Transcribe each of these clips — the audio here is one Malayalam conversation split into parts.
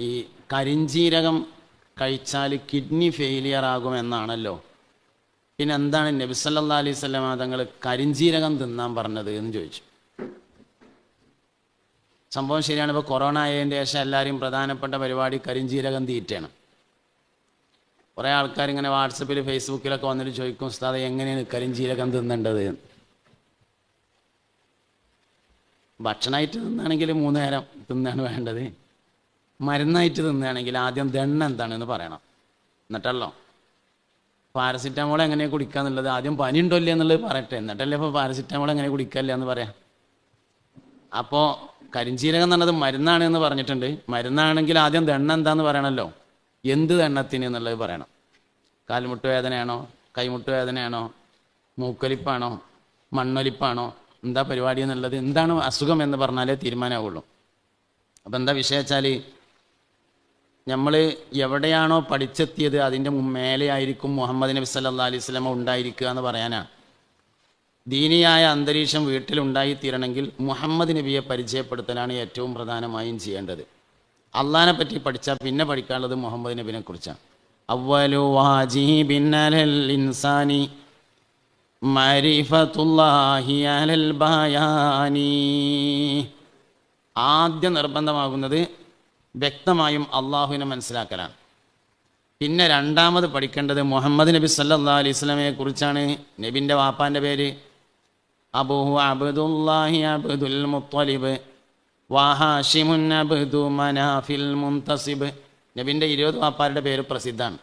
ഈ കരിഞ്ജീരകം കഴിച്ചാൽ കിഡ്നി ഫെയിലിയർ ആകുമെന്നാണല്ലോ. പിന്നെ എന്താണ് നബി സല്ലല്ലാഹു അലൈഹി വസല്ലം തങ്ങൾ കരിഞ്ജീരകം തിന്നാൻ പറഞ്ഞത് എന്ന് ചോദിച്ചു. സംഭവം ശരിയാണ്. ഇപ്പോൾ കൊറോണ ആയതിൻ്റെ ശേഷം എല്ലാവരും പ്രധാനപ്പെട്ട പരിപാടി കരിഞ്ജീരകം തീറ്റയാണ്. കുറേ ആൾക്കാരിങ്ങനെ വാട്സപ്പിൽ ഫേസ്ബുക്കിലൊക്കെ വന്നിട്ട് ചോദിക്കും, ഉസ്താദേ എങ്ങനെയാണ് കരിഞ്ജീരകം തിന്നേണ്ടത്? ഭക്ഷണമായിട്ട് തിന്നുകയാണെങ്കിൽ 3 നേരം തിന്നാണ് വേണ്ടത്. മരുന്നായിട്ട് തിന്നുകയാണെങ്കിൽ ആദ്യം ദണ്ണ് എന്താണെന്ന് പറയണം, എന്നിട്ടല്ലോ പാരസിറ്റമോൾ എങ്ങനെ കുടിക്കുക എന്നുള്ളത്, ആദ്യം പനി ഉണ്ടോ ഇല്ല എന്നുള്ളത് പറയട്ടെ, എന്നിട്ടല്ലേ ഇപ്പോൾ പാരസിറ്റമോൾ എങ്ങനെ കുടിക്കല്ല എന്ന് പറയാം. അപ്പോൾ കരിഞ്ജീരകം എന്ന് പറഞ്ഞത് മരുന്നാണ് എന്ന് പറഞ്ഞിട്ടുണ്ട്. മരുന്നാണെങ്കിൽ ആദ്യം ദണ്ണ് എന്താന്ന് പറയണമല്ലോ, എന്ത് ദണ്ണത്തിന് എന്നുള്ളത് പറയണം. കാൽമുട്ട് വേദനയാണോ, കൈമുട്ട് വേദനയാണോ, മൂക്കൊലിപ്പാണോ, മണ്ണൊലിപ്പാണോ, എന്താ പരിപാടി എന്നുള്ളത്, എന്താണ് അസുഖം എന്ന് പറഞ്ഞാലേ തീരുമാനമാവുള്ളൂ. അപ്പം എന്താ വിഷയം വെച്ചാൽ, നമ്മൾ എവിടെയാണോ പഠിച്ചെത്തിയത് അതിൻ്റെ മേലെയായിരിക്കും മുഹമ്മദ് നബി സല്ലല്ലാഹു അലൈഹി വസല്ലം ഉണ്ടായിരിക്കുക എന്ന് പറയാനാണ്. ദീനിയായ അന്തരീക്ഷം വീട്ടിലുണ്ടായിത്തീരണമെങ്കിൽ മുഹമ്മദ് നബിയെ പരിചയപ്പെടുത്തലാണ് ഏറ്റവും പ്രധാനമായും ചെയ്യേണ്ടത്. അള്ളാഹിനെ പറ്റി പഠിച്ചാൽ പിന്നെ പഠിക്കാനുള്ളത് മുഹമ്മദ് നബിനെ കുറിച്ചാണ്. അവ്വലു വാജിബിൻ അലൽ ഇൻസാനി മഅരിഫത്തുല്ലാഹി അലൽ ബയാനി. ആദ്യം നിർബന്ധമാകുന്നത് വ്യക്തമായും അള്ളാഹുവിനെ മനസ്സിലാക്കലാണ്. പിന്നെ രണ്ടാമത് പഠിക്കേണ്ടത് മുഹമ്മദ് നബി സല്ലല്ലാഹു അലൈഹി വസല്ലമയെ കുറിച്ചാണ്. നബിൻ്റെ വാപ്പാൻ്റെ പേര് അബൂഹു അബ്ദുല്ലാഹി അബ്ദുൽ മുത്തലിബ് വഹാഷിമുൻ അബ്ദു മനാഫിൽ മുൻതസിബ്. നബിൻ്റെ 20 വാപ്പാരുടെ പേര് പ്രസിദ്ധമാണ്.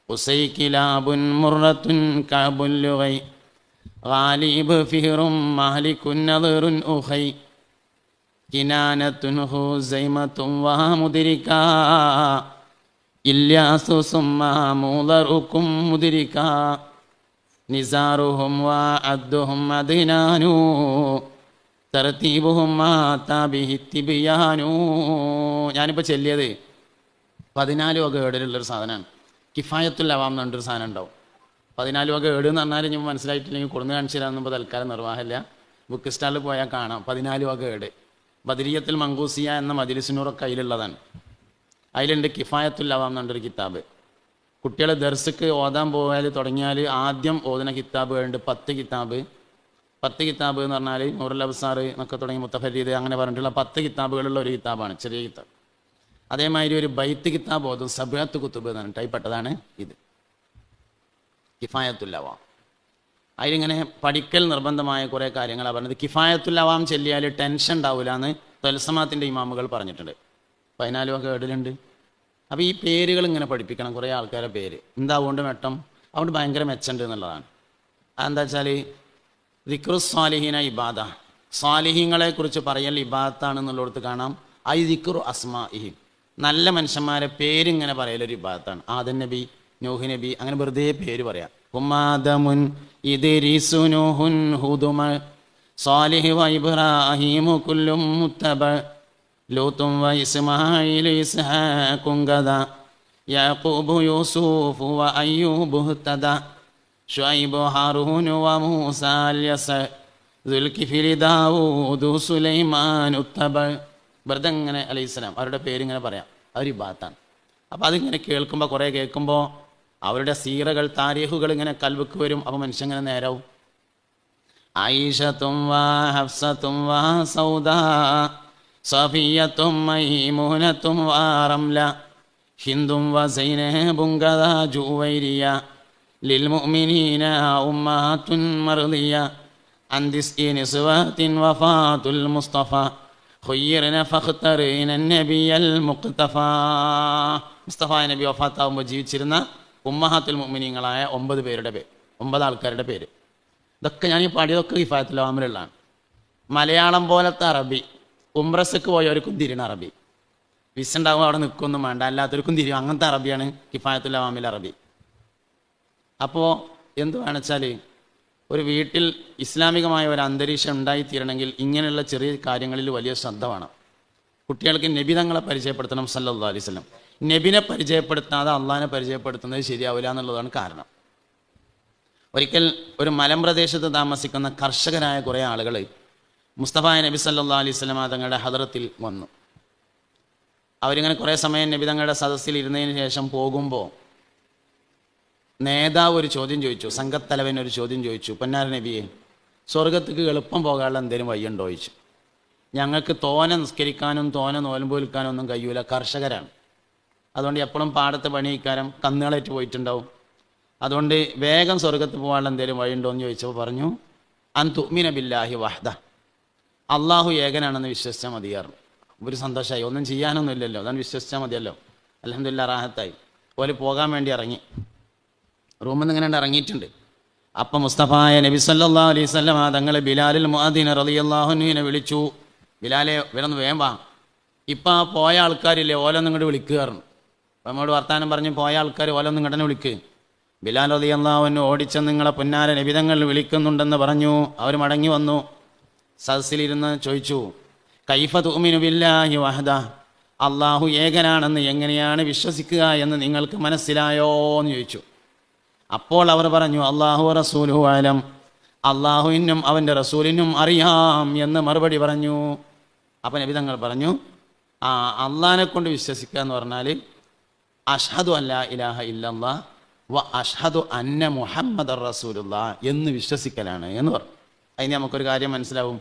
ഉസൈക്കിലാബുൻ മുറത്തുൻ കഅബുൽ ലുഗൈ ഗാലിബ് ഫിഹ്റും മാലികുൻ നദറുൻ ഉഖൈ കിനാനത്തുൻ ഹുസൈമത്തുൻ വമുദ്രികാ ഇല്യാസു സുമ്മ മൂദറുക്കും മുദ്രികാ നിസാറുഹും വഅദ്ദുഹും അദ്നാനു തർതീബുഹും മാതാബിഹി തിബിയാനു. ഞാനിപ്പോൾ ചൊല്ലിയത് 14 വക ഏടിലുള്ളൊരു സാധനമാണ്. കിഫായത്തുൽ അവാം എന്ന് പറഞ്ഞൊരു സാധനം ഉണ്ടാവും. 14 വക ഏട് എന്ന് പറഞ്ഞാൽ ഞാൻ മനസ്സിലായിട്ടില്ലെങ്കിൽ കൊടുന്ന് കാണിച്ചു തരാമെന്നുമ്പോൾ തൽക്കാലം നിർവാഹമില്ല. ബുക്ക് സ്റ്റാളിൽ പോയാൽ കാണാം 14 വക ഏട്. ബദരിയത്തുൽ മങ്കൂസിയ എന്ന മജ്ലിസുനൂറൊക്കെ അതിലുള്ളതാണ്. അതിലുണ്ട് കിഫായത്തുൽ അവാം എന്ന് പറഞ്ഞൊരു കിതാബ്. കുട്ടികൾ ദർസക്ക് ഓതാൻ പോയാൽ തുടങ്ങിയാൽ ആദ്യം ഓതുന്ന കിതാബുകളുണ്ട് 10 കിതാബ്. 10 കിതാബ് എന്ന് പറഞ്ഞാൽ നൂറുൽ അബ്സാർ എന്നൊക്കെ തുടങ്ങി മുത്തഫരീദ് അങ്ങനെ പറഞ്ഞിട്ടുള്ള 10 കിതാബുകളുള്ള ഒരു കിതാബാണ്, ചെറിയ കിതാബ്. അതേമാതിരി ഒരു ബൈത്ത് കിതാബ് ഓതും, സബഅത്ത് കുത്തുബ് എന്ന് പറഞ്ഞിട്ട് അതിൽപ്പെട്ടതാണ് ഇത് കിഫായത്തുൽ അവാം. അതിലിങ്ങനെ പഠിക്കൽ നിർബന്ധമായ കുറേ കാര്യങ്ങളാണ് പറഞ്ഞത്. കിഫായത്തുൽ അവാം ചൊല്ലിയാൽ ടെൻഷൻ ഉണ്ടാവില്ല എന്ന് തൽസമാത്തിൻ്റെ ഇമാമുകൾ പറഞ്ഞിട്ടുണ്ട്. 14 വക ഏടിലുണ്ട്. അപ്പോൾ ഈ പേരുകൾ ഇങ്ങനെ പഠിപ്പിക്കണം, കുറേ ആൾക്കാരുടെ പേര്. എന്താ അതുകൊണ്ട് മെട്ടം, അതുകൊണ്ട് ഭയങ്കര മെച്ചമുണ്ട് എന്നുള്ളതാണ്. അതെന്താ വെച്ചാൽ ദിക്റുസ് സ്വാലിഹീന ഇബാദ, സ്വാലിഹീങ്ങളെ കുറിച്ച് പറയൽ ഇബാദത്താണെന്നുള്ളിടത്ത് കാണാം. ഐ ദിക്റു അസ്മാഇഹിം, നല്ല മനുഷ്യന്മാരെ പേരിങ്ങനെ പറയലൊരു ഇബാദത്താണ്. ആദം നബി, നൂഹ് നബി, അങ്ങനെ വെറുതെ പേര് പറയാം. ഉമ്മാദമുൻ ഇദ്രീസു നൂഹുൻ ഹൂദുമ സ്വാലിഹ് വ ഇബ്രാഹീമു കുല്ലും മുത്തബ ലൂത്തും വ ഇസ്മാഈലു ഇസ്ഹാഖും ഗദ യാഖൂബു യൂസുഫു വ അയ്യൂബു ഹ്തദ ശുഐബു ഹാറൂനു വ മൂസാ അൽയസ ദുൽകിഫ്ലി ദാവൂദു സുലൈമാനു തബ. വെറുതെ ഇങ്ങനെ അലൈഹിസ്സലാം അവരുടെ പേരിങ്ങനെ പറയാം, അവർ ഇബാദത്താണ്. അപ്പോൾ അതിങ്ങനെ കേൾക്കുമ്പോൾ, കുറേ കേൾക്കുമ്പോൾ അവരുടെ സീറകൾ താരീഖുകൾ ഇങ്ങനെ കൽബുക്ക് വരും. അപ്പോൾ മനുഷ്യങ്ങനെ നേരാവും. ആയിഷത്തും വാ ഹഫ്സത്തും വാ സൗദാ സഫിയ്യത്തും മൈമൂനത്തും വാ റംല ഹിന്ദും വ സൈനബും ഗദാ ജുവൈരിയ ലിൽ മുഅ്മിനീന ഉമ്മഹാത്തുൻ മർദിയ അൻദിസ്ഇ നിസ്വത്തിൻ വഫാത്തുൽ മുസ്തഫ ഖുയ്യിർന ഫഖ്തറിന നബിയൽ മുഖ്തഫ. മുസ്തഫ നബി വഫാത്താവുമ്പോൾ ജീവിച്ചിരുന്ന ഉമ്മഹാത്തുൽ മുഅ്മിനീങ്ങളായ 9 പേരുടെ പേര്, 9 ആൾക്കാരുടെ പേര്. ഇതൊക്കെ ഞാൻ ഈ പാടിയതൊക്കെ കിഫായത്തുൽ അവാമിലുള്ളതാണ്. മലയാളം പോലത്തെ അറബി, ഉംറക്ക് പോയവർക്കും തിരിയണ അറബി. വിസ ഉണ്ടാകുമ്പോൾ അവിടെ നിൽക്കൊന്നും വേണ്ട, അല്ലാത്തവർക്കും തിരിയും. അങ്ങനത്തെ അറബിയാണ് കിഫായത്തുൽ അവാമിൽ അറബി. അപ്പോൾ എന്ത് വേണമെച്ചാൽ ഒരു വീട്ടിൽ ഇസ്ലാമികമായ ഒരു അന്തരീക്ഷം ഉണ്ടായിത്തീരണമെങ്കിൽ ഇങ്ങനെയുള്ള ചെറിയ കാര്യങ്ങളിൽ വലിയ ശ്രദ്ധ വേണം. കുട്ടികൾക്ക് നബി തങ്ങളെ പരിചയപ്പെടുത്തണം സല്ലല്ലാഹു അലൈഹി വസല്ലം. നബിനെ പരിചയപ്പെടുത്താതെ അള്ളാഹിനെ പരിചയപ്പെടുത്തുന്നത് ശരിയാവില്ല എന്നുള്ളതാണ് കാരണം. ഒരിക്കൽ ഒരു മലമ്പ്രദേശത്ത് താമസിക്കുന്ന കർഷകരായ കുറേ ആളുകൾ മുസ്തഫ നബി സല്ലല്ലാഹു അലൈഹി വസല്ലം തങ്ങളുടെ ഹദറത്തിൽ വന്നു. അവരിങ്ങനെ കുറേ സമയം നബി തങ്ങളുടെ സദസ്സിൽ ഇരുന്നതിന് ശേഷം പോകുമ്പോൾ നേതാവ് ഒരു ചോദ്യം ചോദിച്ചു, സംഘത്തലവൻ ഒരു ചോദ്യം ചോദിച്ചു, പൊന്നാര നബിയെ, സ്വർഗത്തേക്ക് എളുപ്പം പോകാനുള്ള എന്തെങ്കിലും വയ്യുണ്ടോ ചോദിച്ചു. ഞങ്ങൾക്ക് തോനെ നിസ്കരിക്കാനും തോനെ നോലമ്പ് വിൽക്കാനും ഒന്നും കഴിയൂല, കർഷകരാണ്. അതുകൊണ്ട് എപ്പോഴും പാടത്ത് പണിയിക്കാരം കന്നുകളേറ്റ് പോയിട്ടുണ്ടാവും. അതുകൊണ്ട് വേഗം സ്വർഗത്ത് പോകാനുള്ള എന്തെങ്കിലും വഴിയുണ്ടോ എന്ന് ചോദിച്ചപ്പോൾ പറഞ്ഞു, അൻ തുഅ്മിന ബില്ലാഹി വഹ്ദ, അള്ളാഹു ഏകനാണെന്ന് വിശ്വസിച്ചാൽ മതിയായിരുന്നു. ഒരു സന്തോഷമായി, ഒന്നും ചെയ്യാനൊന്നും ഇല്ലല്ലോ, അതാണ് വിശ്വസിച്ചാൽ മതിയല്ലോ. അൽഹംദുലില്ലാ റാഹത്തായി. ഓല് പോകാൻ വേണ്ടി ഇറങ്ങി, റൂമിൽ നിന്ന് ഇങ്ങനെ ഇറങ്ങിയിട്ടുണ്ട്. അപ്പം മുസ്തഫായ നബി സല്ലല്ലാഹു അലൈഹി വസല്ലം തങ്ങൾ ബിലാലുൽ മുഅദ്ദിൻ റളിയല്ലാഹു അൻഹുവിനെ വിളിച്ചു. ബിലാലെ ഇവരൊന്ന് വേഗം വാ, ഇപ്പം ആ പോയ ആൾക്കാരില്ലേ ഓലൊന്നും ഇങ്ങോട്ട് വിളിക്കുകയായിരുന്നു. അപ്പം നമ്മോട് വർത്താനം പറഞ്ഞ് പോയ ആൾക്കാർ ഓലൊന്നും ഇങ്ങോട്ട് വിളിക്ക്. ബിലാൽ റളിയല്ലാഹു അൻഹു ഓടിച്ചെന്ന് നിങ്ങളെ പൊന്നാര നബി തങ്ങൾ വിളിക്കുന്നുണ്ടെന്ന് പറഞ്ഞു. അവർ മടങ്ങി വന്നു, സദസ്സിലിരുന്ന് ചോദിച്ചു, കൈഫ തുഅ്മിനു ബില്ലാഹി വഹദ, അള്ളാഹു ഏകനാണെന്ന് എങ്ങനെയാണ് വിശ്വസിക്കുക എന്ന് നിങ്ങൾക്ക് മനസ്സിലായോ എന്ന് ചോദിച്ചു. അപ്പോൾ അവർ പറഞ്ഞു, അള്ളാഹു റസൂലുഹു അലം, അള്ളാഹുവിനും അവൻ്റെ റസൂലിനും അറിയാം എന്ന് മറുപടി പറഞ്ഞു. അപ്പം നബി തങ്ങൾ പറഞ്ഞു, അള്ളാഹിനെ കൊണ്ട് വിശ്വസിക്കുക എന്ന് പറഞ്ഞാൽ അഷ്ഹദു അല്ലാ ഇലാഹ ഇല്ലല്ലാഹ് വ അഷ്ഹദു അന്ന മുഹമ്മദർ റസൂലുള്ളാഹ് എന്ന് വിശ്വസിക്കലാണ് എന്ന് പറഞ്ഞു. അതിന് നമുക്കൊരു കാര്യം മനസ്സിലാവും,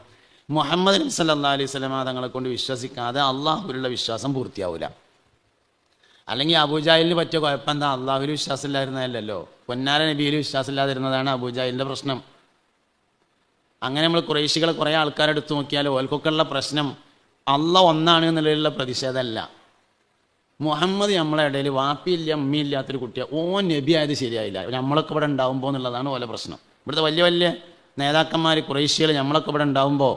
മുഹമ്മദ് നബി സല്ലല്ലാഹു അലൈഹി വസല്ലം തങ്ങളെ കൊണ്ട് വിശ്വസിക്കാതെ അള്ളാഹുവിലുള്ള വിശ്വാസം പൂർത്തിയാവില്ല. അല്ലെങ്കിൽ അബൂജാഹിലിന് പറ്റിയ കുഴപ്പം എന്താ, അള്ളാഹുവിൽ വിശ്വാസമില്ലായിരുന്നതല്ലോ, പൊന്നാര നബിയിൽ വിശ്വാസമില്ലാതിരുന്നതാണ് അബൂജാഹിലിൻ്റെ പ്രശ്നം. അങ്ങനെ നമ്മൾ ഖുറൈശികളെ കുറേ ആൾക്കാരെടുത്ത് നോക്കിയാൽ ഓൽക്കൊക്കെ ഉള്ള പ്രശ്നം അള്ളാഹ് ഒന്നാണ് എന്നുള്ളതിലുള്ള പ്രതിഷേധമല്ല. മുഹമ്മദ് നമ്മളെ ഇടയിൽ വാപ്പിയില്ല ഉമ്മയില്ലാത്തൊരു കുട്ടിയാണ്, ഓൻ നബി ആയത് ശരിയായില്ല, നമ്മളൊക്കെ ഇവിടെ ഉണ്ടാകുമ്പോൾ എന്നുള്ളതാണ് ഓലെ പ്രശ്നം. ഇവിടുത്തെ വലിയ വലിയ നേതാക്കന്മാർ ഖുറൈശികൾ നമ്മളൊക്കെ ഇവിടെ ഉണ്ടാകുമ്പോൾ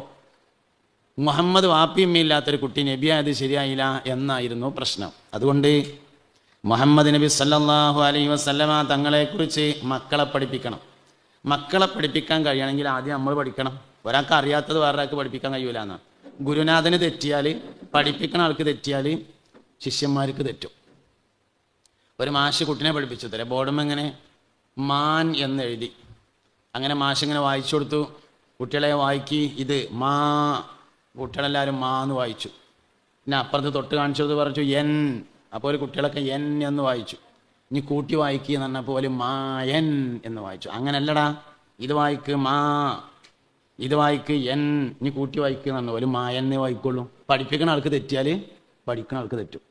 മുഹമ്മദ് വാപ്പി ഉമ്മയില്ലാത്തൊരു കുട്ടി നബി ആയത് ശരിയായില്ല എന്നായിരുന്നു പ്രശ്നം. അതുകൊണ്ട് മുഹമ്മദ് നബി സല്ലല്ലാഹു അലൈഹി വസല്ലമ തങ്ങളെക്കുറിച്ച് മക്കളെ പഠിപ്പിക്കണം. മക്കളെ പഠിപ്പിക്കാൻ കഴിയണമെങ്കിൽ ആദ്യം നമ്മൾ പഠിക്കണം. ഒരാൾക്ക് അറിയാത്തത് വേറൊരാൾക്ക് പഠിപ്പിക്കാൻ കഴിയൂല എന്നാണ്. ഗുരുനാഥന് തെറ്റിയാൽ, പഠിപ്പിക്കുന്ന ആൾക്ക് തെറ്റിയാൽ ശിഷ്യന്മാർക്ക് തെറ്റും. ഒരു മാഷ് കുട്ടിനെ പഠിപ്പിച്ചു തരാം, ബോർഡും എങ്ങനെ മാൻ എന്നെഴുതി. അങ്ങനെ മാഷ് ഇങ്ങനെ വായിച്ചു കൊടുത്തു, കുട്ടികളെ വായിക്കി, ഇത് മാ, കുട്ടികളെല്ലാവരും മാ എന്ന് വായിച്ചു. പിന്നെ അപ്പുറത്ത് തൊട്ട് കാണിച്ചത് പറഞ്ഞു എൻ, അപ്പോൾ ഒരു കുട്ടികളൊക്കെ എൻ എന്ന് വായിച്ചു. ഇനി കൂട്ടി വായിക്കുക എന്ന് പറഞ്ഞപ്പോൾ ഒരു മായൻ എന്ന് വായിച്ചു. അങ്ങനല്ലടാ, ഇത് വായിക്ക് മാ, ഇത് വായിക്ക് എൻ, ഇനി കൂട്ടി വായിക്കുക എന്ന് പറഞ്ഞു ഒരു മായന്നേ വായിക്കുള്ളൂ. പഠിപ്പിക്കുന്ന ആൾക്ക് തെറ്റിയാൽ പഠിക്കുന്ന ആൾക്ക് തെറ്റും.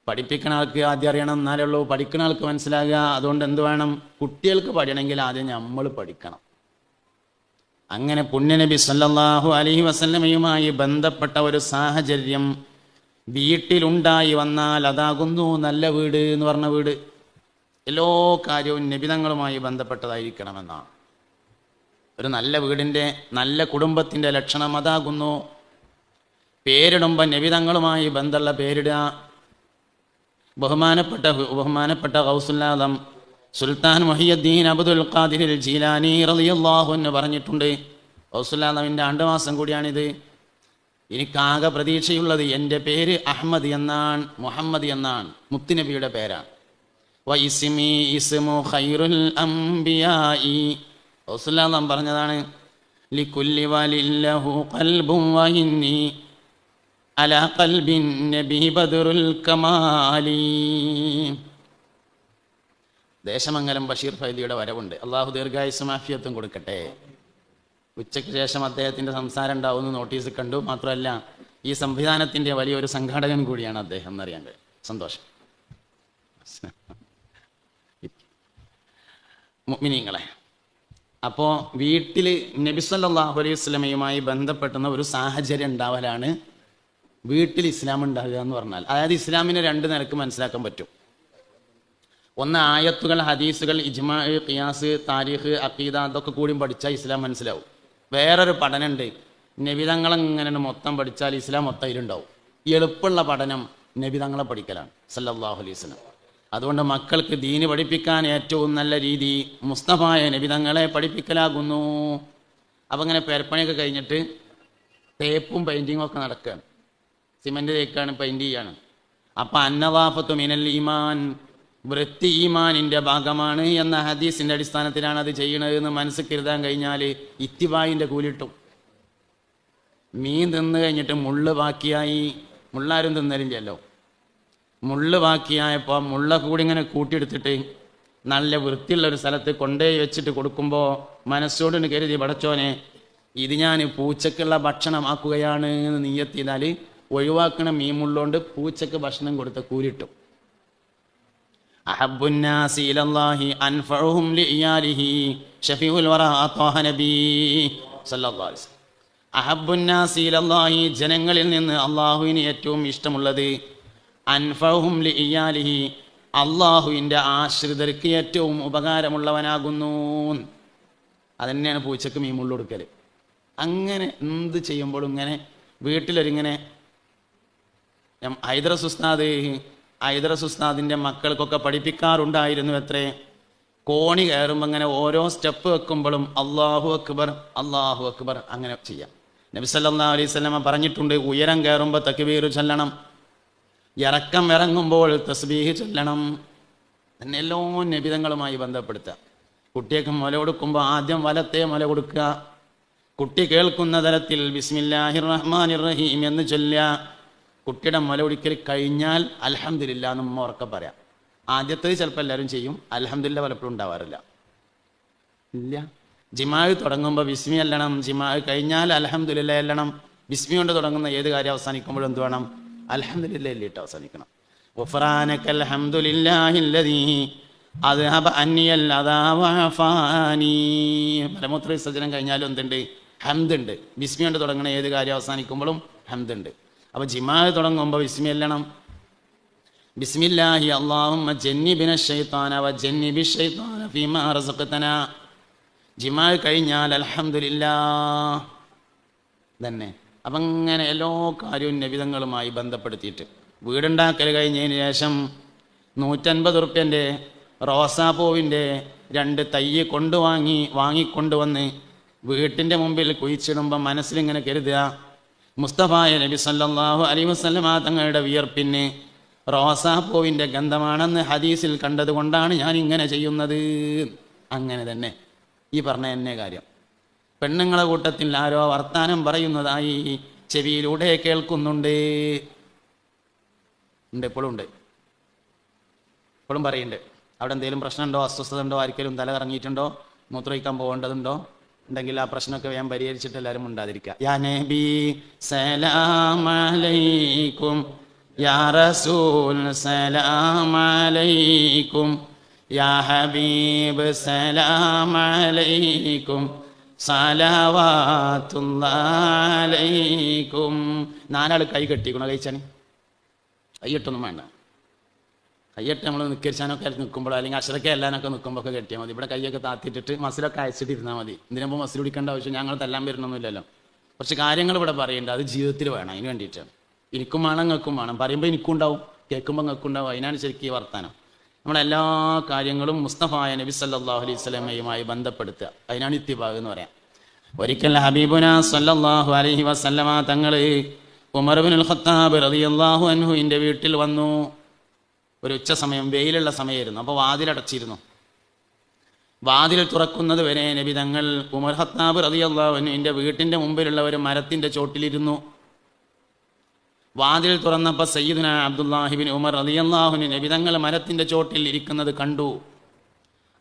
പഠിപ്പിക്കുന്ന ആൾക്ക് ആദ്യം അറിയണം, എന്നാലേ ഉള്ളൂ പഠിക്കുന്ന ആൾക്ക് മനസ്സിലാകുക. അതുകൊണ്ട് എന്ത് വേണം, കുട്ടികൾക്ക് പഠിക്കണമെങ്കിൽ ആദ്യം നമ്മൾ പഠിക്കണം. അങ്ങനെ പുണ്യനബി സല്ലല്ലാഹു അലൈഹി വസല്ലമയുമായി ബന്ധപ്പെട്ട ഒരു സാഹചര്യം വീട്ടിലുണ്ടായി വന്നാൽ അതാകുന്നു നല്ല വീട് എന്ന് പറഞ്ഞ വീട്. എല്ലാ കാര്യവും നബിതങ്ങളുമായി ബന്ധപ്പെട്ടതായിരിക്കണമെന്നാണ്. ഒരു നല്ല വീടിൻ്റെ, നല്ല കുടുംബത്തിൻ്റെ ലക്ഷണം അതാകുന്നു. പേരിടുമ്പോൾ നബിതങ്ങളുമായി ബന്ധമുള്ള പേരിടുക. ബഹുമാനപ്പെട്ട ഗൗസുൽ ആദം സുൽത്താൻ മുഹിയുദ്ദീൻ അബ്ദുൽ ഖാദിർ ജീലാനി റളിയല്ലാഹു അൻഹു പറഞ്ഞിട്ടുണ്ട്, ഗൗസുൽ ആദമിൻ്റെ ആണ്ടുമാസം കൂടിയാണിത്. എനിക്കാകെ പ്രതീക്ഷയുള്ളത് എൻ്റെ പേര് അഹമ്മദ് എന്നാണ്, മുഹമ്മദ് എന്നാണ്, മുത്തുനബിയുടെ പേരാണ്. വ ഇസ്മി ഇസ്മു ഖൈറുൽ അംബിയായി, ഗൗസുൽ ആദം പറഞ്ഞതാണ്. ലികുല്ലി വലില്ലഹു ഖൽബുൻ വ ഇന്നി അലാ ഖൽബിൻ നബി ബദറുൽ കമാലി. ദേശമംഗലം ബഷീർ ഫൈദിയുടെ വരവുണ്ട്. അള്ളാഹു ദീർഘായുസ്സും ആഫിയത്തും കൊടുക്കട്ടെ. ഉച്ചയ്ക്ക് ശേഷം അദ്ദേഹത്തിൻ്റെ സംസാരം ഉണ്ടാവുമെന്ന് നോട്ടീസ് കണ്ടു. മാത്രമല്ല ഈ സംവിധാനത്തിൻ്റെ വലിയൊരു സംഘാടകൻ കൂടിയാണ് അദ്ദേഹം എന്നറിയാൻ കഴിയും. സന്തോഷം. മുഅ്മിനീങ്ങളെ, അപ്പോൾ വീട്ടിൽ നബി സല്ലല്ലാഹു അലൈഹി വസല്ലമയുമായി ബന്ധപ്പെടുന്ന ഒരു സാഹചര്യം ഉണ്ടാവലാണ് വീട്ടിൽ ഇസ്ലാം ഉണ്ടാകുക എന്ന് പറഞ്ഞാൽ. അതായത് ഇസ്ലാമിനെ രണ്ട് നിലക്ക് മനസ്സിലാക്കാൻ പറ്റും. ഒന്ന് ആയത്തുകൾ, ഹദീസുകൾ, ഇജ്മാ, ഖിയാസ്, താരീഖ്, അഖീദ, അതൊക്കെ കൂടി പഠിച്ചാൽ ഇസ്ലാം മനസ്സിലാവും. വേറൊരു പഠനമുണ്ട്, നബിതങ്ങളെങ്ങനെ മൊത്തം പഠിച്ചാൽ ഇസ്ലാം മൊത്തം ഇതിലുണ്ടാവും. എളുപ്പമുള്ള പഠനം നബിതങ്ങളെ പഠിക്കലാണ് സല്ലല്ലാഹു അലൈഹി വസല്ലം. അതുകൊണ്ട് മക്കൾക്ക് ദീന് പഠിപ്പിക്കാൻ ഏറ്റവും നല്ല രീതി മുസ്തഫായ നബിതങ്ങളെ പഠിപ്പിക്കലാകുന്നു. അപ്പം അങ്ങനെ പെരപ്പണിയൊക്കെ കഴിഞ്ഞിട്ട് തേപ്പും പെയിൻറ്റിങ്ങും ഒക്കെ നടക്കുകയാണ്. സിമൻറ്റ് തേക്കാണ്, പെയിൻറ് ചെയ്യാണ്. അപ്പം അന്നവാഫത്തു മിനൽ ഈമാൻ, വൃത്തി ഈമാനിൻ്റെ ഭാഗമാണ് എന്ന ഹദീസിൻ്റെ അടിസ്ഥാനത്തിലാണ് അത് ചെയ്യണതെന്ന് മനസ്സിൽ കരുതാൻ കഴിഞ്ഞാൽ ഇത്തിബായിൻ്റെ കൂലിട്ടും. മീൻ തിന്ന് കഴിഞ്ഞിട്ട് മുള്ള് ബാക്കിയായി, മുള്ളാരും തിന്നലില്ലല്ലോ. മുള്ള് ബാക്കിയായപ്പോൾ മുള്ള കൂടി ഇങ്ങനെ കൂട്ടിയെടുത്തിട്ട് നല്ല വൃത്തിയുള്ള ഒരു സ്ഥലത്ത് കൊണ്ടുപോയി വെച്ചിട്ട് കൊടുക്കുമ്പോൾ മനസ്സോടിന് കരുതി, പടച്ചോനെ ഇത് ഞാൻ പൂച്ചക്കുള്ള ഭക്ഷണമാക്കുകയാണ് എന്ന് നിയ്യത്ത് ചെയ്താൽ ഒഴിവാക്കണ മീമുള്ളോണ്ട് പൂച്ചക്ക് ഭക്ഷണം കൊടുത്ത കൂലിട്ടും. അഹബ്ബുന്നാസി ഇലല്ലാഹി അൻഫഉഹും ലിഇയാലിഹി ഷഫീഉൽ വറാ ത്വാഹ നബി സല്ലല്ലാഹു അലൈഹി വസല്ലം. അഹബ്ബുന്നാസി ഇലല്ലാഹി, ജനങ്ങളിൽ നിന്ന് അള്ളാഹുവിന് ഏറ്റവും ഇഷ്ടമുള്ളത്, അൻഫഉഹും ലിഇയാലിഹി, അള്ളാഹുവിൻ്റെ ആശ്രിതർക്ക് ഏറ്റവും ഉപകാരമുള്ളവനാകുന്നു. അതന്നെയാണ് പൂച്ചക്ക് മീമുള്ള കൊടുക്കൽ. അങ്ങനെ എന്ത് ചെയ്യുമ്പോഴും ഇങ്ങനെ വീട്ടിലൊരിങ്ങനെ ഹൈദ്രസ് ഉസ്താദിൻ്റെ മക്കൾക്കൊക്കെ പഠിപ്പിക്കാറുണ്ടായിരുന്നു. എത്രേ കോണി കയറുമ്പോൾ അങ്ങനെ ഓരോ സ്റ്റെപ്പ് വെക്കുമ്പോഴും അല്ലാഹു അക്ബർ അല്ലാഹു അക്ബർ അങ്ങനെ ചെയ്യാം. നബി സല്ലല്ലാഹു അലൈഹി വസല്ലം പറഞ്ഞിട്ടുണ്ട്, ഉയരം കയറുമ്പോൾ തക്ബീർ ചൊല്ലണം, ഇറക്കം ഇറങ്ങുമ്പോൾ തസ്ബീഹ് ചൊല്ലണം. തന്നെ എല്ലാ നബിതങ്ങളുമായി ബന്ധപ്പെടുത്തുക. കുട്ടിയൊക്കെ മുല കൊടുക്കുമ്പോൾ ആദ്യം വലത്തെ മുല കൊടുക്കുക. കുട്ടി കേൾക്കുന്ന തരത്തിൽ ബിസ്മില്ലാഹിർ റഹ്മാനിർ റഹീം എന്ന് ചൊല്ലുക. കുട്ടിയുടെ മുല കുടിക്കൽ കഴിഞ്ഞാൽ അൽഹംദുലില്ലാ എന്ന് ഉറക്കെ പറയാം. ആദ്യത്തേത് ചിലപ്പോൾ എല്ലാവരും ചെയ്യും, അൽഹംദുലില്ലാ പലപ്പോഴും ഉണ്ടാവാറില്ല. ഇല്ല, ജിമാഅ് തുടങ്ങുമ്പോൾ ബിസ്മി അല്ലണം, ജിമാഅ് കഴിഞ്ഞാൽ അൽഹംദുലില്ലാ അല്ലണം. ബിസ്മി കൊണ്ട് തുടങ്ങുന്ന ഏത് കാര്യം അവസാനിക്കുമ്പോഴും എന്ത് വേണം? അൽഹംദുലില്ലാ ഇല്ലിട്ട് അവസാനിക്കണം. ഗുഫ്രാനകൽ ഹംദുലില്ലാഹില്ലദീ അദ്ഹബ അന്നിയൽ അദാ വഅഫാനി. മലമൂത്ര വിസർജനം കഴിഞ്ഞാലും എന്തുണ്ട്? ഹംദുണ്ട്. ബിസ്മി കൊണ്ട് തുടങ്ങുന്ന ഏത് കാര്യം അവസാനിക്കുമ്പോഴും ഹംദുണ്ട്. അപ്പോൾ ജിമാഅ് തുടങ്ങുമ്പോൾ ബിസ്മി അല്ലണം. ബിസ്മില്ലാഹി അല്ലാഹുമ്മ ജന്നിബിന ശൈത്താന വ ജന്നിബി ശൈത്താന ഫീമാ റസഖ്തനാ. ജിമാഅ് കഴിഞ്ഞാൽ അൽഹംദുലില്ലാ തന്നെ. അപ്പം ഇങ്ങനെ എല്ലാ കാര്യവും നബിതങ്ങളുമായി ബന്ധപ്പെടുത്തിയിട്ട് വീടുണ്ടാക്കൽ കഴിഞ്ഞതിന് ശേഷം 150 ഉറുപ്പ്യൻ്റെ റോസാപ്പൂവിൻ്റെ 2 തൈ വാങ്ങിക്കൊണ്ടുവന്ന് വീട്ടിൻ്റെ മുമ്പിൽ കുഴിച്ചിടുമ്പോൾ മനസ്സിലിങ്ങനെ കരുതുക, മുസ്തഫായ നബി സല്ലല്ലാഹു അലൈഹി വസല്ലം തങ്ങളുടെ വിയർപ്പിന് റോസാപ്പൂവിൻ്റെ ഗന്ധമാണെന്ന് ഹദീസിൽ കണ്ടതുകൊണ്ടാണ് ഞാൻ ഇങ്ങനെ ചെയ്യുന്നത്. അങ്ങനെ തന്നെ ഈ പറഞ്ഞ എന്നെ കാര്യം. പെണ്ണുങ്ങളെ കൂട്ടത്തിൽ ആരോ വർത്താനം പറയുന്നതായി ചെവിയിലൂടെ കേൾക്കുന്നുണ്ട്. ഇപ്പോഴും ഉണ്ട്, ഇപ്പോഴും പറയുന്നുണ്ട്. അവിടെ എന്തെങ്കിലും പ്രശ്നമുണ്ടോ, അസ്വസ്ഥത ഉണ്ടോ, ആർക്കെങ്കിലും തല കറങ്ങിയിട്ടുണ്ടോ, മൂത്രമൊഴിക്കാൻ പോകേണ്ടതുണ്ടോ ഉണ്ടെങ്കിൽ ആ പ്രശ്നമൊക്കെ വേഗം പരിഹരിച്ചിട്ട് എല്ലാവരും ഉണ്ടാതിരിക്കുക. യാ നബി സലാം അലൈക്കും, യാ റസൂൽ സലാം അലൈക്കും, യാ ഹബീബ് സലാം അലൈക്കും, സലവാത്തുല്ലാഹി അലൈക്കും. 4 ആൾ കൈ കെട്ടിക്കണം. കഴിച്ചാണ് കൈയ്യിട്ടൊന്നും വേണ്ട. കയ്യിട്ട് നമ്മൾ നിൽക്കരിച്ചാനൊക്കെ നിൽക്കുമ്പോൾ അല്ലെങ്കിൽ അശ്രക്ക എല്ലാനൊക്കെ നിൽക്കുമ്പോൾ ഒക്കെ കെട്ടിയാൽ മതി. ഇവിടെ കൈയൊക്കെ താത്തിയിട്ടിട്ട് മസിലൊക്കെ അയച്ചിട്ട് ഇരുന്നാൽ മതി. ഇതിനുമ്പോൾ മസിൽ പിടിക്കേണ്ട ആവശ്യം ഞങ്ങൾ തെല്ലാൻ വരുന്നൊന്നുമില്ലല്ലോ. കുറച്ച് കാര്യങ്ങൾ ഇവിടെ പറയേണ്ടത് അത് ജീവിതത്തിൽ വേണം. അതിന് വേണ്ടിയിട്ടാണ്. എനിക്കും വേണം നിങ്ങൾക്കും വേണം. പറയുമ്പോൾ എനിക്കും ഉണ്ടാവും, കേൾക്കുമ്പോൾ നിങ്ങൾക്കും ഉണ്ടാവും. അതിനാണ് ശരിക്കും ഈ വർത്താനം. നമ്മളെല്ലാ കാര്യങ്ങളും മുസ്തഫായ നബി സല്ലല്ലാഹു അലൈഹി വസല്ലമയുമായി ബന്ധപ്പെടുത്തുക. അതിനാണ് ഇത്തിബാഗ് എന്ന് പറയാം. ഒരിക്കൽ ഹബീബുനാ സല്ലല്ലാഹു അലൈഹി വസല്ലമ തങ്ങൾ ഉമർ ഇബ്നുൽ ഖത്താബ് റളിയല്ലാഹു അൻഹുവിൻ്റെ വീട്ടിൽ വന്നു. ഒരു ഉച്ച സമയം, വെയിലുള്ള സമയമായിരുന്നു. അപ്പോൾ വാതിലടച്ചിരുന്നു. വാതിൽ തുറക്കുന്നത് വരെ നബി തങ്ങൾ ഉമർ ഖത്താബ് റളിയല്ലാഹു അൻഹുവിൻ്റെ വീട്ടിൻ്റെ മുമ്പിലുള്ള ഒരു മരത്തിൻ്റെ ചോട്ടിലിരുന്നു. വാതിൽ തുറന്നപ്പോൾ സയ്യിദുനാ അബ്ദുല്ലാഹി ഇബ്നു ഉമർ റളിയല്ലാഹു അൻഹു നബി തങ്ങൾ മരത്തിൻ്റെ ചോട്ടിൽ ഇരിക്കുന്നത് കണ്ടു.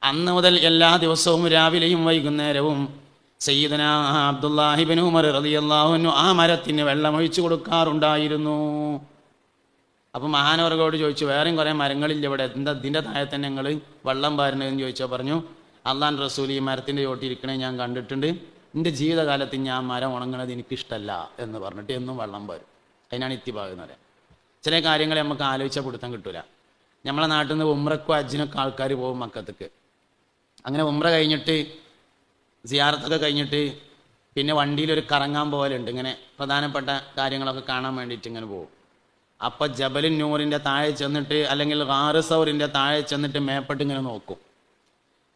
അന്ന് മുതൽ എല്ലാ ദിവസവും രാവിലെയും വൈകുന്നേരവും സയ്യിദുനാ അബ്ദുല്ലാഹി ഇബ്നു ഉമർ റളിയല്ലാഹു അൻഹു ആ മരത്തിന് വെള്ളമൊഴിച്ചു കൊടുക്കാറുണ്ടായിരുന്നു. അപ്പം മഹാനവർഗോട് ചോദിച്ചു, വേറെയും കുറേ മരങ്ങളില്ല ഇവിടെ, എന്താ ഇതിൻ്റെ താഴെ തന്നെ ഞങ്ങൾ വെള്ളം പാരുന്നതെന്ന് ചോദിച്ചാൽ പറഞ്ഞു, അള്ളാഹുവിൻ്റെ റസൂൽ ഈ മരത്തിൻ്റെ ചോട്ടിരിക്കണേ ഞാൻ കണ്ടിട്ടുണ്ട്. എൻ്റെ ജീവിതകാലത്ത് ഞാൻ മരം ഉണങ്ങണത് എനിക്കിഷ്ടമല്ല എന്ന് പറഞ്ഞിട്ട് എന്നും വെള്ളം പാരും. അതിനാണ് ഇത്തിബാഗ് എന്ന് പറയാം. ചില കാര്യങ്ങൾ നമുക്ക് ആലോചിച്ചാൽ പിടുത്തം കിട്ടൂല. നമ്മളെ നാട്ടിൽ നിന്ന് ഉംറക്കും ഹജ്ജിനൊക്കെ ആൾക്കാർ പോകും മക്കത്തേക്ക്. അങ്ങനെ ഉംറ കഴിഞ്ഞിട്ട് സിയാറത്തൊക്കെ കഴിഞ്ഞിട്ട് പിന്നെ വണ്ടിയിലൊരു കറങ്ങാൻ പോകലുണ്ട്. ഇങ്ങനെ പ്രധാനപ്പെട്ട കാര്യങ്ങളൊക്കെ കാണാൻ വേണ്ടിയിട്ട് ഇങ്ങനെ പോകും. അപ്പം ജബലുൻ നൂറിൻ്റെ താഴെ ചെന്നിട്ട് അല്ലെങ്കിൽ ഗാറ് സൗറിൻ്റെ താഴെ ചെന്നിട്ട് മേപ്പെട്ട് ഇങ്ങനെ നോക്കും.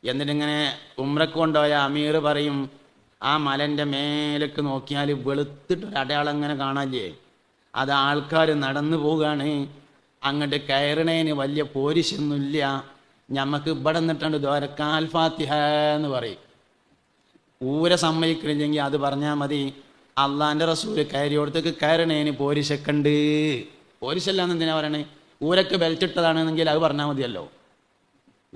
എന്നിട്ടിങ്ങനെ ഉംറക്ക് കൊണ്ടുപോയ അമീർ പറയും, ആ മലൻ്റെ മേലേക്ക് നോക്കിയാൽ വെളുത്തിട്ടൊരു അടയാളം ഇങ്ങനെ കാണാല്ലേ, അത് ആൾക്കാർ നടന്നു പോവുകയാണ്. അങ്ങോട്ട് കയറണേന് വലിയ പോരിശൊന്നുമില്ല. ഞമ്മക്ക് ഇവിടെ നിന്നിട്ടുണ്ട് ദ്വാരക്കാൽ ഫാത്തിഹ എന്ന് പറയും. ഊരെ സമ്മതിക്കണില്ലെങ്കിൽ അത് പറഞ്ഞാൽ മതി. അള്ളാൻ്റെ റസൂല് കയറിയോടത്തേക്ക് കയറണേന് പോരിശക്കുണ്ട്. പോരിശല്ലാന്ന് എന്തിനാ പറയണേ? ഊരക്ക് ബെൽറ്റ് ഇട്ടതാണെന്നെങ്കിൽ അത് പറഞ്ഞാൽ മതിയല്ലോ.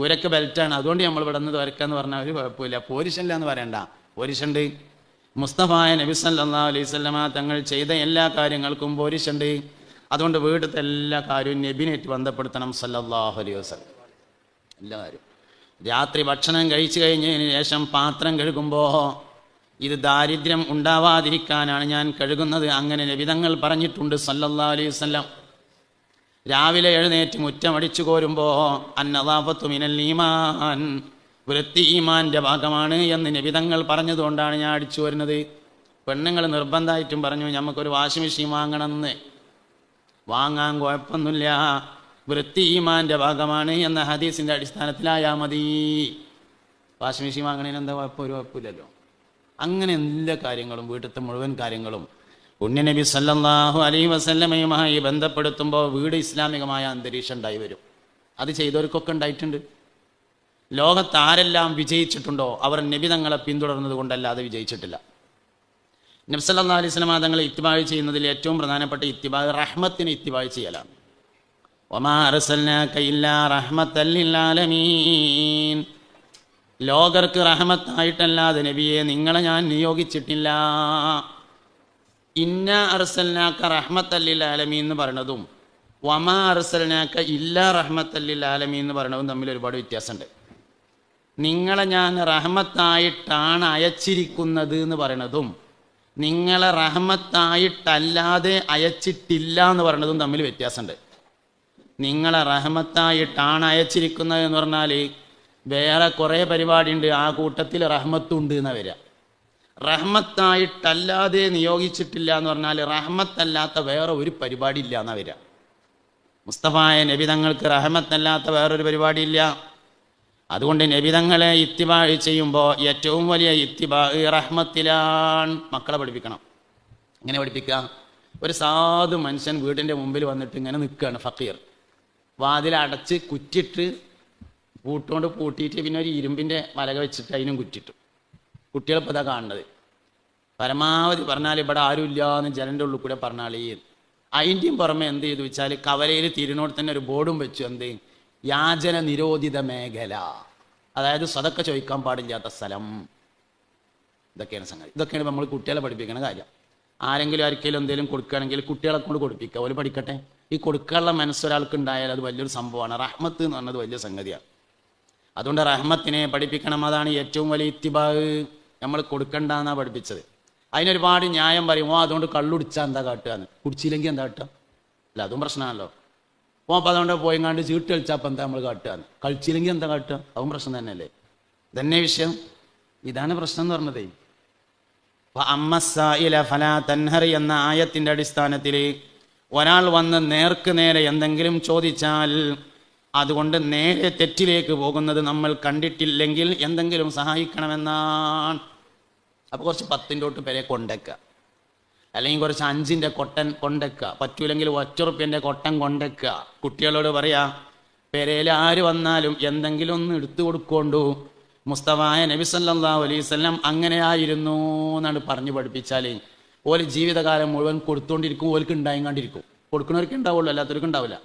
ഊരക്ക് ബെൽറ്റാണ്, അതുകൊണ്ട് നമ്മൾ ഇവിടെ നിന്ന് വരക്കാന്ന് പറഞ്ഞാൽ ഒരു കുഴപ്പമില്ല. പോരിശല്ല എന്ന് പറയണ്ട, പോരിശുണ്ട്. മുസ്തഫായ നബി സല്ലല്ലാഹു അലൈഹി വസല്ലമ തങ്ങൾ ചെയ്ത എല്ലാ കാര്യങ്ങൾക്കും പോരിശുണ്ട്. അതുകൊണ്ട് വീട്ടിലത്തെ എല്ലാ കാര്യവും നബിനായിട്ട് ബന്ധപ്പെടുത്തണം സല്ലല്ലാഹു അലൈഹി വസല്ലം. എല്ലാ കാര്യവും. രാത്രി ഭക്ഷണം കഴിച്ചു കഴിഞ്ഞതിന് ശേഷം പാത്രം കഴുകുമ്പോൾ ഇത് ദാരിദ്ര്യം ഉണ്ടാവാതിരിക്കാനാണ് ഞാൻ കഴുകുന്നത്, അങ്ങനെ നബി തങ്ങൾ പറഞ്ഞിട്ടുണ്ട് സല്ലല്ലാഹു അലൈഹി വസല്ലം. രാവിലെ എഴുന്നേറ്റ് മുറ്റമടിച്ചു കോരുമ്പോൾ അന്നദാഫത്തു മിനൽ ഈമാൻ, വൃത്തി ഈമാൻ്റെ ഭാഗമാണ് എന്ന് നബി തങ്ങൾ പറഞ്ഞതുകൊണ്ടാണ് ഞാൻ അടിച്ചു വരുന്നത്. പെണ്ണുങ്ങൾ നിർബന്ധമായിട്ടും പറഞ്ഞു നമുക്കൊരു വാഷിംഗ് മെഷീൻ വാങ്ങണമെന്ന്. വാങ്ങാൻ കുഴപ്പമൊന്നുമില്ല, വൃത്തി ഈമാൻ്റെ ഭാഗമാണ് എന്ന ഹദീസിൻ്റെ അടിസ്ഥാനത്തിലായാൽ മതി. വാഷിംഗ് മെഷീൻ വാങ്ങണതിന് എന്താ കുഴപ്പം? ഒരു കുഴപ്പമില്ലല്ലോ. അങ്ങനെ എല്ലാ കാര്യങ്ങളും, വീട്ടിലത്തെ മുഴുവൻ കാര്യങ്ങളും പുണ്യനബി സല്ലല്ലാഹു അലൈഹി വസല്ലമയുമായി ബന്ധപ്പെടുത്തുമ്പോൾ വീട് ഇസ്ലാമികമായ അന്തരീക്ഷം ഉണ്ടായി വരും. അത് ചെയ്തവർക്കൊക്കെ ഉണ്ടായിട്ടുണ്ട്. ലോകത്ത് ആരെല്ലാം വിജയിച്ചിട്ടുണ്ടോ അവർ നബി തങ്ങളെ പിന്തുടർന്നത് കൊണ്ടല്ലാതെ വിജയിച്ചിട്ടില്ല. നബി സല്ലല്ലാഹു അലൈഹി വസല്ലമ തങ്ങളെ ഇത്തിബാഅ് ചെയ്യുന്നതിൽ ഏറ്റവും പ്രധാനപ്പെട്ട ഇത്തിബാഅ് റഹ്മത്തിനെ ഇത്തിബാഅ് ചെയ്യലാണ്. വമാ അർസൽനാക ഇല്ലാ റഹ്മത്തൽ ലിൽ ആലമീൻ, ലോകർക്ക് റഹ്മത്തായിട്ടല്ലാതെ നബിയെ നിങ്ങളെ ഞാൻ നിയോഗിച്ചിട്ടില്ല. ഇന്ന അർസൽനാക റഹ്മത്തൽ ലിൽ ആലമീൻ എന്ന് പറയുന്നതും വമാ അർസൽനാക ഇല്ലാ റഹ്മത്തൽ ലിൽ ആലമീൻ എന്ന് പറയുന്നതും തമ്മിൽ ഒരുപാട് വ്യത്യാസമുണ്ട്. നിങ്ങളെ ഞാൻ റഹ്മത്തായിട്ടാണ് അയച്ചിരിക്കുന്നത് എന്ന് പറയുന്നതും നിങ്ങളെ റഹ്മത്തായിട്ടല്ലാതെ അയച്ചിട്ടില്ല എന്ന് പറയുന്നതും തമ്മിൽ വ്യത്യാസമുണ്ട്. നിങ്ങളെ റഹ്മത്തായിട്ടാണ് അയച്ചിരിക്കുന്നത് എന്ന് പറഞ്ഞാൽ വേറെ കുറേ പരിപാടിയുണ്ട്, ആ കൂട്ടത്തിൽ റഹ്മത്തുണ്ട് എന്നാണ് വരിക. റഹ്മത്തായിട്ടല്ലാതെ നിയോഗിച്ചിട്ടില്ല എന്ന് പറഞ്ഞാൽ റഹ്മത്തല്ലാത്ത വേറെ ഒരു പരിപാടി ഇല്ല എന്നാണ് വരിക. മുസ്തഫായ നബി തങ്ങൾക്ക് റഹ്മത്തല്ലാത്ത വേറൊരു പരിപാടിയില്ല. അതുകൊണ്ട് നബി തങ്ങളെ ഇത്തിബാഅ് ചെയ്യുമ്പോൾ ഏറ്റവും വലിയ ഇത്തിബാഅ് റഹ്മത്തിലാണ്. മക്കളെ പഠിപ്പിക്കണം. എങ്ങനെ പഠിപ്പിക്കുക? ഒരു സാധു മനുഷ്യൻ വീടിൻ്റെ മുമ്പിൽ വന്നിട്ട് ഇങ്ങനെ നിൽക്കുകയാണ്, ഫക്കീർ. വാതിലടച്ച് കുറ്റിട്ട് പൂട്ടുകൊണ്ട് പൂട്ടിയിട്ട് പിന്നെ ഒരു ഇരുമ്പിൻ്റെ വലക വെച്ചിട്ട് അതിനും കുറ്റിട്ടു. കുട്ടികളിപ്പോൾ ഇതാ കാണുന്നത്. പരമാവധി പറഞ്ഞാൽ ഇവിടെ ആരും ഇല്ല എന്ന് ജനൻ്റെ ഉള്ളിൽ കൂടെ പറഞ്ഞാൽ അതിൻ്റെയും പുറമെ എന്ത് ചെയ്തു വെച്ചാൽ കവലയിൽ തിരിനോട് തന്നെ ഒരു ബോർഡും വെച്ചു, എന്ത് യാചന നിരോധിത മേഖല, അതായത് സദക്ക ചോദിക്കാൻ പാടില്ലാത്ത സ്ഥലം. ഇതൊക്കെയാണ് സംഗതി. ഇതൊക്കെയാണ് നമ്മൾ കുട്ടികളെ പഠിപ്പിക്കുന്ന കാര്യം. ആരെങ്കിലും ആർക്കെങ്കിലും എന്തെങ്കിലും കൊടുക്കുകയാണെങ്കിൽ കുട്ടികളെ കൊണ്ട് കൊടുപ്പിക്കുക, അവർ പഠിക്കട്ടെ. ഈ കൊടുക്കാനുള്ള മനസ്സൊരാൾക്ക് ഉണ്ടായാൽ അത് വലിയൊരു സംഭവമാണ്. റഹ്മത്ത് എന്ന് പറഞ്ഞത് വലിയ സംഗതിയാണ്. അതുകൊണ്ട് റഹ്മത്തിനെ പഠിപ്പിക്കണം. അതാണ് ഏറ്റവും വലിയ ഇത്തിബാഅ്. നമ്മൾ കൊടുക്കണ്ടെന്നാണ് പഠിപ്പിച്ചത്. അതിനൊരുപാട് ന്യായം പറയും. അതുകൊണ്ട് കള്ളുടിച്ചാൽ എന്താ കാട്ടുകയെന്ന്, കുടിച്ചില്ലെങ്കിൽ എന്താ കാട്ടുക? അല്ല, അതും പ്രശ്നമാണല്ലോ. അപ്പോൾ അതുകൊണ്ട് പോയിങ്ങാണ്ട് ചീട്ട് കളിച്ചാൽ അപ്പം എന്താ നമ്മൾ കാട്ടുകയെന്ന്, കളിച്ചില്ലെങ്കിൽ എന്താ കാട്ടുക? അതും പ്രശ്നം തന്നെയല്ലേ? ഇതന്നെ വിഷയം. ഇതാണ് പ്രശ്നം എന്ന് പറഞ്ഞതേ. അമ്മസ്സായില ഫലാ തൻഹർ എന്ന ആയത്തിൻ്റെ അടിസ്ഥാനത്തിൽ ഒരാൾ വന്ന് നേർക്ക് നേരെ എന്തെങ്കിലും ചോദിച്ചാൽ അതുകൊണ്ട് നേരെ തെറ്റിലേക്ക് പോകുന്നത് നമ്മൾ കണ്ടിട്ടില്ലെങ്കിൽ എന്തെങ്കിലും സഹായിക്കണമെന്നാണ്. അപ്പോൾ കുറച്ച് 10 പേരെ കൊണ്ടേക്കുക, അല്ലെങ്കിൽ കുറച്ച് 5 കൊട്ടൻ കൊണ്ടേക്കുക, പറ്റൂലെങ്കിൽ 1 റുപ്യൻ്റെ കൊട്ടൻ കൊണ്ടേക്കുക. കുട്ടികളോട് പറയാ, പെരയിൽ ആര് വന്നാലും എന്തെങ്കിലും ഒന്ന് എടുത്തു കൊടുക്കൊണ്ടു. മുസ്തഫായ നബി സല്ലല്ലാഹു അലൈഹി വസല്ലം അങ്ങനെയായിരുന്നു എന്നാണ് പറഞ്ഞു പഠിപ്പിച്ചാൽ ഓല് ജീവിതകാലം മുഴുവൻ കൊടുത്തുകൊണ്ടിരിക്കും. ഓൽക്ക് ഉണ്ടായിക്കൊണ്ടിരിക്കും. കൊടുക്കുന്നവർക്ക് ഉണ്ടാവുള്ളൂ, അല്ലാത്തവർക്ക് ഉണ്ടാവില്ല.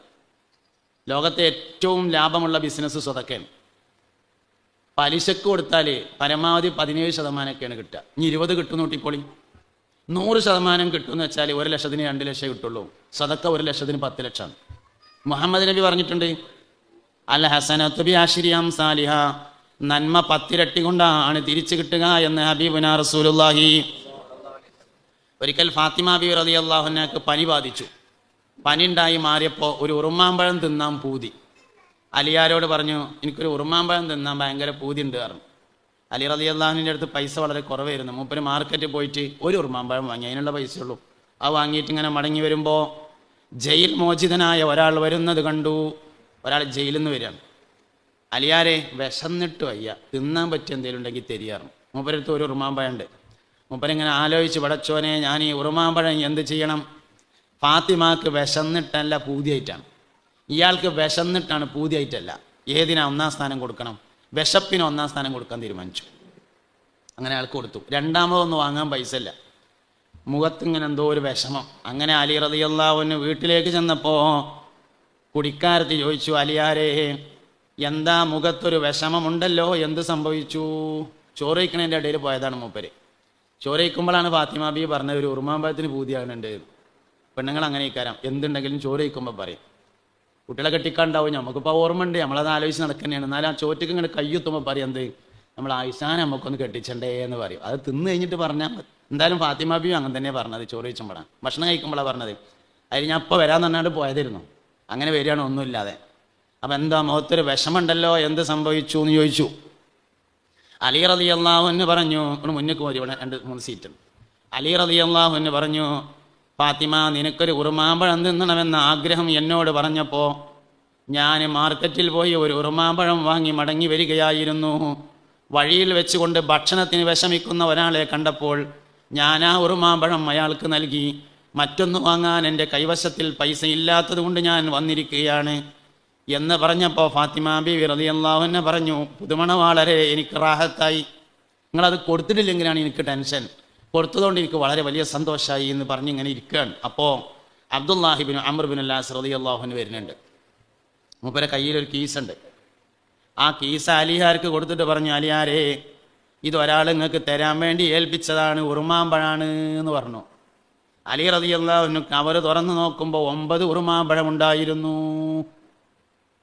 ലോകത്തെ ഏറ്റവും ലാഭമുള്ള ബിസിനസ് സ്വതക്കയാണ്. പലിശക്ക് കൊടുത്താൽ പരമാവധി 17% കിട്ടുക. ഇനി 20 കിട്ടുന്നു കൂട്ടിക്കോളി. 100% കിട്ടുമെന്ന് വെച്ചാൽ 1 ലക്ഷത്തിന് 2 ലക്ഷം കിട്ടുള്ളൂ. സദക്ക 1 ലക്ഷത്തിന് 10 ലക്ഷമാണ്. മുഹമ്മദ് നബി പറഞ്ഞിട്ടുണ്ട്, അൽ ഹസനത്തു ബിഅശ്രി അംസാലിഹ, നന്മ 10 ഇരട്ടി കൊണ്ടാണ് തിരിച്ചു കിട്ടുക എന്ന് ഹബീബുനാ റസൂലുള്ളാഹി. ഒരിക്കൽ ഫാത്തിമ ബി റളിയല്ലാഹു അൻഹയ്ക്ക് പനി ബാധിച്ചു. പനി ഉണ്ടായി മാറിയപ്പോൾ ഒരു ഉറുമാമ്പഴം തിന്നാൻ പൂതി. അലിയാരോട് പറഞ്ഞു, എനിക്കൊരു ഉറുമാമ്പഴം തിന്നാൻ ഭയങ്കര പൂതി ഉണ്ട് പറഞ്ഞു. അലി റളിയല്ലാഹുവിൻ്റെ അടുത്ത് പൈസ വളരെ കുറവായിരുന്നു. മൂപ്പര് മാർക്കറ്റിൽ പോയിട്ട് ഒരു ഉറുമാമ്പഴം വാങ്ങി, അതിനുള്ള പൈസയുള്ളൂ. അത് വാങ്ങിയിട്ട് ഇങ്ങനെ മടങ്ങി വരുമ്പോൾ ജയിൽ മോചിതനായ ഒരാൾ വരുന്നത് കണ്ടു. ഒരാൾ ജയിലിൽ നിന്ന് വരികയാണ്. അലിയാരെ, വിശന്നിട്ട് വയ്യ, തിന്നാൻ പറ്റിയ എന്തെങ്കിലും ഉണ്ടെങ്കിൽ തരികയായിരുന്നു. മൂപ്പരടുത്ത് ഒരു ഉറുമാമ്പഴം ഉണ്ട്. മൂപ്പരിങ്ങനെ ആലോചിച്ച്, പടച്ചോനെ ഞാൻ ഈ ഉറുമാമ്പഴം എന്ത് ചെയ്യണം? ഫാത്തിമാക്ക് വിശന്നിട്ടല്ല പൂതിയായിട്ടാണ്. ഇയാൾക്ക് വിശന്നിട്ടാണ്, പൂതിയായിട്ടല്ല. ഏതിനാ 1-ാം സ്ഥാനം കൊടുക്കണം? വിശപ്പിന് 1-ാം സ്ഥാനം കൊടുക്കാൻ തീരുമാനിച്ചു. അങ്ങനെ അയാൾക്ക് കൊടുത്തു. രണ്ടാമതൊന്നും വാങ്ങാൻ പൈസ ഇല്ല. മുഖത്തിങ്ങനെ എന്തോ ഒരു വിഷമം. അങ്ങനെ അലി റളിയല്ലാഹു അൻഹു വീട്ടിലേക്ക് ചെന്നപ്പോൾ കുടിക്കാരത്തി ചോദിച്ചു, അലിയാരെ എന്താ മുഖത്തൊരു വിഷമമുണ്ടല്ലോ, എന്ത് സംഭവിച്ചു? ചോറ് കഴിക്കണതിൻ്റെ ഇടയിൽ പോയതാണ് മൂപ്പര്. ചോറ് കഴിക്കുമ്പോഴാണ് ഫാത്തിമ ബി പറഞ്ഞത് ഒരു ഉറുമാമ്പഴത്തിന് പൂതിയാകുന്നുണ്ട്. പെണ്ണുങ്ങൾ അങ്ങനെ ഇക്കാരം എന്തുണ്ടെങ്കിലും ചോറ് കഴിക്കുമ്പോൾ പറയും. കുട്ടികളെ കെട്ടിക്കാണ്ടാവും, നമുക്കിപ്പോൾ ഓർമ്മ ഉണ്ട്, നമ്മളത് ആലോചിച്ച് നടക്കുന്നതാണ്. എന്നാലും ആ ചോറ്റക്ക് ഇങ്ങനെ കയ്യെത്തുമ്പോൾ പറയും എന്ത്, നമ്മൾ ആയിഷാനെ നമുക്കൊന്ന് കെട്ടിച്ചണ്ടേ എന്ന് പറയും. അത് തിന്ന് കഴിഞ്ഞിട്ട് പറഞ്ഞാൽ എന്തായാലും ഫാത്തിമ ബി അങ്ങനെ തന്നെ പറഞ്ഞത്. ചോറ് കഴിച്ചുമ്പോഴാണ്, ഭക്ഷണം കഴിക്കുമ്പോഴാണ് പറഞ്ഞത്. അതിൽ ഞാൻ ഇപ്പോൾ വരാൻ തന്നാണ്ട് പോയതായിരുന്നു. അങ്ങനെ വരികയാണ് ഒന്നുമില്ലാതെ. അപ്പം എന്താ മുഖത്തൊരു വിഷമുണ്ടല്ലോ, എന്ത് സംഭവിച്ചു എന്ന് ചോദിച്ചു. അലി റളിയല്ലാഹു അൻഹു പറഞ്ഞു, ഇവിടെ മുന്നിൽ പോയി, ഇവിടെ 2-3 സീറ്റുണ്ട്. അലി റളിയല്ലാഹു അൻഹു പറഞ്ഞു, ഫാത്തിമ നിനക്കൊരു ഉറുമാമ്പഴം തിന്നണമെന്ന ആഗ്രഹം എന്നോട് പറഞ്ഞപ്പോൾ ഞാൻ മാർക്കറ്റിൽ പോയി ഒരു ഉറുമാമ്പഴം വാങ്ങി മടങ്ങി വരികയായിരുന്നു. വഴിയിൽ വെച്ചുകൊണ്ട് ഭക്ഷണത്തിന് വിഷമിക്കുന്ന ഒരാളെ കണ്ടപ്പോൾ ഞാൻ ആ ഉറുമാമ്പഴം അയാൾക്ക് നൽകി. മറ്റൊന്ന് വാങ്ങാൻ എൻ്റെ കൈവശത്തിൽ പൈസ ഇല്ലാത്തത് കൊണ്ട് ഞാൻ വന്നിരിക്കുകയാണ് എന്ന് പറഞ്ഞപ്പോൾ ഫാത്തിമ ബീവി റളിയല്ലാഹു അൻഹ പറഞ്ഞു, പുതുമണ വളരെ എനിക്ക് റാഹത്തായി, നിങ്ങളത് കൊടുത്തിട്ടില്ലെങ്കിലാണ് എനിക്ക് ടെൻഷൻ, കൊടുത്തതുകൊണ്ട് എനിക്ക് വളരെ വലിയ സന്തോഷമായി എന്ന് പറഞ്ഞ് ഇങ്ങനെ ഇരിക്കുകയാണ്. അപ്പോൾ അബ്ദുല്ലാഹിബിൻ അംർ ബിൻ അൽ-ആസ് റളിയല്ലാഹു അൻഹു വരുന്നുണ്ട്. മൂപ്പരെ കയ്യിലൊരു കീസുണ്ട്. ആ കീസ് അലിയാർക്ക് കൊടുത്തിട്ട് പറഞ്ഞു, അലിയാരെ ഇതൊരാൾ നിങ്ങൾക്ക് തരാൻ വേണ്ടി ഏൽപ്പിച്ചതാണ്, ഉറുമാമ്പഴാണ് എന്ന് പറഞ്ഞു. അലി റളിയല്ലാഹു അൻഹു അവർ തുറന്നു നോക്കുമ്പോൾ 9 ഉറുമാമ്പഴം ഉണ്ടായിരുന്നു.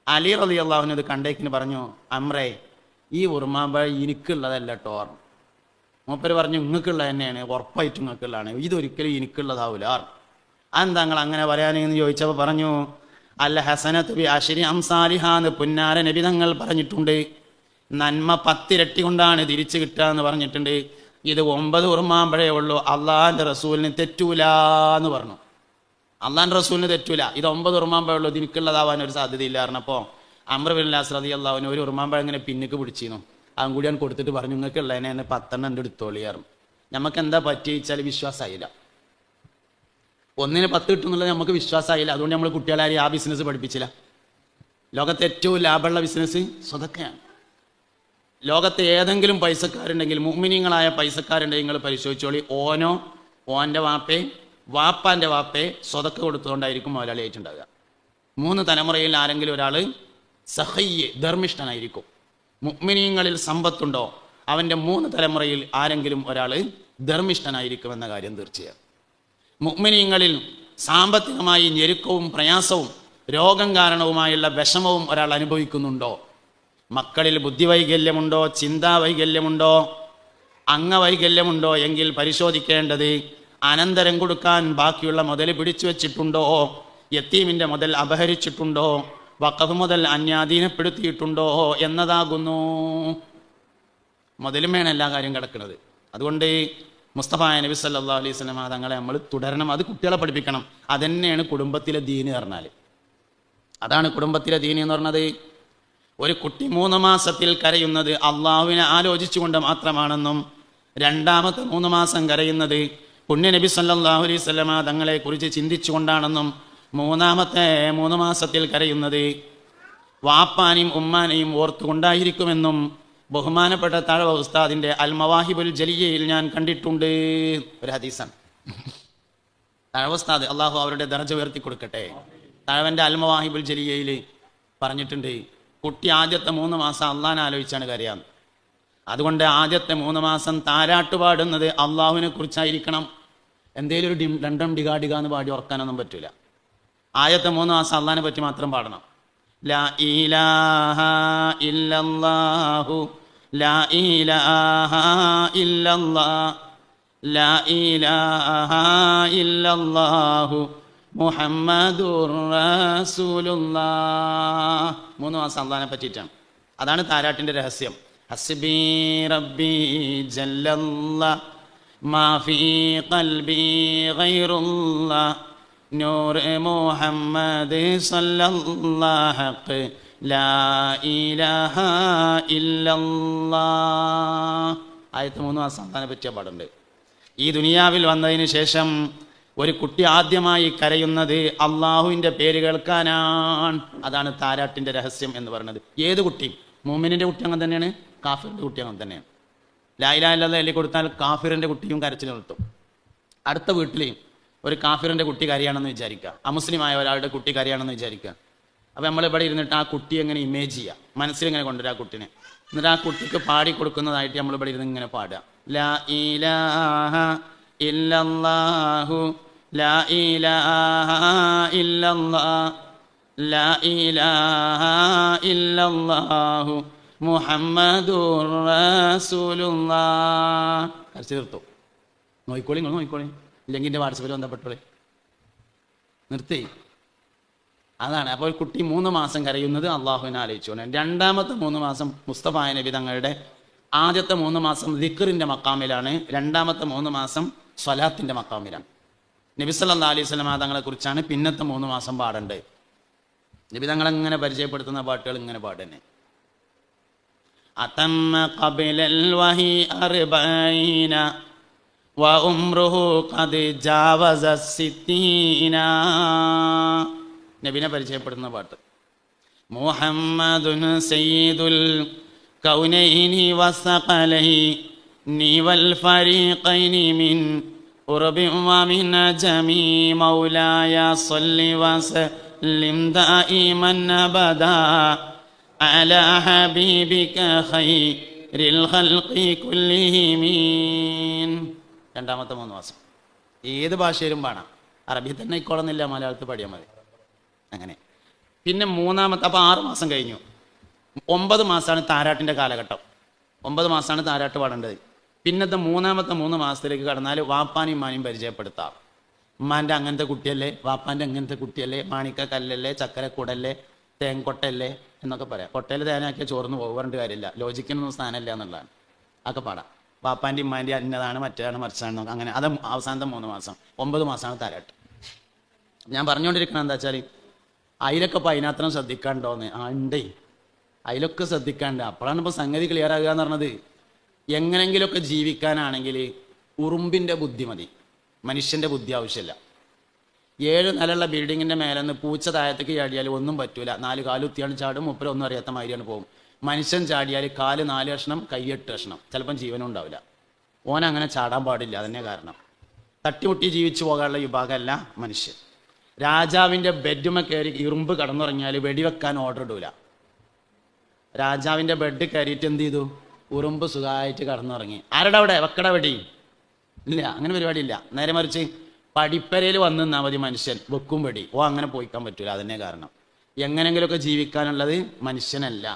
അലി റളിയല്ലാഹു അൻഹു ഇത് കണ്ടേക്കിന് പറഞ്ഞു, അമ്രേ ഈ ഉറുമാമ്പഴം എനിക്കുള്ളതല്ല കേട്ടോ. മൂപ്പര് പറഞ്ഞു, നിങ്ങൾക്കുള്ളത് തന്നെയാണ്, ഉറപ്പായിട്ടും നിങ്ങൾക്കുള്ളതാണ്, ഇതൊരിക്കലും എനിക്കുള്ളതാവൂല. അതെന്താ നിങ്ങൾ അങ്ങനെ പറയാനെന്ന് ചോദിച്ചപ്പോൾ പറഞ്ഞു, അൽ ഹസനത്ത് ബി അശ്രി അംസാലിഹാ എന്ന് പുന്നാര നബി തങ്ങൾ പറഞ്ഞിട്ടുണ്ട്. നന്മ 10 ഇരട്ടി കൊണ്ടാണ് തിരിച്ചു കിട്ടുക എന്ന് പറഞ്ഞിട്ടുണ്ട്. ഇത് 9 ഉറുമാമ്പഴേ ഉള്ളൂ, അള്ളാഹിൻ്റെ റസൂലിന് തെറ്റൂല എന്ന് പറഞ്ഞു. അള്ളാഹിൻ്റെ റസൂലിന് തെറ്റൂല, ഇത് 9 ഉറുമാമ്പഴേ ഉള്ളൂ, ഇതിനുള്ളതാവാൻ ഒരു സാധ്യതയില്ല പറഞ്ഞപ്പോൾ അംർ ബിൻ അൽ-ആസ് റളിയല്ലാഹു അൻഹു ഒരു ഉറുമാമ്പഴം ഇങ്ങനെ പിന്നിക്ക് പിടിച്ചിരുന്നു. അതും കൂടി ഞാൻ കൊടുത്തിട്ട് പറഞ്ഞു, നിങ്ങൾക്ക് ഉള്ളതിനെ തന്നെ 10 എൻ്റെ എടുത്തോളിയാറും. നമുക്ക് എന്താ പറ്റിച്ചാൽ വിശ്വാസമായില്ല. ഒന്നിന് 10 കിട്ടുന്നുള്ളത് നമുക്ക് വിശ്വാസമായില്ല. അതുകൊണ്ട് നമ്മൾ കുട്ടികളാരും ആ ബിസിനസ് പഠിപ്പിച്ചില്ല. ലോകത്തെ ഏറ്റവും ലാഭമുള്ള ബിസിനസ് സ്വതക്കയാണ്. ലോകത്തെ ഏതെങ്കിലും പൈസക്കാരുണ്ടെങ്കിൽ, മുഅ്മിനീങ്ങളായ പൈസക്കാരുണ്ടെങ്കിൽ നിങ്ങൾ പരിശോധിച്ചോളി, ഓനോ ഓൻ്റെ വാപ്പേ വാപ്പാൻ്റെ വാപ്പേ സ്വതക്ക കൊടുത്തുകൊണ്ടായിരിക്കും മുതലാളിയായിട്ടുണ്ടാവുക. 3 തലമുറയിൽ ആരെങ്കിലും ഒരാൾ സഹയ്യ് ധർമ്മിഷ്ഠനായിരിക്കും. മുഅ്മിനീങ്ങളിൽ സമ്പത്തുണ്ടോ അവൻ്റെ 3 തലമുറയിൽ ആരെങ്കിലും ഒരാൾ ധർമ്മിഷ്ഠനായിരിക്കുമെന്ന കാര്യം തീർച്ചയാണ്. മുഅ്മിനീങ്ങളിൽ സാമ്പത്തികമായി ഞെരുക്കവും പ്രയാസവും രോഗം കാരണവുമായുള്ള വിഷമവും ഒരാൾ അനുഭവിക്കുന്നുണ്ടോ, മക്കളിൽ ബുദ്ധിവൈകല്യമുണ്ടോ, ചിന്താവൈകല്യമുണ്ടോ, അംഗവൈകല്യമുണ്ടോ എങ്കിൽ പരിശോധിക്കേണ്ടത് അനന്തരം കൊടുക്കാൻ ബാക്കിയുള്ള മുതൽ പിടിച്ചു വച്ചിട്ടുണ്ടോ, യത്തീമിൻ്റെ മുതൽ അപഹരിച്ചിട്ടുണ്ടോ, വഖഫ് മുതൽ അന്യാധീനപ്പെടുത്തിയിട്ടുണ്ടോ എന്നതാകുന്നു. മുതലുമേണ് എല്ലാ കാര്യം കിടക്കുന്നത്. അതുകൊണ്ട് മുസ്തഫ നബി സല്ലല്ലാഹു അലൈഹി വസല്ലം തങ്ങളെ നമ്മൾ തുടരണം. അത് കുട്ടികളെ പഠിപ്പിക്കണം. അതന്നെയാണ് കുടുംബത്തിലെ ദീന് പറഞ്ഞാൽ. അതാണ് കുടുംബത്തിലെ ദീന് എന്ന് പറഞ്ഞത്. ഒരു കുട്ടി 3 മാസത്തിൽ കരയുന്നത് അള്ളാഹുവിനെ ആലോചിച്ചുകൊണ്ട് മാത്രമാണെന്നും, രണ്ടാമത്തെ 3 മാസം കരയുന്നത് പുണ്യ നബി സല്ലല്ലാഹു അലൈഹി വസല്ലം തങ്ങളെ കുറിച്ച് ചിന്തിച്ചുകൊണ്ടാണെന്നും, മൂന്നാമത്തെ 3 മാസത്തിൽ കരയുന്നത് വാപ്പാനെയും ഉമ്മാനെയും ഓർത്തുകൊണ്ടായിരിക്കുമെന്നും ബഹുമാനപ്പെട്ട തഴവ ഉസ്താദിന്റെ അൽ മവാഹിബുൽ ജലിയയിൽ ഞാൻ കണ്ടിട്ടുണ്ട്. ഒരു ഹദീസാണ്. തഴവ ഉസ്താദ് അള്ളാഹു അവരുടെ ദർജ ഉയർത്തി കൊടുക്കട്ടെ. തഴവന്റെ അൽ മവാഹിബുൽ ജലിയയിൽ പറഞ്ഞിട്ടുണ്ട്, കുട്ടി ആദ്യത്തെ 3 മാസം അള്ളാഹിനെ ആലോചിച്ചാണ് കരയാന്ന്. അതുകൊണ്ട് ആദ്യത്തെ 3 മാസം താരാട്ട് പാടുന്നത് അള്ളാഹുവിനെ കുറിച്ചായിരിക്കണം. എന്തേലും ഒരു രണ്ടും ഡിഗാ എന്ന് പാടി ഉറക്കാനൊന്നും പറ്റൂല. ആദ്യത്തെ 3 മാസം അള്ളാഹിനെ പറ്റി മാത്രം പാടണം. ലാ ഇലാഹ ഇല്ലല്ലാഹു ലാ ഇലാഹ ഇല്ലല്ലാഹ് ലാ ഇലാഹ ഇല്ലല്ലാഹു മുഹമ്മദുർ റസൂലുള്ളാഹ്. 3 മാസം അള്ളാഹിനെ പറ്റിയിട്ടാണ്. അതാണ് താരാട്ടിൻ്റെ രഹസ്യം. ഹസ്ബി റബ്ബി ജല്ലല്ലാഹ് മാ ഫീ ഖൽബി ഗൈറുല്ലാഹ് നൂർ മുഹമ്മദ് സല്ലല്ലാഹു ലാ ഇലാഹ ഇല്ലല്ലാഹ്. ആയത്തെ 3 മാസം അള്ളാഹിനെ പറ്റിയ പാടുണ്ട്. ഈ ദുനിയാവിൽ വന്നതിന് ശേഷം ഒരു കുട്ടി ആദ്യമായി കരയുന്നത് അള്ളാഹുവിൻ്റെ പേര് കേൾക്കാനാണ്. അതാണ് താരാട്ടിൻ്റെ രഹസ്യം എന്ന് പറയുന്നത്. ഏത് കുട്ടിയും, മുഅ്മിനിൻ്റെ കുട്ടി അങ്ങനെ തന്നെയാണ്, കാഫിറിൻ്റെ കുട്ടി അങ്ങനെ തന്നെയാണ്. ലാ ഇലാഹ ഇല്ലല്ലാഹ് എഴുതി കൊടുത്താൽ കാഫിറിൻ്റെ കുട്ടിയും കരച്ചിൽ നിർത്തും. അടുത്ത വീട്ടിൽ ഒരു കാഫിറിൻ്റെ കുട്ടി കരയാണെന്ന് വിചാരിക്കുക, അമുസ്ലിമായ ഒരാളുടെ കുട്ടി കരയാണെന്ന് വിചാരിക്കുക. അപ്പോൾ നമ്മൾ ഇവിടെ ഇരുന്നിട്ട് ആ കുട്ടിയെ എങ്ങനെ ഇമേജ് ചെയ്യുക, മനസ്സിലിങ്ങനെ കൊണ്ടുവരിക ആ കുട്ടിനെ. എന്നിട്ട് ആ കുട്ടിക്ക് പാടി കൊടുക്കുന്നതായിട്ട് നമ്മൾ ഇവിടെ ഇരുന്ന് ഇങ്ങനെ പാടുക. ലാ ഇലാഹ ഇല്ലല്ലാഹു ലാ ഇലാഹ ഇല്ലല്ലാഹ് ലാ ഇലാഹ ഇല്ലല്ലാഹു മുഹമ്മദുർ റസൂലുള്ളാഹ്. കരച്ചു തീർത്തു. നോയിക്കോളി, നിങ്ങൾ നോയിക്കോളി, ഇല്ലെങ്കിൽ എൻ്റെ വാട്സപ്പിൽ ബന്ധപ്പെട്ടോളി. നിർത്തി. അതാണ്. അപ്പോൾ കുട്ടി 3 മാസം കരയുന്നത് അള്ളാഹുവിനെ ആലോചിച്ചുകൊണ്ട്. രണ്ടാമത്തെ 3 മാസം മുസ്തഫായ നബി തങ്ങളുടെ ആദ്യത്തെ 3 മാസം ദിക്റിൻ്റെ മക്കാമിലാണ്, രണ്ടാമത്തെ 3 മാസം സ്വലാത്തിൻ്റെ മക്കാമിലാണ്. നബി സല്ലല്ലാഹു അലൈഹി വസല്ലം തങ്ങളെക്കുറിച്ചാണ് പിന്നത്തെ 3 മാസം പാടേണ്ടത്. നബി തങ്ങളെങ്ങനെ പരിചയപ്പെടുത്തുന്ന പാട്ടുകൾ ഇങ്ങനെ പാടുന്നെ. അതമ്മ ഖബലൽ വഹി അർബഈന വഉംറുഹു ഖദ് ജാവസ സിത്തീന. നബിനെ പരിചയപ്പെടുന്ന പാട്ട്. മുഹമ്മദുൻ സയ്യിദുൽ കൗനൈനി വസഖലൈനി വൽ ഫരീഖൈനി മിൻ ഉർബി വമിൻ ജമീ മൗലായ സ്വല്ലി വസല്ലിം ദായിമൻ അബദാ അലാ ഹബീബിക ഖൈറിൽ ഖൽഖി കുല്ലിഹിം. രണ്ടാമത്തെ 3 മാസം ഏത് ഭാഷയിലും പാടാം. അറബി തന്നെ ഇക്കോളന്നില്ല, മലയാളത്തിൽ പാടിയാൽ മതി. അങ്ങനെ പിന്നെ മൂന്നാമത്തെ, അപ്പോൾ 6 മാസം കഴിഞ്ഞു. 9 മാസമാണ് താരാട്ടിൻ്റെ കാലഘട്ടം. 9 മാസമാണ് താരാട്ട് പാടേണ്ടത്. പിന്നത്തെ മൂന്നാമത്തെ 3 മാസത്തിലേക്ക് കടന്നാൽ വാപ്പാനും ഉമ്മാനെയും പരിചയപ്പെടുത്താം. ഉമ്മാൻ്റെ അങ്ങനത്തെ കുട്ടിയല്ലേ, വാപ്പാൻ്റെ അങ്ങനത്തെ കുട്ടിയല്ലേ, മാണിക്ക കല്ലല്ലേ, ചക്കരക്കൂടല്ലേ, തേൻകൊട്ടല്ലേ എന്നൊക്കെ പറയാം. കൊട്ടയിൽ തേനാക്കിയാൽ ചോർന്ന് പോകും, പറഞ്ഞിട്ട് കാര്യമില്ല, ലോജിക്കിനൊന്നും സ്ഥാനമില്ല എന്നുള്ളതാണ്. അതൊക്കെ പാടാം. വാപ്പാൻ്റെ ഉമ്മാൻ്റെ അന്നതാണ്, മറ്റേതാണ്, മറിച്ചാണ്, അങ്ങനെ. അത് അവസാനത്തെ 3 മാസം. 9 മാസമാണ് താരാട്ട്. ഞാൻ പറഞ്ഞുകൊണ്ടിരിക്കണം എന്താ വെച്ചാൽ അതിലൊക്കെ ഇപ്പോൾ അതിനത്രയും ശ്രദ്ധിക്കാണ്ടോന്ന്. ഉണ്ടേ, അതിലൊക്കെ ശ്രദ്ധിക്കാണ്ട്. അപ്പോഴാണ് ഇപ്പോൾ സംഗതി ക്ലിയർ ആകുക എന്ന് പറഞ്ഞത്. എങ്ങനെങ്കിലുമൊക്കെ ജീവിക്കാനാണെങ്കിൽ ഉറുമ്പിൻ്റെ ബുദ്ധി മതി, മനുഷ്യൻ്റെ ബുദ്ധി ആവശ്യമില്ല. 7 നിലയുള്ള ബിൽഡിങ്ങിൻ്റെ മേലെ നിന്ന് പൂച്ച താഴത്തേക്ക് ചാടിയാൽ ഒന്നും പറ്റൂല. 4 കാലുത്തിയാണ് ചാടും, മുപ്പര ഒന്നും അറിയാത്ത മാതിരിയാണ് പോകും. മനുഷ്യൻ ചാടിയാൽ കാല് 4 കഷ്ണം, കൈ 8 കഷ്ണം, ചിലപ്പം ജീവനും ഉണ്ടാവില്ല. ഓനങ്ങനെ ചാടാൻ പാടില്ല. അതന്നെ കാരണം. തട്ടിമുട്ടി ജീവിച്ചു പോകാനുള്ള വിഭാഗമല്ല മനുഷ്യൻ. രാജാവിൻ്റെ ബെഡ്മ കയറി ഇരുമ്പ് കടന്നുറങ്ങിയാൽ വെടിവെക്കാൻ ഓർഡർ ഇടൂല. രാജാവിൻ്റെ ബെഡ് കയറിയിട്ട് എന്ത് ചെയ്തു? ഉറുമ്പ് സുഖമായിട്ട് കടന്നുറങ്ങി. ആരുടെ അവിടെ വെക്കട വെടി ഇല്ല, അങ്ങനെ പരിപാടിയില്ല. നേരെ മറിച്ച് പടിപ്പരയിൽ വന്ന് നിന്നാൽ മതി മനുഷ്യൻ, വെക്കും വെടി. അങ്ങനെ പോയിക്കാൻ പറ്റൂല. അതന്നെ കാരണം. എങ്ങനെങ്കിലുമൊക്കെ ജീവിക്കാനുള്ളത് മനുഷ്യനല്ല,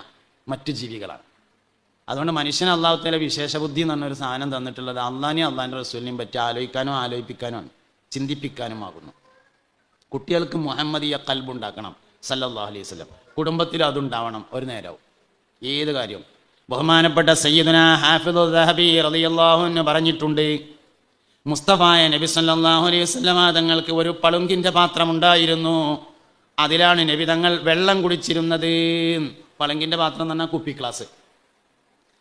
മറ്റു ജീവികളാണ്. അതുകൊണ്ട് മനുഷ്യന് അള്ളാഹു തആല വിശേഷ ബുദ്ധി എന്ന് പറഞ്ഞൊരു സാധനം തന്നിട്ടുള്ളത് അള്ളാഹിനെയും അള്ളാഹിൻ്റെ റസൂലിനെയും പറ്റി ആലോചിക്കാനും ആലോചിപ്പിക്കാനും ചിന്തിപ്പിക്കാനും ആകുന്നു. കുട്ടികൾക്ക് മുഹമ്മദിയ ഖൽബുണ്ടാക്കണം സല്ലല്ലാഹു അലൈഹി വസല്ലം. കുടുംബത്തിൽ അതുണ്ടാവണം ഒരു നേരവും, ഏത് കാര്യവും. ബഹുമാനപ്പെട്ട സയ്യിദുനാ ഹാഫിദു ദഹബി റളിയല്ലാഹു അൻഹു പറഞ്ഞിട്ടുണ്ട്, മുസ്തഫായ നബി സല്ലല്ലാഹു അലൈഹി വസല്ലം തങ്ങൾക്ക് ഒരു പളുങ്കിൻ്റെ പാത്രമുണ്ടായിരുന്നു. അതിലാണ് നബി തങ്ങൾ വെള്ളം കുടിച്ചിരുന്നത്. പളുങ്കിൻ്റെ പാത്രം എന്ന് പറഞ്ഞാൽ കുപ്പി ഗ്ലാസ്.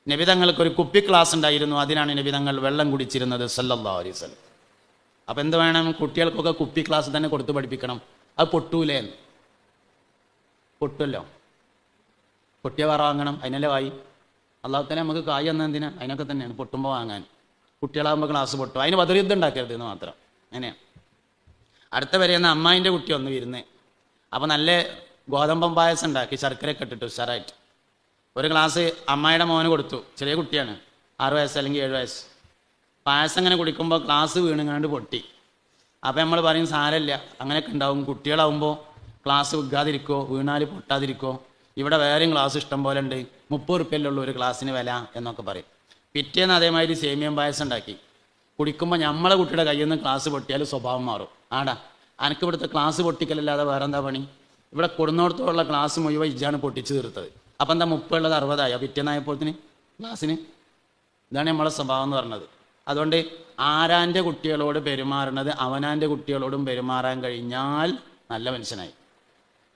നബി തങ്ങൾക്കൊരു കുപ്പി ഗ്ലാസ് ഉണ്ടായിരുന്നു, അതിലാണ് നബി തങ്ങൾ വെള്ളം കുടിച്ചിരുന്നത് സല്ലല്ലാഹു അലൈഹി വസല്ലം. അപ്പം എന്ത് വേണം? കുട്ടികൾക്കൊക്കെ കുപ്പി ഗ്ലാസ് തന്നെ കൊടുത്ത് പഠിപ്പിക്കണം. അത് പൊട്ടൂലേ? പൊട്ടുമല്ലോ. പൊട്ടിയ വേറെ വാങ്ങണം, അതിനല്ലേ വായി. അള്ളാഹു തആല നമുക്ക് കായ് എന്ന എന്തിനാ? അതിനൊക്കെ തന്നെയാണ് പൊട്ടുമ്പോൾ വാങ്ങാൻ. കുട്ടികളാകുമ്പോൾ ഗ്ലാസ് പൊട്ടും. അതിന് ബദറുദ്ധം ഉണ്ടാക്കരുത് എന്ന് മാത്രം. അങ്ങനെയാണ്. അടുത്ത വരെയെന്ന അമ്മായിൻ്റെ കുട്ടി വന്ന് വരുന്നേ. അപ്പോൾ നല്ല ഗോതമ്പം പായസം ഉണ്ടാക്കി ശർക്കരയൊക്കെ ഇട്ടിട്ട് ഉഷാറായിട്ട് ഒരു ഗ്ലാസ് അമ്മായിയുടെ മോന് കൊടുത്തു. ചെറിയ കുട്ടിയാണ്, 6 വയസ്സ് അല്ലെങ്കിൽ 7 വയസ്സ്. പായസം അങ്ങനെ കുടിക്കുമ്പോൾ ഗ്ലാസ് വീണുങ്ങാണ്ട് പൊട്ടി. അപ്പോൾ നമ്മൾ പറയും സാരമില്ല, അങ്ങനെയൊക്കെ ഉണ്ടാവും. കുട്ടികളാവുമ്പോൾ ഗ്ലാസ് വിൽക്കാതിരിക്കോ, വീണാൽ പൊട്ടാതിരിക്കോ, ഇവിടെ വേറെയും ഗ്ലാസ് ഇഷ്ടം പോലെ ഉണ്ട്, 30 ഉറുപ്പ്യല്ലുള്ളൂ ഒരു ഗ്ലാസ്സിന് വില എന്നൊക്കെ പറയും. പിറ്റേന്ന് അതേമാതിരി സേമിയം പായസം ഉണ്ടാക്കി കുടിക്കുമ്പോൾ നമ്മളെ കുട്ടിയുടെ കയ്യിൽ നിന്ന് ഗ്ലാസ് പൊട്ടിയാൽ സ്വഭാവം മാറും. ആടാ, അനക്ക് ഇവിടുത്തെ ഗ്ലാസ് പൊട്ടിക്കലല്ലാതെ വേറെ എന്താ പണി? ഇവിടെ കൊടുന്നോടത്തോളം ഗ്ലാസ് മുഴുവൻ ഇജ്ജാണ് പൊട്ടിച്ച് തീർത്തത്. അപ്പം എന്താ 30 ഉള്ളത് 60 പിറ്റേന്നായപ്പോഴത്തിന് ഗ്ലാസ്സിന്? ഇതാണ് നമ്മളെ സ്വഭാവം എന്ന് പറഞ്ഞത്. അതുകൊണ്ട് ആരാൻ്റെ കുട്ടികളോട് പെരുമാറുന്നത് അവനാൻ്റെ കുട്ടികളോടും പെരുമാറാൻ കഴിഞ്ഞാൽ നല്ല മനുഷ്യനായി.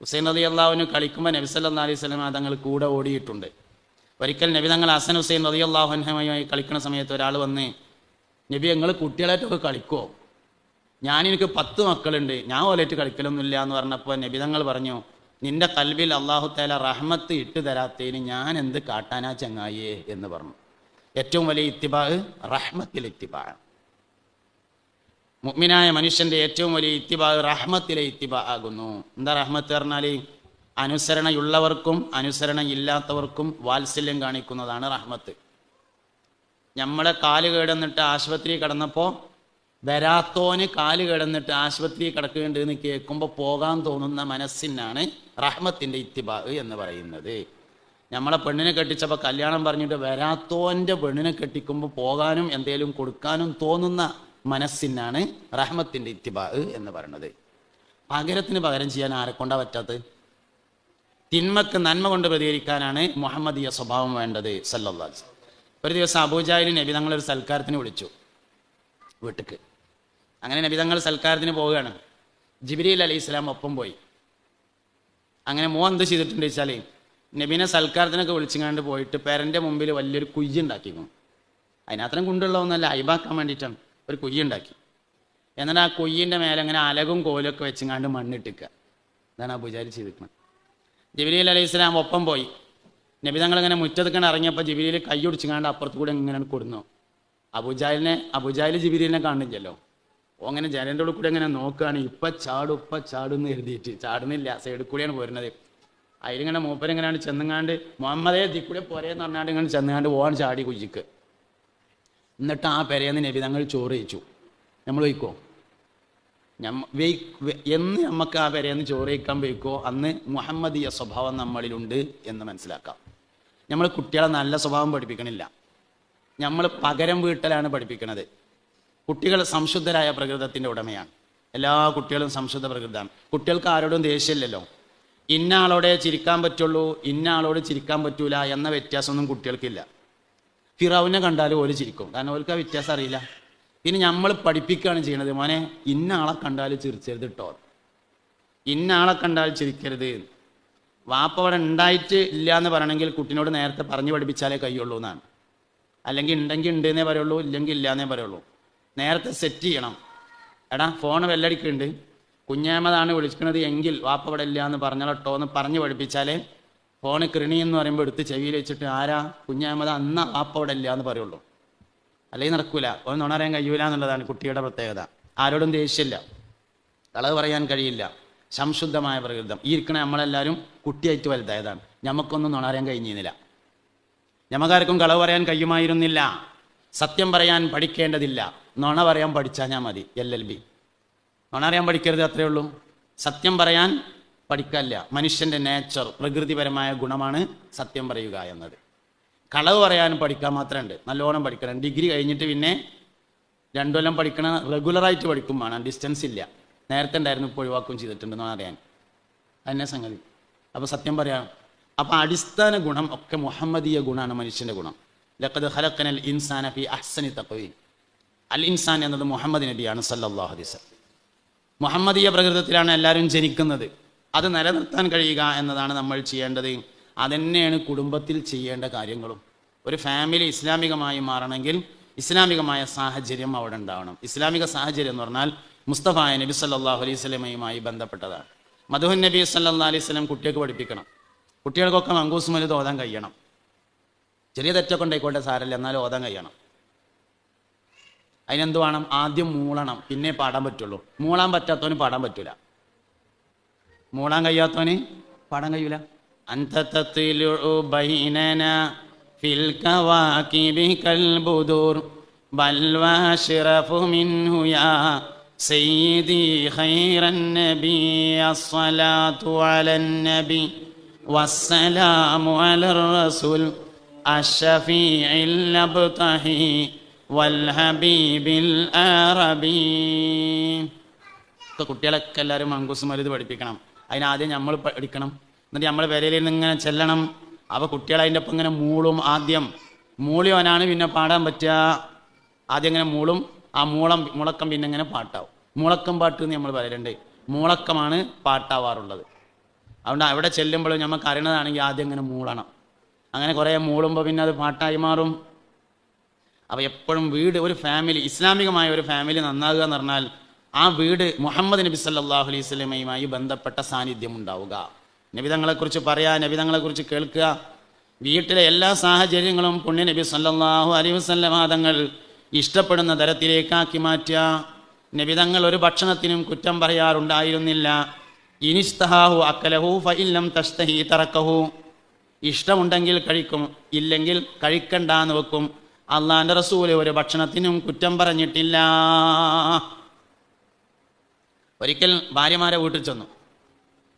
ഹുസൈൻ റളിയല്ലാഹു അൻഹു കളിക്കുമ്പോൾ നബി സല്ലല്ലാഹു അലൈഹി വസല്ലം തങ്ങൾ കൂടെ ഓടിയിട്ടുണ്ട്. ഒരിക്കൽ നബി തങ്ങൾ ഹസൻ ഹുസൈൻ റളിയല്ലാഹു അൻഹുമായി കളിക്കുന്ന സമയത്ത് ഒരാൾ വന്ന്, നബി ഞങ്ങൾ കുട്ടികളായിട്ടൊക്കെ കളിക്കുമോ? എനിക്ക് 10 മക്കളുണ്ട്, ഞാൻ ഓലായിട്ട് കളിക്കലൊന്നുമില്ല എന്ന് പറഞ്ഞപ്പോൾ നബി തങ്ങൾ പറഞ്ഞു, നിന്റെ കൽബിൽ അല്ലാഹു തആല റഹ്മത്ത് ഇട്ട് തരാത്തതിന് ഞാൻ എന്ത് കാട്ടാനാ ചങ്ങായേ എന്ന് പറഞ്ഞു. ഏറ്റവും വലിയ ഇത്തിബാ റഹ്മത്തിൽ ഇത്തിബാ. മുഅ്മിനായ മനുഷ്യന്റെ ഏറ്റവും വലിയ ഇത്തിബാ റഹ്മത്തിലെ ഇത്തിബാ ആകുന്നു. എന്താ റഹ്മത്ത് പറഞ്ഞാൽ? അനുസരണയുള്ളവർക്കും അനുസരണ ഇല്ലാത്തവർക്കും വാത്സല്യം കാണിക്കുന്നതാണ് റഹ്മത്ത്. നമ്മളെ കാല് കേടന്നിട്ട് ആശുപത്രി കിടന്നപ്പോൾ വരാത്തോന് കാല് കിടന്നിട്ട് ആശുപത്രി കിടക്കുന്നുണ്ട് എന്ന് കേൾക്കുമ്പോൾ പോകാൻ തോന്നുന്ന മനസ്സിനാണ് റഹ്മത്തിൻ്റെ ഇത്തിബാ എന്ന് പറയുന്നത്. നമ്മളെ പെണ്ണിനെ കെട്ടിച്ചപ്പോൾ കല്യാണം പറഞ്ഞിട്ട് വരാത്തോൻ്റെ പെണ്ണിനെ കെട്ടിക്കുമ്പോൾ പോകാനും എന്തേലും കൊടുക്കാനും തോന്നുന്ന മനസ്സിനാണ് റഹ്മത്തിൻ്റെ ഇത്തിബാ എന്ന് പറയുന്നത്. പകരത്തിന് പകരം ചെയ്യാൻ ആരെക്കൊണ്ടാ പറ്റാത്തത്? തിന്മക്ക് നന്മ കൊണ്ട് പ്രതികരിക്കാനാണ് മുഹമ്മദീയ സ്വഭാവം വേണ്ടത് സല്ലല്ലാഹു അലൈഹി വസല്ലം. ഒരു ദിവസം അബൂജാഹിൽ നബി തങ്ങളൊരു സൽക്കാരത്തിന് വിളിച്ചു വീട്ടിക്ക്. അങ്ങനെ നബി തങ്ങൾ സൽക്കാരത്തിന് പോവുകയാണ്. ജിബ്രീൽ അലൈഹി സ്വലാം ഒപ്പം പോയി. അങ്ങനെ എന്ത് ചെയ്തിട്ടുണ്ട് വെച്ചാൽ നബീനെ സൽക്കാരത്തിനൊക്കെ വിളിച്ചുകൊണ്ട് പോയിട്ട് പേരൻ്റെ മുമ്പിൽ വലിയൊരു കുയ്യ് ഉണ്ടാക്കിക്കുന്നു. അതിനത്രയും കുണ്ടുള്ളതൊന്നല്ല, അയിബാക്കാൻ വേണ്ടിയിട്ടാണ് ഒരു കുയ്യ് ഉണ്ടാക്കി. എന്നിട്ട് ആ കുയ്യിൻ്റെ മേലെ അങ്ങനെ അലകും കോലൊക്കെ വെച്ചുകൊണ്ട് മണ്ണിട്ടിക്കുക. ഇതാണ് അബൂജാഹിൽ ചെയ്തിരിക്കുന്നത്. ജിബ്രീൽ അലൈഹി സ്വലാം ഒപ്പം പോയി. നബി തങ്ങളിങ്ങനെ മുറ്റത്തേക്കാണ് ഇറങ്ങിയപ്പോൾ ജിബ്രീൽ കൈ ഒടിച്ചുകൊണ്ട് അപ്പുറത്ത് കൂടെ ഇങ്ങനെ കൊടുന്നു. അബൂജാഹിൽ ജിബ്രീലിനെ കാണുന്നില്ലല്ലോ. അങ്ങനെ ജനൻ്റെ ഉള്ളിൽ കൂടെ ഇങ്ങനെ നോക്കുകയാണ്. ഇപ്പം ചാടും എന്ന് എഴുതിയിട്ട് ചാടുന്നില്ല, സൈഡിൽ കൂടെയാണ് പോരുന്നത്. അതിലിങ്ങനെ മൂപ്പരിങ്ങനെയാണ് ചെന്നുങ്ങാണ്ട് മുഹമ്മദേ ദിക്കൂടെ പോരേന്ന് പറഞ്ഞാണ്ട് ഇങ്ങനെ ചെന്നുങ്ങാണ്ട് ഓൻ ചാടി കുജിക്ക്. എന്നിട്ട് ആ പെരേന്ന് നബി തങ്ങൾ ചോറ് കഴിച്ചു. നമ്മൾ വയ്ക്കോ? എന്ന് നമുക്ക് ആ പെരേന്ന് ചോറ് കഴിക്കാൻ വയ്ക്കോ അന്ന് മുഹമ്മദീയ സ്വഭാവം നമ്മളിലുണ്ട് എന്ന് മനസ്സിലാക്കാം. നമ്മൾ കുട്ടികളെ നല്ല സ്വഭാവം പഠിപ്പിക്കണില്ല, നമ്മൾ പകരം വീട്ടലാണ് പഠിപ്പിക്കുന്നത്. കുട്ടികൾ സംശുദ്ധരായ പ്രകൃതത്തിൻ്റെ ഉടമയാണ്. എല്ലാ കുട്ടികളും സംശുദ്ധ പ്രകൃതമാണ്. കുട്ടികൾക്ക് ആരോടും ദേഷ്യമില്ലല്ലോ. ഇന്ന ആളോടെ ചിരിക്കാൻ പറ്റുള്ളൂ, ഇന്ന ആളോട് ചിരിക്കാൻ പറ്റൂല എന്ന വ്യത്യാസമൊന്നും കുട്ടികൾക്കില്ല. ഫിറൗനെ കണ്ടാലും ഓര് ചിരിക്കും, കാരണം ഓർക്ക് ആ വ്യത്യാസം അറിയില്ല. പിന്നെ നമ്മൾ പഠിപ്പിക്കുകയാണ് ചെയ്യണത്, മോനെ ഇന്ന ആളെ കണ്ടാൽ ചിരിച്ചരുത് കേട്ടോ, ഇന്ന ആളെ കണ്ടാൽ ചിരിക്കരുത്. വാപ്പ അവിടെ ഉണ്ടായിട്ട് ഇല്ല എന്ന് പറയണമെങ്കിൽ കുട്ടിനോട് നേരത്തെ പറഞ്ഞു പഠിപ്പിച്ചാലേ കഴിയുള്ളൂ എന്നാണ്. അല്ലെങ്കിൽ ഉണ്ടെങ്കിൽ ഉണ്ട് എന്നേ പറയുള്ളൂ, ഇല്ലെങ്കിൽ ഇല്ല എന്നേ പറയുള്ളൂ. നേരത്തെ സെറ്റ് ചെയ്യണം. എടാ ഫോണ് വെല്ലടിക്കുന്നുണ്ട്, കുഞ്ഞാമതാണ് വിളിക്കുന്നത് എങ്കിൽ വാപ്പ അവിടെ ഇല്ല എന്ന് പറഞ്ഞോട്ടോ എന്ന് പറഞ്ഞ് പഠിപ്പിച്ചാലേ ഫോണ് കൃണി എന്ന് പറയുമ്പോൾ എടുത്ത് ചെവിയിൽ വെച്ചിട്ട് ആരാ കുഞ്ഞാമത അന്ന വാപ്പ അവിടെ ഇല്ല എന്ന് പറയുള്ളൂ. അല്ലെങ്കിൽ നടക്കൂല, ഒന്ന് നുണറിയാൻ കഴിയൂല എന്നുള്ളതാണ് കുട്ടിയുടെ പ്രത്യേകത. ആരോടും ദേഷ്യമില്ല, കളവ് പറയാൻ കഴിയില്ല, സംശുദ്ധമായ പ്രകൃതം. ഈ ഇരിക്കണ നമ്മളെല്ലാവരും കുട്ടിയായിട്ട് വലുതായതാണ്. നമുക്കൊന്നും നുണറിയാൻ കഴിഞ്ഞിരുന്നില്ല, നമുക്കാർക്കും കളവ് പറയാൻ കഴിയുമായിരുന്നില്ല. സത്യം പറയാൻ പഠിക്കേണ്ടതില്ല, നുണ പറയാൻ പഠിച്ചാൽ ഞാൻ മതി. LLB. നുണ അറിയാൻ പഠിക്കരുത്, അത്രയേ ഉള്ളൂ. സത്യം പറയാൻ പഠിക്കല്ല. മനുഷ്യൻ്റെ നേച്ചർ, പ്രകൃതിപരമായ ഗുണമാണ് സത്യം പറയുക എന്നത്. കളവ് പറയാൻ പഠിക്കാൻ മാത്രമുണ്ട്, നല്ലോണം പഠിക്കണം. ഡിഗ്രി കഴിഞ്ഞിട്ട് പിന്നെ 2 കൊല്ലം പഠിക്കണം, റെഗുലറായിട്ട് പഠിക്കും വേണം, ഡിസ്റ്റൻസ് ഇല്ല. നേരത്തെ ഉണ്ടായിരുന്നു, ഇപ്പോൾ ഒഴിവാക്കുകയും ചെയ്തിട്ടുണ്ട് നുണ അറിയാൻ. അതന്നെ സംഗതി. അപ്പോൾ സത്യം പറയാം. അപ്പോൾ അടിസ്ഥാന ഗുണം ഒക്കെ മുഹമ്മദീയ ഗുണമാണ് മനുഷ്യൻ്റെ ഗുണം. ലഖദ് ഖലഖനൽ ഇൻസാന ഫീ അഹ്സനി തഖ്വീം. അൽ ഇൻസാൻ എന്നത് മുഹമ്മദ് നബിയാണ് സല്ലല്ലാഹു അലൈഹി വസല്ലം. മുഹമ്മദീയ പ്രകൃതത്തിലാണ് എല്ലാവരും ജനിക്കുന്നത്. അത് നിലനിർത്താൻ കഴിയുക എന്നതാണ് നമ്മൾ ചെയ്യേണ്ടത്. അതുതന്നെയാണ് കുടുംബത്തിൽ ചെയ്യേണ്ട കാര്യങ്ങളും. ഒരു ഫാമിലി ഇസ്ലാമികമായി മാറണമെങ്കിൽ ഇസ്ലാമികമായ സാഹചര്യം അവിടെ ഉണ്ടാവണം. ഇസ്ലാമിക സാഹചര്യം എന്ന് പറഞ്ഞാൽ മുസ്തഫായ നബി സല്ലല്ലാഹു അലൈഹി വസല്ലമയുമായി ബന്ധപ്പെട്ടതാണ്. മദ്ഹുൻ നബി സല്ലല്ലാഹു അലൈഹി വസല്ലം കുട്ടികൾക്ക് പഠിപ്പിക്കണം. കുട്ടികൾക്കൊക്കെ മങ്കൂസ് മൗലിദ് ഓതാൻ കഴിയണം. ചെറിയ തെറ്റൊക്കെ ഉണ്ടായിക്കോട്ടെ, സാരമില്ല, എന്നാലും ഓതാൻ കഴിയണം. അതിനെന്ത് വേണം? ആദ്യം മൂളണം, പിന്നെ പാടാൻ പറ്റുള്ളൂ. മൂളാൻ പറ്റാത്തവന് പാടാൻ പറ്റൂല, മൂളാൻ കഴിയാത്തവന് പാടാൻ കഴിയൂല. അൻത തത്ലഉ ബൈനനാ ഫിൽ കവാകിബി കൽ ബുദൂർ ബൽ വഅശ്റഫു മിൻഹു യാ സയ്യിദി ഖൈറൻ നബി അസ്സലാത്തു അലൻ നബി വസ്സലാമു അലർ റസൂൽ അഷ്ഫീഇൽ അബ്തഹി വൽഹബീബിൽ അറബി. ഇപ്പോൾ കുട്ടികളൊക്കെ എല്ലാവരും മങ്കൂസ് മൗലിദ് പഠിപ്പിക്കണം. അതിനാദ്യം നമ്മൾ പഠിക്കണം. എന്നിട്ട് നമ്മൾ പെരയിൽ നിന്ന് ഇങ്ങനെ ചെല്ലണം. അപ്പോൾ കുട്ടികൾ അതിൻ്റെ ഒപ്പം ഇങ്ങനെ മൂളും. ആദ്യം മൂളിയോനാണ് പിന്നെ പാടാൻ പറ്റുക. ആദ്യം ഇങ്ങനെ മൂളും, ആ മുളക്കം പിന്നെ ഇങ്ങനെ പാട്ടാവും. മുളക്കം പാട്ട് എന്ന് നമ്മൾ പറയലുണ്ട്. മുളക്കമാണ് പാട്ടാവാറുള്ളത്. അതുകൊണ്ട് അവിടെ ചെല്ലുമ്പോൾ നമുക്ക് അറിയണതാണെങ്കിൽ ആദ്യം ഇങ്ങനെ മൂളണം. അങ്ങനെ കുറേ മൂളുമ്പോൾ പിന്നെ അത് പാട്ടായി മാറും. അപ്പോൾ എപ്പോഴും വീട്, ഒരു ഫാമിലി, ഇസ്ലാമികമായ ഒരു ഫാമിലി നന്നാകുക എന്ന് പറഞ്ഞാൽ ആ വീട് മുഹമ്മദ് നബി സല്ലല്ലാഹു അലൈഹി വസല്ലമയുമായി ബന്ധപ്പെട്ട സാന്നിധ്യം ഉണ്ടാവുക. നബിതങ്ങളെക്കുറിച്ച് പറയുക, നബിതങ്ങളെക്കുറിച്ച് കേൾക്കുക. വീട്ടിലെ എല്ലാ സാഹചര്യങ്ങളും പുണ്യ നബി സല്ലല്ലാഹു അലൈഹി വസല്ലമ തങ്ങൾ ഇഷ്ടപ്പെടുന്ന തരത്തിലേക്കാക്കി മാറ്റുക. നബിതങ്ങൾ ഒരു ഭക്ഷണത്തിനും കുറ്റം പറയാറുണ്ടായിരുന്നില്ല. ഇനിസ്തഹാഹു അക്കലഹു ഫഇല്ലം തസ്തഹി തറക്കഹു. ഇഷ്ടമുണ്ടെങ്കിൽ കഴിക്കും, ഇല്ലെങ്കിൽ കഴിക്കണ്ടാന്ന് വെക്കും. അള്ളാന്റെ റസൂല് ഒരു ഭക്ഷണത്തിനും കുറ്റം പറഞ്ഞിട്ടില്ല. ഒരിക്കൽ ഭാര്യമാരെ വീട്ടിൽ ചെന്നു.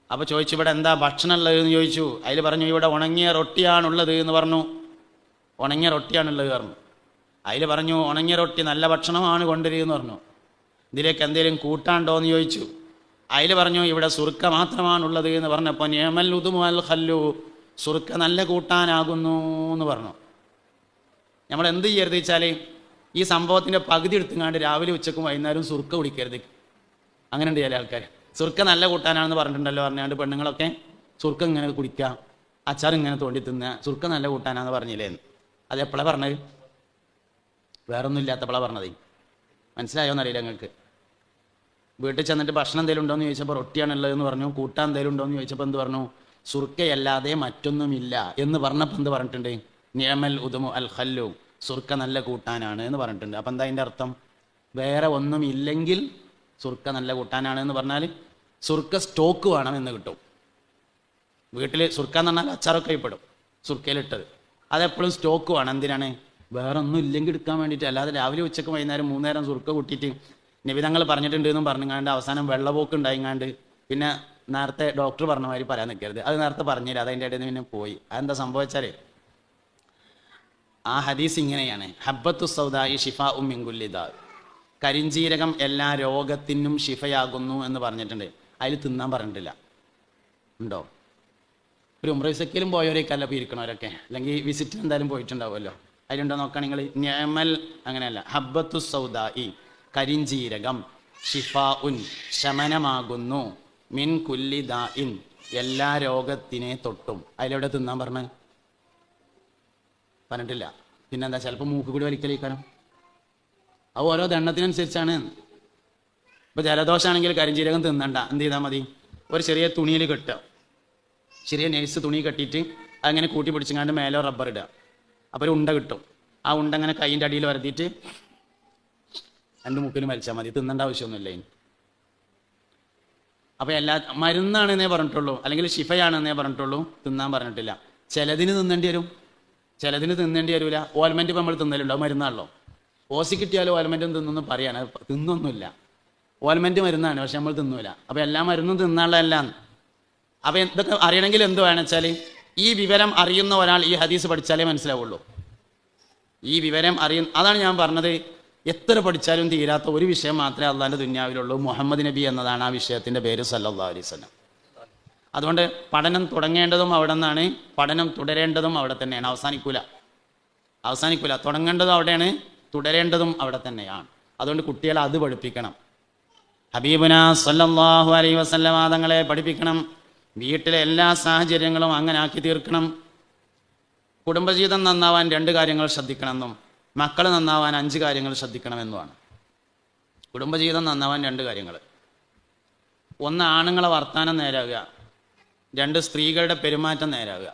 അപ്പോൾ ചോദിച്ചു, ഇവിടെ എന്താ ഭക്ഷണം ഉള്ളത് എന്ന് ചോദിച്ചു. അതിൽ പറഞ്ഞു, ഇവിടെ ഉണങ്ങിയ റൊട്ടിയാണുള്ളത് എന്ന് പറഞ്ഞു. ഉണങ്ങിയ റൊട്ടിയാണുള്ളത് പറഞ്ഞു. അതിൽ പറഞ്ഞു, ഉണങ്ങിയ റൊട്ടി നല്ല ഭക്ഷണമാണ് കൊണ്ടുവരികയെന്ന് പറഞ്ഞു. ഇതിലേക്ക് എന്തെങ്കിലും കൂട്ടാണ്ടോ എന്ന് ചോദിച്ചു. അതിൽ പറഞ്ഞു, ഇവിടെ സുർക്ക മാത്രമാണുള്ളത് എന്ന് പറഞ്ഞപ്പോൾ നിഅമൽ ഉദുമു അൽ ഖല്ലു, സുർക്ക നല്ല കൂട്ടാനാകുന്നു എന്ന് പറഞ്ഞു. നമ്മൾ എന്ത് ചെയ്യരുത് വെച്ചാൽ ഈ സംഭവത്തിൻ്റെ പകുതി എടുത്തുങ്ങാണ്ട് രാവിലെ ഉച്ചക്കും വൈകുന്നേരം സുർക്ക കുടിക്കരുത്. അങ്ങനെ ഉണ്ട് ചില ആൾക്കാർ. സുർക്ക നല്ല കൂട്ടാനാണെന്ന് പറഞ്ഞിട്ടുണ്ടല്ലോ പറഞ്ഞാണ്ട് പെണ്ണുങ്ങളൊക്കെ സുർക്ക ഇങ്ങനെ കുടിക്കുക, അച്ചാർ ഇങ്ങനെ തോണ്ടി തിന്നുക, സുർക്ക നല്ല കൂട്ടാനാന്ന് പറഞ്ഞില്ലേന്ന്. അത് എപ്പോഴാണ് പറഞ്ഞത്? വേറൊന്നും ഇല്ലാത്തപ്പോഴാണ് പറഞ്ഞത്. മനസ്സിലായോന്നറിയില്ല നിങ്ങൾക്ക്. വീട്ടിൽ ചെന്നിട്ട് ഭക്ഷണം എന്തെങ്കിലും ഉണ്ടോ എന്ന് ചോദിച്ചപ്പോൾ റൊട്ടിയാണുള്ളതെന്ന് പറഞ്ഞു. കൂട്ടാൻ എന്തെങ്കിലും ഉണ്ടോ എന്ന് ചോദിച്ചപ്പോൾ എന്ത് പറഞ്ഞു? സുർക്കയല്ലാതെ മറ്റൊന്നുമില്ല എന്ന് പറഞ്ഞപ്പോൾ എന്ത് പറഞ്ഞിട്ടുണ്ട്? നിഅമൽ ഉദുമു അൽ ഖല്ലു, സുർക്ക നല്ല കൂട്ടാനാണ് എന്ന് പറഞ്ഞിട്ടുണ്ട്. അപ്പം എന്താ അതിൻ്റെ അർത്ഥം? വേറെ ഒന്നും ഇല്ലെങ്കിൽ സുർക്ക നല്ല കൂട്ടാനാണ് എന്ന് പറഞ്ഞാൽ സുർക്ക സ്റ്റോക്ക് വേണം എന്ന് കിട്ടും. വീട്ടിൽ സുർക്ക എന്ന് പറഞ്ഞാൽ അച്ചാറൊക്കെ പെടും സുർക്കയിലിട്ടത്. അതെപ്പോഴും സ്റ്റോക്ക് വേണം. എന്തിനാണ്? വേറെ ഒന്നും ഇല്ലെങ്കിൽ എടുക്കാൻ വേണ്ടിയിട്ട്. അല്ലാതെ രാവിലെ ഉച്ചക്ക് വൈകുന്നേരം 3 നേരം സുർക്ക കൂട്ടിയിട്ട് നബിതങ്ങൾ പറഞ്ഞിട്ടുണ്ട് എന്നും പറഞ്ഞുങ്ങാണ്ട് അവസാനം വെള്ളപോക്ക് ഉണ്ടായിങ്ങാണ്ട് പിന്നെ നേരത്തെ ഡോക്ടർ പറഞ്ഞ മാതിരി പറയാൻ നിൽക്കരുത്. അത് നേരത്തെ പറഞ്ഞില്ല, അതിൻ്റെ ഇടയിൽ നിന്ന് പിന്നെ പോയി. അതെന്താ സംഭവിച്ചാൽ ആ ഹദീസ് ഇങ്ങനെയാണ്: ഹബ്ബത്തു സൗദായി ഷിഫാ മിൻ കുല്ലി ദാ, കരിഞ്ജീരകം എല്ലാ രോഗത്തിനും ഷിഫയാകുന്നു എന്ന് പറഞ്ഞിട്ടുണ്ട്. അതിൽ തിന്നാൻ പറഞ്ഞിട്ടില്ല. ഉണ്ടോ? ഒരു ഉംറയിലും പോയവരേക്കല്ല ഇരിക്കണവരൊക്കെ, അല്ലെങ്കിൽ വിസിറ്റിന് എന്തായാലും പോയിട്ടുണ്ടാവുമല്ലോ. അതിലുണ്ടോ നോക്കാം നിങ്ങൾ. നിഅമൽ അങ്ങനെയല്ല. ഹബ്ബത്തു സൗദായി, കരിഞ്ജീരകം, ഷിഫാ ഉൻ, ശമനമാകുന്നു, മിൻ കുല്ലി ദാ ഇൻ, എല്ലാ രോഗത്തിനെ തൊട്ടും. അതിലെവിടെ തിന്നാൻ പറഞ്ഞിട്ടില്ല. പിന്നെന്താ? ചിലപ്പോൾ മൂക്ക് കൂടി വലിക്കലേക്കാനും. അത് ഓരോ ദണ്ണത്തിനനുസരിച്ചാണ്. ഇപ്പോൾ ജലദോഷമാണെങ്കിൽ കരിഞ്ജീരകം തിന്നണ്ട. എന്ത് ചെയ്താൽ മതി? ഒരു ചെറിയ തുണിയിൽ കെട്ടുക, ചെറിയ നൈസ് തുണി കെട്ടിയിട്ട് അങ്ങനെ കൂട്ടി പിടിച്ചങ്ങാണ്ട് മേലോ റബ്ബർ ഇടുക. അപ്പോൾ ഒരു ഉണ്ട കിട്ടും. ആ ഉണ്ട അങ്ങനെ കൈയിൻ്റെ അടിയിൽ വരത്തിയിട്ട് 2 മുക്കിലും വലിച്ചാൽ മതി. തിന്നേണ്ട ആവശ്യമൊന്നുമില്ല ഇനി. അപ്പോൾ എല്ലാ മരുന്നാണെന്നേ പറഞ്ഞിട്ടുള്ളൂ, അല്ലെങ്കിൽ ഷിഫയാണെന്നേ പറഞ്ഞിട്ടുള്ളൂ, തിന്നാൻ പറഞ്ഞിട്ടില്ല. ചിലതിന് തിന്നേണ്ടി വരും, ചിലതിന് തിന്നേണ്ടി വരില്ല. ഓൽമെൻറ്റ് ഇപ്പോൾ നമ്മൾ തിന്നലുണ്ടോ? മരുന്നാണല്ലോ. ഓസി കിട്ടിയാലും ഓൽമെൻറ്റും തിന്നൊന്നും പറയാണ്. തിന്നൊന്നുമില്ല. ഓൽമെൻറ്റ് മരുന്നാണ്, പക്ഷെ നമ്മൾ തിന്നൂല. അപ്പോൾ എല്ലാ മരുന്നും തിന്നാനുള്ളതല്ല. അപ്പോൾ എന്തൊക്കെ അറിയണമെങ്കിൽ എന്ത് വേണം വെച്ചാൽ ഈ വിവരം അറിയുന്ന ഒരാൾ ഈ ഹദീസ് പഠിച്ചാലേ മനസ്സിലാവുള്ളൂ. ഈ വിവരം അതാണ് ഞാൻ പറഞ്ഞത്. എത്ര പഠിച്ചാലും തീരാത്ത ഒരു വിഷയം മാത്രമേ അള്ളാഹിൻ്റെ ദുനിയാവിലുള്ളൂ. മുഹമ്മദ് നബി എന്നതാണ് ആ വിഷയത്തിൻ്റെ പേര്, സല്ലല്ലാഹു അലൈഹി വസല്ലം. അതുകൊണ്ട് പഠനം തുടങ്ങേണ്ടതും അവിടെ നിന്നാണ്, പഠനം തുടരേണ്ടതും അവിടെ തന്നെയാണ്. അവസാനിക്കൂല. തുടങ്ങേണ്ടതും അവിടെയാണ്, തുടരേണ്ടതും അവിടെ തന്നെയാണ്. അതുകൊണ്ട് കുട്ടികളെ അത് പഠിപ്പിക്കണം. ഹബീബുനാ സല്ലല്ലാഹു അലൈഹി വസല്ലം തങ്ങളെ പഠിപ്പിക്കണം. വീട്ടിലെ എല്ലാ സാഹചര്യങ്ങളും അങ്ങനെ ആക്കി തീർക്കണം. കുടുംബജീവിതം നന്നാവാൻ 2 കാര്യങ്ങൾ ശ്രദ്ധിക്കണമെന്നും മക്കൾ നന്നാവാൻ 5 കാര്യങ്ങൾ ശ്രദ്ധിക്കണമെന്നുമാണ്. കുടുംബജീവിതം നന്നാവാൻ 2 കാര്യങ്ങൾ. 1, ആണുങ്ങളെ വർത്താനം നേരാകുക. 2, സ്ത്രീകളുടെ പെരുമാറ്റം നേരാകുക.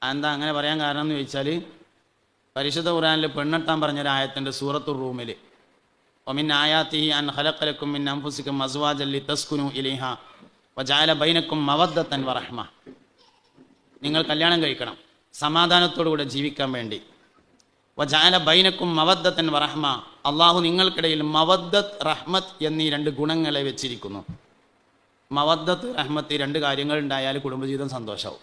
എന്താ അങ്ങനെ പറയാൻ കാരണം എന്ന് ചോദിച്ചാൽ, പരിശുദ്ധ ഖുർആനിൽ പെണ്ണെട്ടാൻ പറഞ്ഞൊരായത്തുണ്ട് സൂറത്തുർ റൂമിൽ. വമിൻ ആയാതിഹി അൻ ഖലഖ ലക്കും മിൻ അൻഫുസികും അസ്വാജൻ ലിതസ്കുനു ഇലൈഹാ വജഅല ബൈനക്കും മവദ്ദതൻ വറഹ്മ. നിങ്ങൾ കല്യാണം കഴിക്കണം സമാധാനത്തോടുകൂടെ ജീവിക്കാൻ വേണ്ടി. വജഅല ബൈനക്കും മവദ്ദതൻ വറഹ്മ, അള്ളാഹു നിങ്ങൾക്കിടയിൽ മവദ്ദത്ത്, റഹ്മത്ത് എന്നീ 2 ഗുണങ്ങളെ വെച്ചിരിക്കുന്നു. മവദ്ദത്ത്, റഹ്മത്ത് 2 കാര്യങ്ങൾ ഉണ്ടായാൽ കുടുംബജീവിതം സന്തോഷമാവും.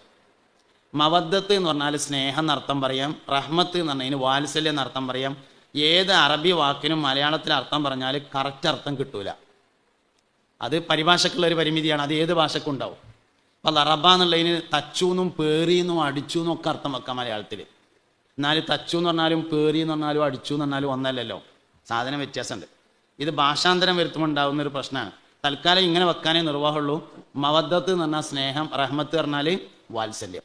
മവദ്ദത്ത് എന്ന് പറഞ്ഞാൽ സ്നേഹം എന്നർത്ഥം പറയാം. റഹ്മത്ത് എന്ന് പറഞ്ഞതിന് വാത്സല്യം എന്നർത്ഥം പറയാം. ഏത് അറബി വാക്കിനും മലയാളത്തിൽ അർത്ഥം പറഞ്ഞാൽ കറക്റ്റ് അർത്ഥം കിട്ടൂല. അത് പരിഭാഷക്കുള്ളൊരു പരിമിതിയാണ്. അത് ഏത് ഭാഷക്കും ഉണ്ടാവും. അപ്പോൾ ലറബ എന്നുള്ളതിന് തച്ചൂന്നും പേറിയെന്നും അടിച്ചൂന്നും ഒക്കെ അർത്ഥം വെക്കാം മലയാളത്തിൽ. എന്നാൽ തച്ചു എന്ന് പറഞ്ഞാലും പേറി എന്ന് പറഞ്ഞാലും അടിച്ചു എന്ന് പറഞ്ഞാലും ഒന്നല്ലല്ലോ, സാധനം വ്യത്യാസമുണ്ട്. ഇത് ഭാഷാന്തരം വരുത്തുമ്പോൾ ഉണ്ടാകുന്ന ഒരു പ്രശ്നമാണ്. തൽക്കാലം ഇങ്ങനെ വെക്കാനേ നിർവാഹമുള്ളൂ. മവദ്ദത്ത് എന്ന് പറഞ്ഞാൽ സ്നേഹം, റഹ്മത്ത് പറഞ്ഞാൽ വാത്സല്യം.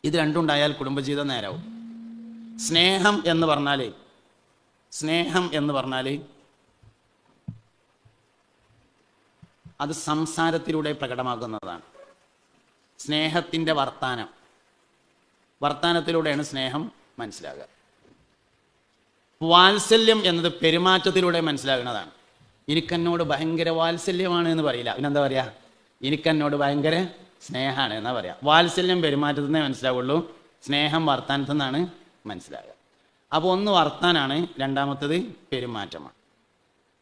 ഇത് 2 ഉണ്ടായാൽ കുടുംബജീവിതം നേരാവും. സ്നേഹം എന്ന് പറഞ്ഞാൽ അത് സംസാരത്തിലൂടെ പ്രകടമാകുന്നതാണ്. സ്നേഹത്തിൻ്റെ വർത്താനത്തിലൂടെയാണ് സ്നേഹം മനസ്സിലാകുക. വാത്സല്യം എന്നത് പെരുമാറ്റത്തിലൂടെ മനസ്സിലാകുന്നതാണ്. എനിക്കെന്നോട് ഭയങ്കര വാത്സല്യമാണ് എന്ന് പറയില്ല, പിന്നെന്താ പറയുക? എനിക്കെന്നോട് ഭയങ്കര സ്നേഹമാണ് എന്നാ പറയാ. വാത്സല്യം പെരുമാറ്റത്തിൽ നിന്നേ മനസ്സിലാവുള്ളൂ, സ്നേഹം വർത്താനത്തിൽ നിന്നാണ് മനസ്സിലാകുക. അപ്പോൾ ഒന്ന് വർത്താനാണ്, രണ്ടാമത്തത് പെരുമാറ്റമാണ്.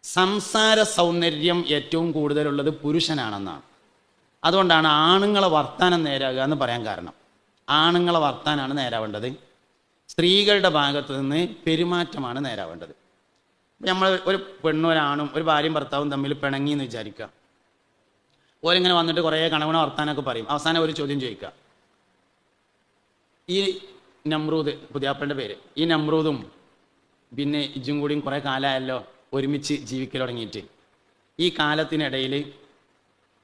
സംസാര സൗന്ദര്യം ഏറ്റവും കൂടുതലുള്ളത് പുരുഷനാണെന്നാണ്. അതുകൊണ്ടാണ് ആണുങ്ങളെ വർത്താനം നേരാകുക എന്ന് പറയാൻ കാരണം. ആണുങ്ങളെ വർത്താനാണ് നേരാവേണ്ടത്, സ്ത്രീകളുടെ ഭാഗത്ത് നിന്ന് പെരുമാറ്റമാണ് നേരാവേണ്ടത്. നമ്മൾ ഒരു പെണ്ണും ഒരാണും ഒരു ഭാര്യയും ഭർത്താവും തമ്മിൽ പിണങ്ങി എന്ന് വിചാരിക്കുക. ഓരിങ്ങനെ വന്നിട്ട് കുറേ കണവണ വർത്താനൊക്കെ പറയും. അവസാനം ഒരു ചോദ്യം ചോദിക്കുക, ഈ നമ്രൂദ്, പുതിയാപ്പൻ്റെ പേര്, ഈ നമ്രൂദും പിന്നെ ഇജ്ജും കൂടിയും കുറേ കാലമായല്ലോ ഒരുമിച്ച് ജീവിക്കൽ തുടങ്ങിയിട്ട്, ഈ കാലത്തിനിടയിൽ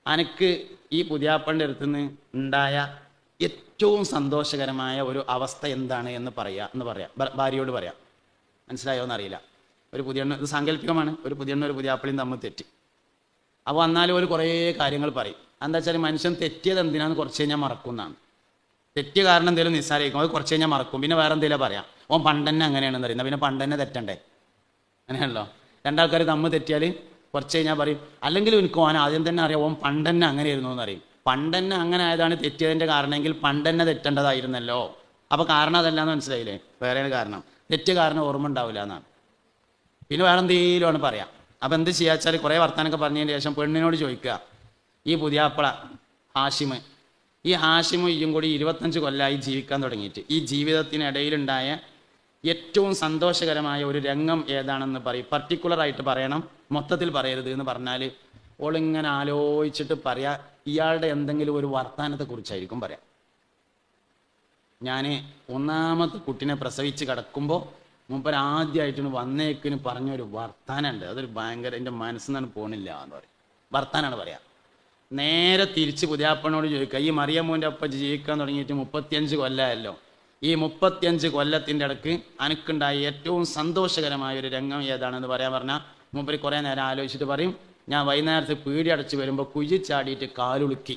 അനക്ക് ഈ പുതിയാപ്പൻ്റെ അടുത്തുനിന്ന് ഉണ്ടായ ഏറ്റവും സന്തോഷകരമായ ഒരു അവസ്ഥ എന്താണ് എന്ന് പറയാം ഭാര്യയോട് പറയാം. മനസ്സിലായോ എന്നറിയില്ല. ഒരു പുതിയെണ്ണ, ഇത് സാങ്കല്പികമാണ്, ഒരു പുതിയെണ്ണ ഒരു പുതിയാപ്പളിയും തമ്മിൽ തെറ്റി. അപ്പോൾ എന്നാലും ഒരു കുറേ കാര്യങ്ങൾ പറയും. എന്താ വെച്ചാൽ മനുഷ്യൻ തെറ്റിയത് എന്തിനാന്ന് കുറച്ച് കഴിഞ്ഞാൽ മറക്കുന്നതാണ്. തെറ്റിയ കാരണം എന്തെങ്കിലും നിസ്സാരമായിരിക്കും, അത് കുറച്ച് കഴിഞ്ഞാൽ മറക്കും. പിന്നെ വേറെ എന്തെങ്കിലും പറയാം, ഓൻ പണ്ടെന്നെ അങ്ങനെയാണെന്ന് അറിയുന്നത്, പിന്നെ പണ്ടെന്നെ തെറ്റണ്ടേ? അങ്ങനെയാണല്ലോ. രണ്ടാൾക്കാർ തമ്മിൽ തെറ്റിയാൽ കുറച്ച് കഴിഞ്ഞാൽ പറയും, അല്ലെങ്കിൽ എനിക്ക് ഓൻ ആദ്യം തന്നെ അറിയാം ഓൻ പണ്ടെന്നെ അങ്ങനെയായിരുന്നു എന്നറിയും. പണ്ടെന്നെ അങ്ങനെ ആയതാണ് തെറ്റിയതിൻ്റെ കാരണമെങ്കിൽ പണ്ടെന്നെ തെറ്റേണ്ടതായിരുന്നല്ലോ. അപ്പോൾ കാരണം അതല്ലാന്ന് മനസ്സിലായില്ലേ? വേറെയാണ് കാരണം. തെറ്റിയ കാരണം ഓർമ്മ ഉണ്ടാവില്ല എന്നാണ്. പിന്നെ വേറെ എന്തെങ്കിലും ആണ് പറയാം. അപ്പം എന്ത് ചെയ്യുക വെച്ചാൽ കുറേ വർത്താനൊക്കെ പറഞ്ഞതിന് ശേഷം പെണ്ണിനോട് ചോദിക്കുക, ഈ പുതിയാപ്പള ഹാഷിമ്, ഈ ഹാഷിമും ഇയും കൂടി 25 കൊല്ലമായി ജീവിക്കാൻ തുടങ്ങിയിട്ട് ഈ ജീവിതത്തിനിടയിലുണ്ടായ ഏറ്റവും സന്തോഷകരമായ ഒരു രംഗം ഏതാണെന്ന് പറയും. പർട്ടിക്കുലറായിട്ട് പറയണം, മൊത്തത്തിൽ പറയരുത് എന്ന് പറഞ്ഞാൽ ഓളിങ്ങനെ ആലോചിച്ചിട്ട് പറയാ, ഇയാളുടെ എന്തെങ്കിലും ഒരു വർത്താനത്തെക്കുറിച്ചായിരിക്കും പറയാം. ഞാൻ ഒന്നാമത്തെ കുട്ടിനെ പ്രസവിച്ച് കിടക്കുമ്പോൾ മുമ്പ് ആദ്യമായിട്ടാണ് വന്നേക്കിന് പറഞ്ഞൊരു വർത്താനുണ്ട്, അതൊരു ഭയങ്കര എൻ്റെ മനസ്സിൽ നിന്നാണ് പോണില്ല എന്ന് പറയും. വർത്താനാണ് പറയാം. നേരെ തിരിച്ച് പുതിയാപ്പനോട് ചോദിക്കുക, ഈ മറിയമ്മൂൻ്റെ ഒപ്പം ജീവിക്കാൻ തുടങ്ങിയിട്ട് 35 കൊല്ലമായല്ലോ, ഈ 35 കൊല്ലത്തിൻ്റെ ഇടയ്ക്ക് അനക്കുണ്ടായ ഏറ്റവും സന്തോഷകരമായ ഒരു രംഗം ഏതാണെന്ന് പറയാൻ പറഞ്ഞാൽ മൂപ്പര് കുറേ നേരം ആലോചിച്ചിട്ട് പറയും, ഞാൻ വൈകുന്നേരത്ത് പീടി അടച്ച് വരുമ്പോൾ കുഴി ചാടിയിട്ട് കാലുളുക്കി,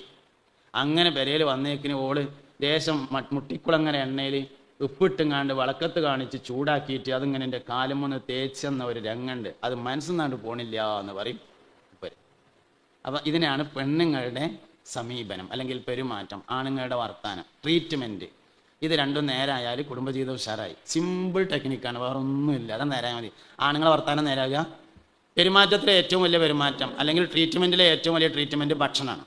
അങ്ങനെ പെരയിൽ വന്നേക്കിന് ഓള് ദേശം മുട്ടിക്കുളങ്ങര എണ്ണയിൽ ഉപ്പിട്ടുങ്ങാണ്ട് വളക്കത്ത് കാണിച്ച് ചൂടാക്കിയിട്ട് അതിങ്ങനെ എൻ്റെ കാലുമൊന്ന് തേച്ചെന്ന ഒരു രംഗമുണ്ട്, അത് മനസ്സിൽ നിന്നാണ്ട് പോണില്ല എന്ന് പറയും. അപ്പം ഇതിനാണ് പെണ്ണുങ്ങളുടെ സമീപനം അല്ലെങ്കിൽ പെരുമാറ്റം, ആണുങ്ങളുടെ വർത്താനം, ട്രീറ്റ്മെൻറ്റ്. ഇത് രണ്ടും നേരായാൽ കുടുംബജീവിതം ഉഷാറായി. സിമ്പിൾ ടെക്നിക്കാണ്, വേറെ ഒന്നുമില്ല. അത് നേരായാൽ മതി. ആണുങ്ങളെ വർത്താനം നേരാകുക. പെരുമാറ്റത്തിലെ ഏറ്റവും വലിയ പെരുമാറ്റം അല്ലെങ്കിൽ ട്രീറ്റ്മെൻറ്റിലെ ഏറ്റവും വലിയ ട്രീറ്റ്മെൻറ്റ് ഭക്ഷണമാണ്.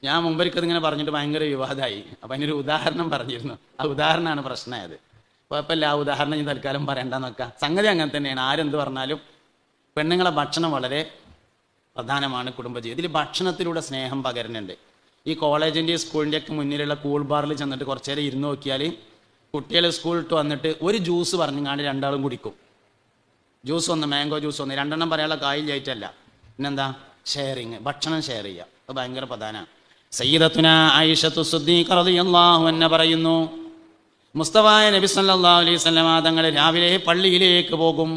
ഞാൻ മുമ്പൊരിക്കത് ഇങ്ങനെ പറഞ്ഞിട്ട് ഭയങ്കര വിവാദമായി. അപ്പം അതിനൊരു ഉദാഹരണം പറഞ്ഞിരുന്നു. ആ ഉദാഹരണമാണ് പ്രശ്നമായത്. കുഴപ്പമില്ല, ആ ഉദാഹരണം ഞാൻ തൽക്കാലം പറയണ്ടെന്ന് വെക്കാം. സംഗതി അങ്ങനെ തന്നെയാണ്. ആരെന്ത് പറഞ്ഞാലും പെണ്ണുങ്ങളെ ഭക്ഷണം വളരെ പ്രധാനമാണ് കുടുംബജീവിതം. ഇതിൽ ഭക്ഷണത്തിലൂടെ സ്നേഹം പകരുന്നുണ്ട്. ഈ കോളേജിൻ്റെയും സ്കൂളിൻ്റെയൊക്കെ മുന്നിലുള്ള കൂൾ ബാറിൽ ചെന്നിട്ട് കുറച്ച് നേരം ഇരുന്ന് നോക്കിയാൽ കുട്ടികൾ സ്കൂളിട്ട് വന്നിട്ട് ഒരു ജ്യൂസ് പറഞ്ഞുകൊണ്ട് രണ്ടാളും കുടിക്കും. ജ്യൂസ് ഒന്ന്, മാംഗോ ജ്യൂസ് ഒന്ന്, 2 എണ്ണം പറയാനുള്ള കായില്ലായിട്ടല്ല, പിന്നെന്താ, ഷെയറിങ്, ഭക്ഷണം ഷെയർ ചെയ്യുക. അത് ഭയങ്കര പ്രധാനമാണ്. സയ്യിദത്തുന ആയിഷത്തു സിദ്ദീഖ റളിയല്ലാഹു അൻഹ പറയുന്നു, മുസ്തഫായ നബി സല്ലല്ലാഹു അലൈഹി വസല്ലം തങ്ങൾ രാവിലെ പള്ളിയിലേക്ക് പോകും.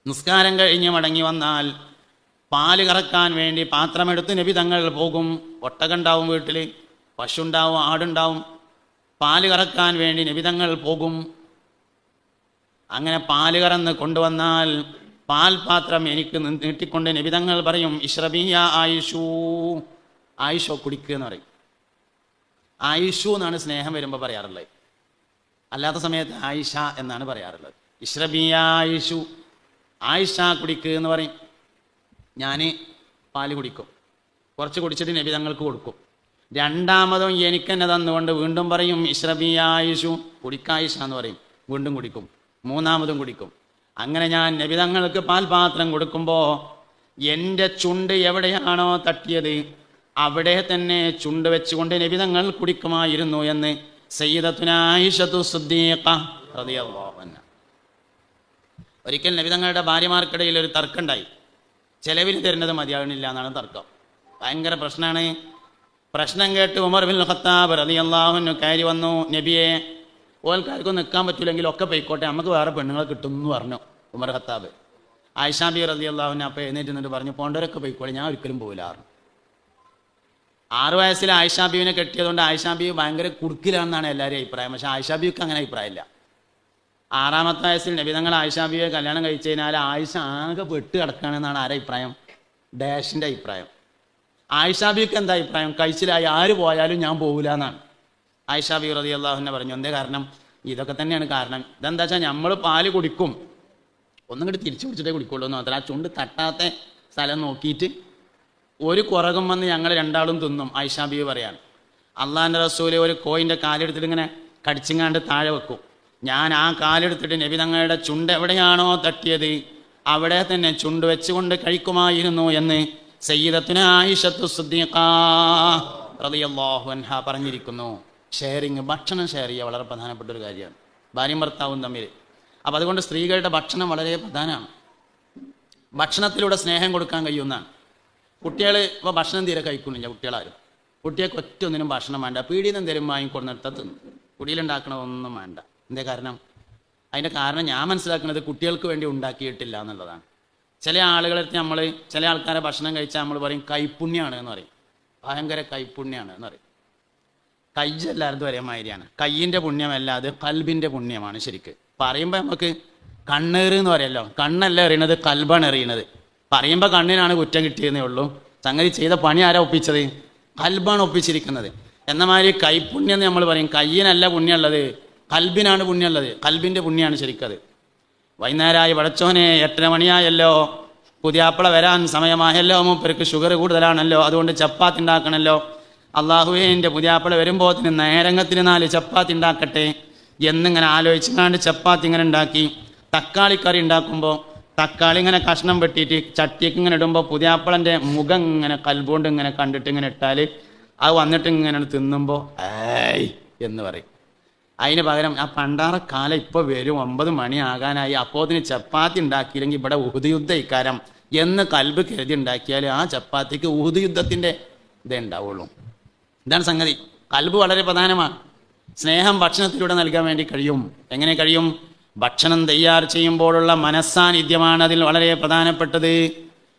നിസ്കാരം കഴിഞ്ഞ് മടങ്ങി വന്നാൽ പാല് കറക്കാൻ വേണ്ടി പാത്രമെടുത്ത് നബി തങ്ങൾ പോകും. ഒട്ടകണ്ടാവും വീട്ടിൽ, പശുണ്ടാവും, ആടുണ്ടാവും. പാല് കറക്കാൻ വേണ്ടി നബി തങ്ങൾ പോകും. അങ്ങനെ പാല് കറന്ന് കൊണ്ടുവന്നാൽ പാൽപാത്രം എനിക്ക് നീട്ടിക്കൊണ്ട് നബി തങ്ങൾ പറയും, ഇശ്റബിയ ആയിഷു, ആയിഷോ കുടിക്കുക എന്ന് പറയും. ആയിഷു എന്നാണ് സ്നേഹം വരുമ്പോൾ പറയാറുള്ളത്, അല്ലാത്ത സമയത്ത് ആയിഷ എന്നാണ് പറയാറുള്ളത്. ഇശ്റബിയ ആയിഷു, ആയിഷ കുടിക്കുക എന്ന് പറയും. ഞാൻ പാല് കുടിക്കും, കുറച്ച് കുടിച്ചിട്ട് നബി തങ്ങൾക്ക് കൊടുക്കും. രണ്ടാമതും എനിക്ക് തന്നെ തന്നുകൊണ്ട് വീണ്ടും പറയും, ഇശ്റബിയ ആയിഷു, കുടിക്കായിഷ എന്ന് പറയും. വീണ്ടും കുടിക്കും, മൂന്നാമതും കുടിക്കും. അങ്ങനെ ഞാൻ നബി തങ്ങൾക്ക് പാൽപാത്രം കൊടുക്കുമ്പോൾ എൻ്റെ ചുണ്ട് എവിടെയാണോ തട്ടിയത് അവിടെ തന്നെ ചുണ്ട് വെച്ചുകൊണ്ട് നബി തങ്ങൾ കുടിക്കുമായിരുന്നു എന്ന് സയ്യിദത്തുനാ ആയിഷത്തു സിദ്ദീഖ റളിയല്ലാഹു അൻഹ. ഒരിക്കൽ നബി തങ്ങളുടെ ഭാര്യമാർക്കിടയിൽ ഒരു തർക്കമുണ്ടായി. ചെലവിന് തരുന്നത് മതിയാകണില്ല എന്നാണ് തർക്കം. ഭയങ്കര പ്രശ്നമാണ്. പ്രശ്നം കേട്ട് ഉമർ ബിൻ ഖത്താബ് റളിയല്ലാഹു അൻഹു കയറി വന്നു, നബിയെ, ഓൽക്കാർക്കും നിൽക്കാൻ പറ്റില്ലെങ്കിൽ ഒക്കെ പോയിക്കോട്ടെ, നമുക്ക് വേറെ പെണ്ണുങ്ങളെ കിട്ടും എന്ന് പറഞ്ഞു ഉമർ ഖത്താബ്. ആയിഷാ ബി റളിയല്ലാഹു അൻഹ അപ്പോൾ എഴുന്നേറ്റ് നിന്നിട്ട് പറഞ്ഞു, പോണ്ടവരൊക്കെ പോയിക്കോളെ, ഞാൻ ഒരിക്കലും പോകില്ല. 6 വയസ്സിൽ ആയിഷാ ബീവിനെ കെട്ടിയതുകൊണ്ട് ആയിഷാ ബീവി ഭയങ്കര കുടുക്കിലാണെന്നാണ് എല്ലാവരും അഭിപ്രായം. പക്ഷേ ആയിഷാ ബീവിക്ക് അങ്ങനെ അഭിപ്രായമില്ല. 6-ാമത്തെ വയസ്സിൽ നബി തങ്ങൾ ആയിഷ ബീവിയെ കല്യാണം കഴിച്ചു കഴിഞ്ഞാൽ ആയിഷ ആകെ പെട്ട് കിടക്കുകയാണെന്നാണ് ആരുടെ അഭിപ്രായം? ഡാഷിൻ്റെ അഭിപ്രായം. ആയിഷ ബീവിക്ക് എന്താ അഭിപ്രായം? കഴിച്ചിലായി ആര് പോയാലും ഞാൻ പോകില്ല എന്നാണ്. ആയിഷ ബീവി റളിയല്ലാഹു അൻഹ പറഞ്ഞു, എന്തേ കാരണം? ഇതൊക്കെ തന്നെയാണ് കാരണം. ഇതെന്താ വെച്ചാൽ നമ്മൾ പാല് കുടിക്കും, ഒന്നും കൂടി തിരിച്ചു പിടിച്ചിട്ടേ കുടിക്കുള്ളൂ എന്ന് മാത്രം. ആ ചുണ്ട് തട്ടാത്ത സ്ഥലം നോക്കിയിട്ട് ഒരു കുറകം വന്ന് ഞങ്ങൾ രണ്ടാളും തിന്നും. ആയിഷ ബീവി പറയാണ്, അള്ളാഹിൻ്റെ റസൂല് ഒരു കോയിൻ്റെ കാലെടുത്തിട്ട് ഇങ്ങനെ കടിച്ചിങ്ങാണ്ട് താഴെ വെക്കും. ഞാൻ ആ കാലെടുത്തിട്ട് നബി തങ്ങളുടെ ചുണ്ട് എവിടെയാണോ തട്ടിയത് അവിടെ തന്നെ ചുണ്ട് വെച്ചുകൊണ്ട് കഴിക്കുമായിരുന്നു എന്ന് സയ്യിദത്തുന ആയിഷത്തു സിദ്ദീഖ റളിയല്ലാഹു അൻഹ പറഞ്ഞിരിക്കുന്നു. ഷെയറിങ്, ഭക്ഷണം ഷെയർ ചെയ്യുക വളരെ പ്രധാനപ്പെട്ട ഒരു കാര്യമാണ് ഭാര്യയും ഭർത്താവും തമ്മിൽ. അപ്പം അതുകൊണ്ട് സ്ത്രീകളുടെ ഭക്ഷണം വളരെ പ്രധാനമാണ്. ഭക്ഷണത്തിലൂടെ സ്നേഹം കൊടുക്കാൻ കഴിയുന്നതാണ്. കുട്ടികൾ ഇപ്പോൾ ഭക്ഷണം തീരെ കഴിക്കുന്നില്ല കുട്ടികളാരും. കുട്ടികൾക്ക് ഒറ്റ ഒന്നിനും ഭക്ഷണം വേണ്ട, പീടിയിൽ നിന്ന് എന്തെങ്കിലും വാങ്ങിക്കൊടുന്നിട്ട് തിന്നും. കുടിയിലുണ്ടാക്കണതൊന്നും വേണ്ട. എന്തേ കാരണം? അതിൻ്റെ കാരണം ഞാൻ മനസ്സിലാക്കുന്നത് കുട്ടികൾക്ക് വേണ്ടി ഉണ്ടാക്കിയിട്ടില്ല എന്നുള്ളതാണ്. ചില ആളുകളെടുത്ത് ചില ആൾക്കാരെ ഭക്ഷണം കഴിച്ചാൽ നമ്മൾ പറയും കൈപ്പുണ്യമാണ് എന്ന് പറയും, ഭയങ്കര കൈപ്പുണ്യമാണ് എന്ന് പറയും. കയ്യെല്ലാവരും ഒരേ മാതിരിയാണ്. കയ്യിൻ്റെ പുണ്യമല്ല, അത് കൽബിൻ്റെ പുണ്യമാണ്. ശരിക്ക് പറയുമ്പോൾ നമുക്ക് കണ്ണേറ് എന്ന് പറയല്ലോ, കണ്ണല്ല എറിയണത്, കൽബാണ് എറിയണത്. പറയുമ്പോൾ കണ്ണിനാണ് കുറ്റം കിട്ടിയതേ ഉള്ളൂ. സംഗതി ചെയ്ത പണി ആരാ ഒപ്പിച്ചത്? കൽബാണ് ഒപ്പിച്ചിരിക്കുന്നത്. എന്ന മാതിരി കൈപ്പുണ്യം എന്ന് നമ്മൾ പറയും, കയ്യിനല്ല പുണ്യമുള്ളത്, കൽബിനാണ് പുണ്യമുള്ളത്. കൽബിൻ്റെ പുണ്യമാണ് ശരിക്കത്. വൈകുന്നേരമായി പടച്ചോനെ 8 മണിയായല്ലോ, പുതിയാപ്പിള വരാൻ സമയമായല്ലോ, മൂപ്പർക്ക് ഷുഗർ കൂടുതലാണല്ലോ, അതുകൊണ്ട് ചപ്പാത്തി ഉണ്ടാക്കണമല്ലോ. അള്ളാഹുവേ, എൻ്റെ പുതിയാപ്പിള വരുമ്പോഴത്തിന് നേരങ്ങത്തിന് 4 ചപ്പാത്തി ഉണ്ടാക്കട്ടെ എന്നിങ്ങനെ ആലോചിച്ചുകൊണ്ട് ചപ്പാത്തി ഇങ്ങനെ ഉണ്ടാക്കി. തക്കാളിക്കറി ഉണ്ടാക്കുമ്പോൾ തക്കാളി ഇങ്ങനെ കഷ്ണം വെട്ടിയിട്ട് ചട്ടിയൊക്കെ ഇങ്ങനെ ഇടുമ്പോൾ പുതിയാപ്പിളൻ്റെ മുഖം ഇങ്ങനെ കൽബുകൊണ്ട് ഇങ്ങനെ കണ്ടിട്ട് ഇങ്ങനെ ഇട്ടാൽ അത് വന്നിട്ട് ഇങ്ങനെ തിന്നുമ്പോൾ ഏയ് എന്ന് പറയും. അതിന് പകരം ആ പണ്ടാറ കാലം ഇപ്പോൾ വരും, 9 മണി ആകാനായി, അപ്പോത്തിന് ചപ്പാത്തി ഉണ്ടാക്കിയില്ലെങ്കിൽ ഇവിടെ ഉഹുദ് യുദ്ധ ഇക്കാരം എന്ന് കൽബ് കരുതി ഉണ്ടാക്കിയാൽ ആ ചപ്പാത്തിക്ക് ഉഹുദ് യുദ്ധത്തിൻ്റെ ഇതേ ഉണ്ടാവുള്ളൂ. ഇതാണ് സംഗതി. കൽബ് വളരെ പ്രധാനമാണ്. സ്നേഹം ഭക്ഷണത്തിലൂടെ നൽകാൻ വേണ്ടി കഴിയും. എങ്ങനെ കഴിയും? ഭക്ഷണം തയ്യാർ ചെയ്യുമ്പോഴുള്ള മനസ്സാന്നിധ്യമാണ് അതിൽ വളരെ പ്രധാനപ്പെട്ടത്.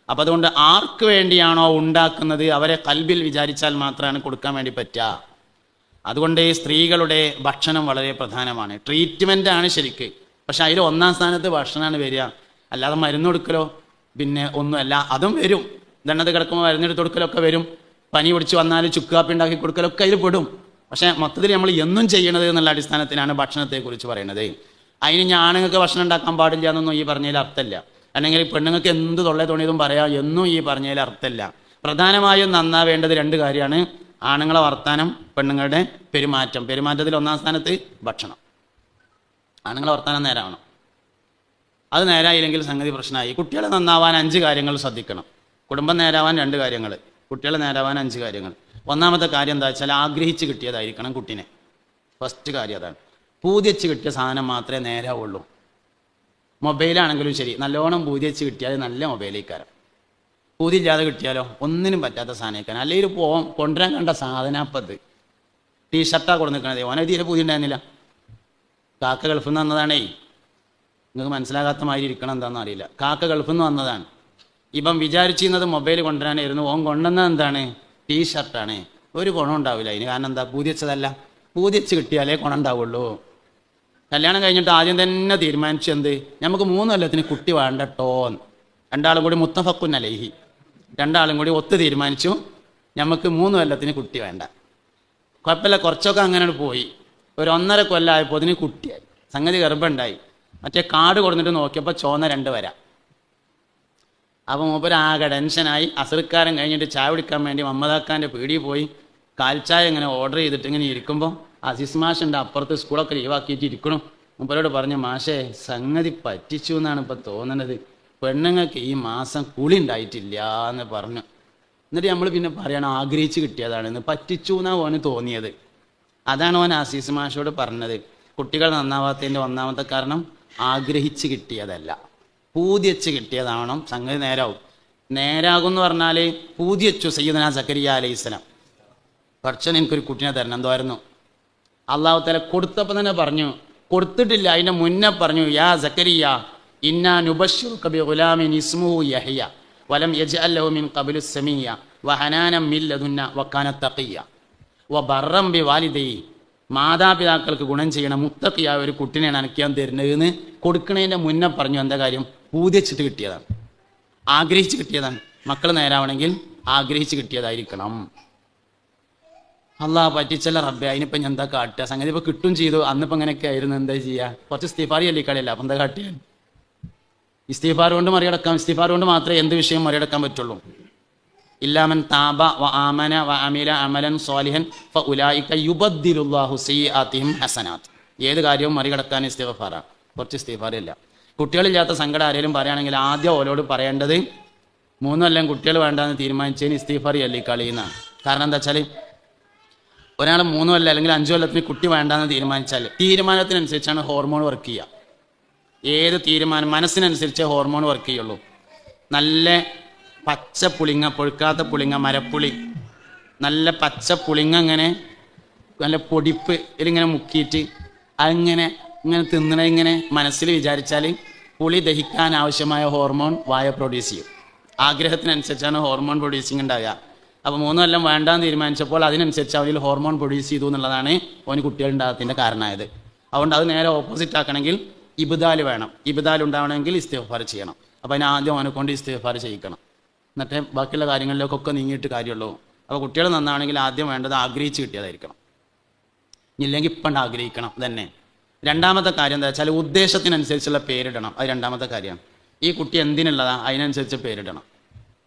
അപ്പം അതുകൊണ്ട് ആർക്ക് വേണ്ടിയാണോ ഉണ്ടാക്കുന്നത് അവരെ കൽബിൽ വിചാരിച്ചാൽ മാത്രമാണ് കൊടുക്കാൻ വേണ്ടി പറ്റുക. അതുകൊണ്ട് സ്ത്രീകളുടെ ഭക്ഷണം വളരെ പ്രധാനമാണ്. ട്രീറ്റ്മെൻ്റ് ആണ് ശരിക്ക്, പക്ഷെ അതിൽ 1-ാം സ്ഥാനത്ത് ഭക്ഷണമാണ് വരിക. അല്ലാതെ മരുന്ന് കൊടുക്കലോ പിന്നെ ഒന്നുമല്ല. അതും വരും, ദണ്ണത് കിടക്കുമ്പോൾ മരുന്നെടുത്ത് കൊടുക്കലൊക്കെ വരും. പനി പിടിച്ച് വന്നാൽ ചുക്കാപ്പി ഉണ്ടാക്കി കൊടുക്കലൊക്കെ അതിൽ പെടും. പക്ഷേ മൊത്തത്തിൽ നമ്മൾ എന്നും ചെയ്യണത് എന്നുള്ള അടിസ്ഥാനത്തിലാണ് ഭക്ഷണത്തെക്കുറിച്ച് പറയുന്നത്. അതിന് ഞാൻ ആണുങ്ങൾക്ക് ഭക്ഷണം ഉണ്ടാക്കാൻ പാടില്ല എന്നൊന്നും ഈ പറഞ്ഞതിൽ അർത്ഥമില്ല. അല്ലെങ്കിൽ പെണ്ണുങ്ങൾക്ക് എന്ത് തൊള്ളേ തോന്നിയതും പറയാം എന്നും ഈ പറഞ്ഞതിൽ അർത്ഥമില്ല. പ്രധാനമായും നന്നാവേണ്ടത് 2 കാര്യമാണ്: ആണുങ്ങളെ വർത്താനം, പെണ്ണുങ്ങളുടെ പെരുമാറ്റം. പെരുമാറ്റത്തിൽ 1-ാം സ്ഥാനത്ത് ഭക്ഷണം. ആണുങ്ങളെ വർത്താനം നേരാവണം. അത് നേരായില്ലെങ്കിൽ സംഗതി പ്രശ്നമായി. കുട്ടികളെ നന്നാവാൻ 5 കാര്യങ്ങൾ ശ്രദ്ധിക്കണം. കുടുംബം നേരാവാൻ 2 കാര്യങ്ങൾ, കുട്ടികളെ നേരാവാൻ 5 കാര്യങ്ങൾ. 1-ാമത്തെ കാര്യം എന്താ വെച്ചാൽ ആഗ്രഹിച്ച് കിട്ടിയതായിരിക്കണം കുട്ടീനെ. ഫസ്റ്റ് കാര്യം അതാണ്. പൂതിച്ച് കിട്ടിയ സാധനം മാത്രമേ നേരാവുള്ളൂ. മൊബൈലാണെങ്കിലും ശരി, നല്ലോണം പൂതിച്ച് കിട്ടിയാൽ നല്ല മൊബൈലേക്കാരം. പൂതിയില്ലാതെ കിട്ടിയാലോ ഒന്നിനും പറ്റാത്ത സാധനേക്കാൻ. അല്ലെങ്കിൽ കൊണ്ടുവരാൻ കണ്ട സാധനപ്പത് ടീഷർട്ടാണ് കൊടുത്ത് നിൽക്കണത്. ഓനെ തീരെ പൂതി ഉണ്ടായിരുന്നില്ല. കാക്ക ഗൾഫിൽ നിന്ന് വന്നതാണേ. നിങ്ങൾക്ക് മനസ്സിലാകാത്ത മാതിരി ഇരിക്കണം എന്താണെന്ന് അറിയില്ല. കാക്ക ഗൾഫിൽ നിന്ന് വന്നതാണ്. ഇപ്പം വിചാരിച്ചിരുന്നത് മൊബൈൽ കൊണ്ടുവരാനായിരുന്നു. ഓൻ കൊണ്ടുവന്നത് എന്താണ്? ടീഷർട്ടാണ്. ഒരു ഗുണം ഉണ്ടാവില്ല അതിന്. കാരണം എന്താ? പൂതിച്ചതല്ല. പൂതിച്ച് കിട്ടിയാലേ ഗുണം ഉണ്ടാവുള്ളൂ. കല്യാണം കഴിഞ്ഞിട്ട് ആദ്യം തന്നെ തീരുമാനിച്ചു എന്ത്? നമുക്ക് 3 കൊല്ലത്തിന് കുട്ടി വേണ്ട ടോന്ന്. 2 ആളും കൂടി മുത്തഫഖുൻ അലൈഹി, 2 ആളും കൂടി ഒത്ത് തീരുമാനിച്ചു നമുക്ക് 3 കൊല്ലത്തിന് കുട്ടി വേണ്ട. കുഴപ്പമില്ല, കുറച്ചൊക്കെ അങ്ങനെ പോയി. ഒരു 1.5 കൊല്ലമായപ്പോൾ അതിന് കുട്ടിയായി. സംഗതി ഗർഭമുണ്ടായി. മറ്റേ കാർഡ് കൊടുത്തിട്ട് നോക്കിയപ്പോൾ ചോന്ന 2 വര. അപ്പോൾ മൂപ്പരാകെ ടെൻഷനായി. അസർക്കാരൻ കഴിഞ്ഞിട്ട് ചായ കുടിക്കാൻ വേണ്ടി മമ്മദാക്കാൻ്റെ പീടിയിൽ പോയി കാൽച്ചായ ഇങ്ങനെ ഓർഡർ ചെയ്തിട്ട് ഇങ്ങനെ ഇരിക്കുമ്പോൾ അസീസ് മാഷുണ്ട് അപ്പുറത്ത്, സ്കൂളൊക്കെ ലീവാക്കിയിട്ട് ഇരിക്കണം. മൂപ്പരോട് പറഞ്ഞു, മാഷേ സംഗതി പറ്റിച്ചു എന്നാണ് ഇപ്പോൾ തോന്നുന്നത്, പെണ്ണുങ്ങൾക്ക് ഈ മാസം കുളി ഉണ്ടായിട്ടില്ല എന്ന് പറഞ്ഞു. എന്നിട്ട് നമ്മൾ പിന്നെ പറയണം ആഗ്രഹിച്ച് കിട്ടിയതാണെന്ന്. പറ്റിച്ചു എന്നാണ് ഓന് തോന്നിയത്. അതാണ് ഓൻ അസീസ് മാഷോട് പറഞ്ഞത്. കുട്ടികൾ നന്നാവാത്തതിൻ്റെ 1-ാമത്തെ കാരണം ആഗ്രഹിച്ച് കിട്ടിയതല്ല, പൂതിച്ച് കിട്ടിയതാവണം. സംഗതി നേരാവും. നേരാകും എന്ന് പറഞ്ഞാൽ പൂതിച്ചു സയ്യിദുനാ സക്കരിയ അലൈഹിസ്സലാം, കുറച്ചൻ എനിക്കൊരു കുട്ടീനെ തരണം എന്തായിരുന്നു. അള്ളാഹു തആല കൊടുത്തപ്പോൾ തന്നെ പറഞ്ഞു, കൊടുത്തിട്ടില്ല അതിൻ്റെ മുന്നേ പറഞ്ഞു, യാ സക്കരിയ ഇന്നാ നുബശ്ശിറുക ബിഗുലാമിൻ ഇസ്മുഹു യഹ്യ വലം യജ്അൽ ലഹു മിൻ ഖബ്ലു സമീയ വഹനാനം മിൻ ലദുന്ന വകാന തഖിയ വബറം ബിവാലിദൈഹി മാതാപിതാക്കൾക്ക് ഗുണം ചെയ്യണം, മുത്തക്കിയായ ഒരു കുട്ടിനെയാണ് എനിക്ക് ഞാൻ തരുന്നതെന്ന് കൊടുക്കണതിൻ്റെ മുന്നേ പറഞ്ഞു. എന്താ കാര്യം? പൂതിച്ചിട്ട് കിട്ടിയതാണ്, ആഗ്രഹിച്ച് കിട്ടിയതാണ്. മക്കൾ നേരാവണമെങ്കിൽ ആഗ്രഹിച്ച് കിട്ടിയതായിരിക്കണം. അള്ളാഹ് പറ്റിച്ചല്ല റബ്ബെ, അതിനിപ്പോൾ ഞാൻ എന്താ കാട്ടുക? സംഗതി ഇപ്പോൾ കിട്ടും ചെയ്തു, അന്നിപ്പോൾ അങ്ങനെയൊക്കെ ആയിരുന്നു, എന്താ ചെയ്യുക? കുറച്ച് ഇസ്തിഗ്ഫാർ അല്ലിക്കളിയല്ല, അപ്പം എന്താ കാട്ടിയാൽ? ഇസ്തിഗ്ഫാർ കൊണ്ട് മറികടക്കാം. ഇസ്തിഗ്ഫാർ കൊണ്ട് മാത്രമേ എന്ത് വിഷയം മറികടക്കാൻ പറ്റുള്ളൂ. ഇല്ലാമൻ താബ വ ആമന വ അമില അമലൻ സ്വാലിഹൻ ഫഉലൈക യുബദ്ദിലുല്ലാഹു സയ്യിആതിഹിം ഹസനാത്ത്. ഏത് കാര്യവും മറികടക്കാൻ ഇസ്തിഗ്ഫാറാണ്. കുറച്ച് ഇസ്തിഗ്ഫാറില്ല. കുട്ടികളില്ലാത്ത സങ്കടം ആരെങ്കിലും പറയുകയാണെങ്കിൽ ആദ്യം ഓരോട് പറയേണ്ടത് 3 കൊല്ലം കുട്ടികൾ വേണ്ടാന്ന് തീരുമാനിച്ചതിന് ഇസ്തിഗ്ഫാർ ചൊല്ലിക്കളിയെന്നാണ്. കാരണം എന്താ വെച്ചാൽ ഒരാൾ 3 കൊല്ലം അല്ലെങ്കിൽ 5 കൊല്ലത്തിന് കുട്ടി വേണ്ടാന്ന് തീരുമാനിച്ചാൽ തീരുമാനത്തിനനുസരിച്ചാണ് ഹോർമോൺ വർക്ക് ചെയ്യുക. ഏത് തീരുമാനം മനസ്സിനനുസരിച്ചേ ഹോർമോൺ വർക്ക് ചെയ്യുള്ളൂ. നല്ല പച്ച പുളിങ്ങ, പൊഴുക്കാത്ത പുളിങ്ങ, മരപ്പുളി, നല്ല പച്ച പുളിങ്ങ ഇങ്ങനെ നല്ല പൊടിപ്പ് ഇതിലിങ്ങനെ മുക്കിയിട്ട് അങ്ങനെ ഇങ്ങനെ തിന്നണ ഇങ്ങനെ മനസ്സിൽ വിചാരിച്ചാൽ പുളി ദഹിക്കാൻ ആവശ്യമായ ഹോർമോൺ വായ പ്രൊഡ്യൂസ് ചെയ്യും. ആഗ്രഹത്തിനനുസരിച്ചാണ് ഹോർമോൺ പ്രൊഡ്യൂസിങ് ഉണ്ടാകുക. അപ്പോൾ 3 കൊല്ലം വേണ്ടാന്ന് തീരുമാനിച്ചപ്പോൾ അതിനനുസരിച്ച് അവരിൽ ഹോർമോൺ പ്രൊഡ്യൂസ് ചെയ്തു എന്നുള്ളതാണ് അവന് കുട്ടികളുണ്ടാകത്തിൻ്റെ കാരണമായത്. അതുകൊണ്ട് അത് നേരെ ഓപ്പോസിറ്റ് ആക്കണമെങ്കിൽ ഇബ്ദാൽ വേണം. ഇബ്ദാൽ ഉണ്ടാവണമെങ്കിൽ ഇസ്തിഗ്ഫാർ ചെയ്യണം. അപ്പോൾ അതിന് ആദ്യം അവനെ കൊണ്ട് ഇസ്തിഗ്ഫാർ ചെയ്യിക്കണം, എന്നിട്ടേ ബാക്കിയുള്ള കാര്യങ്ങളിലേക്കൊക്കെ നീങ്ങിയിട്ട് കാര്യമുള്ളൂ. അപ്പോൾ കുട്ടികൾ നന്നാണെങ്കിൽ ആദ്യം വേണ്ടത് ആഗ്രഹിച്ച് കിട്ടിയതായിരിക്കണം, ഇല്ലെങ്കിൽ ഇപ്പം ആഗ്രഹിക്കണം തന്നെ. രണ്ടാമത്തെ കാര്യം എന്താ വെച്ചാൽ ഉദ്ദേശത്തിനനുസരിച്ചുള്ള പേരിടണം. അത് രണ്ടാമത്തെ കാര്യമാണ്. ഈ കുട്ടി എന്തിനുള്ളതാണ് അതിനനുസരിച്ച് പേരിടണം.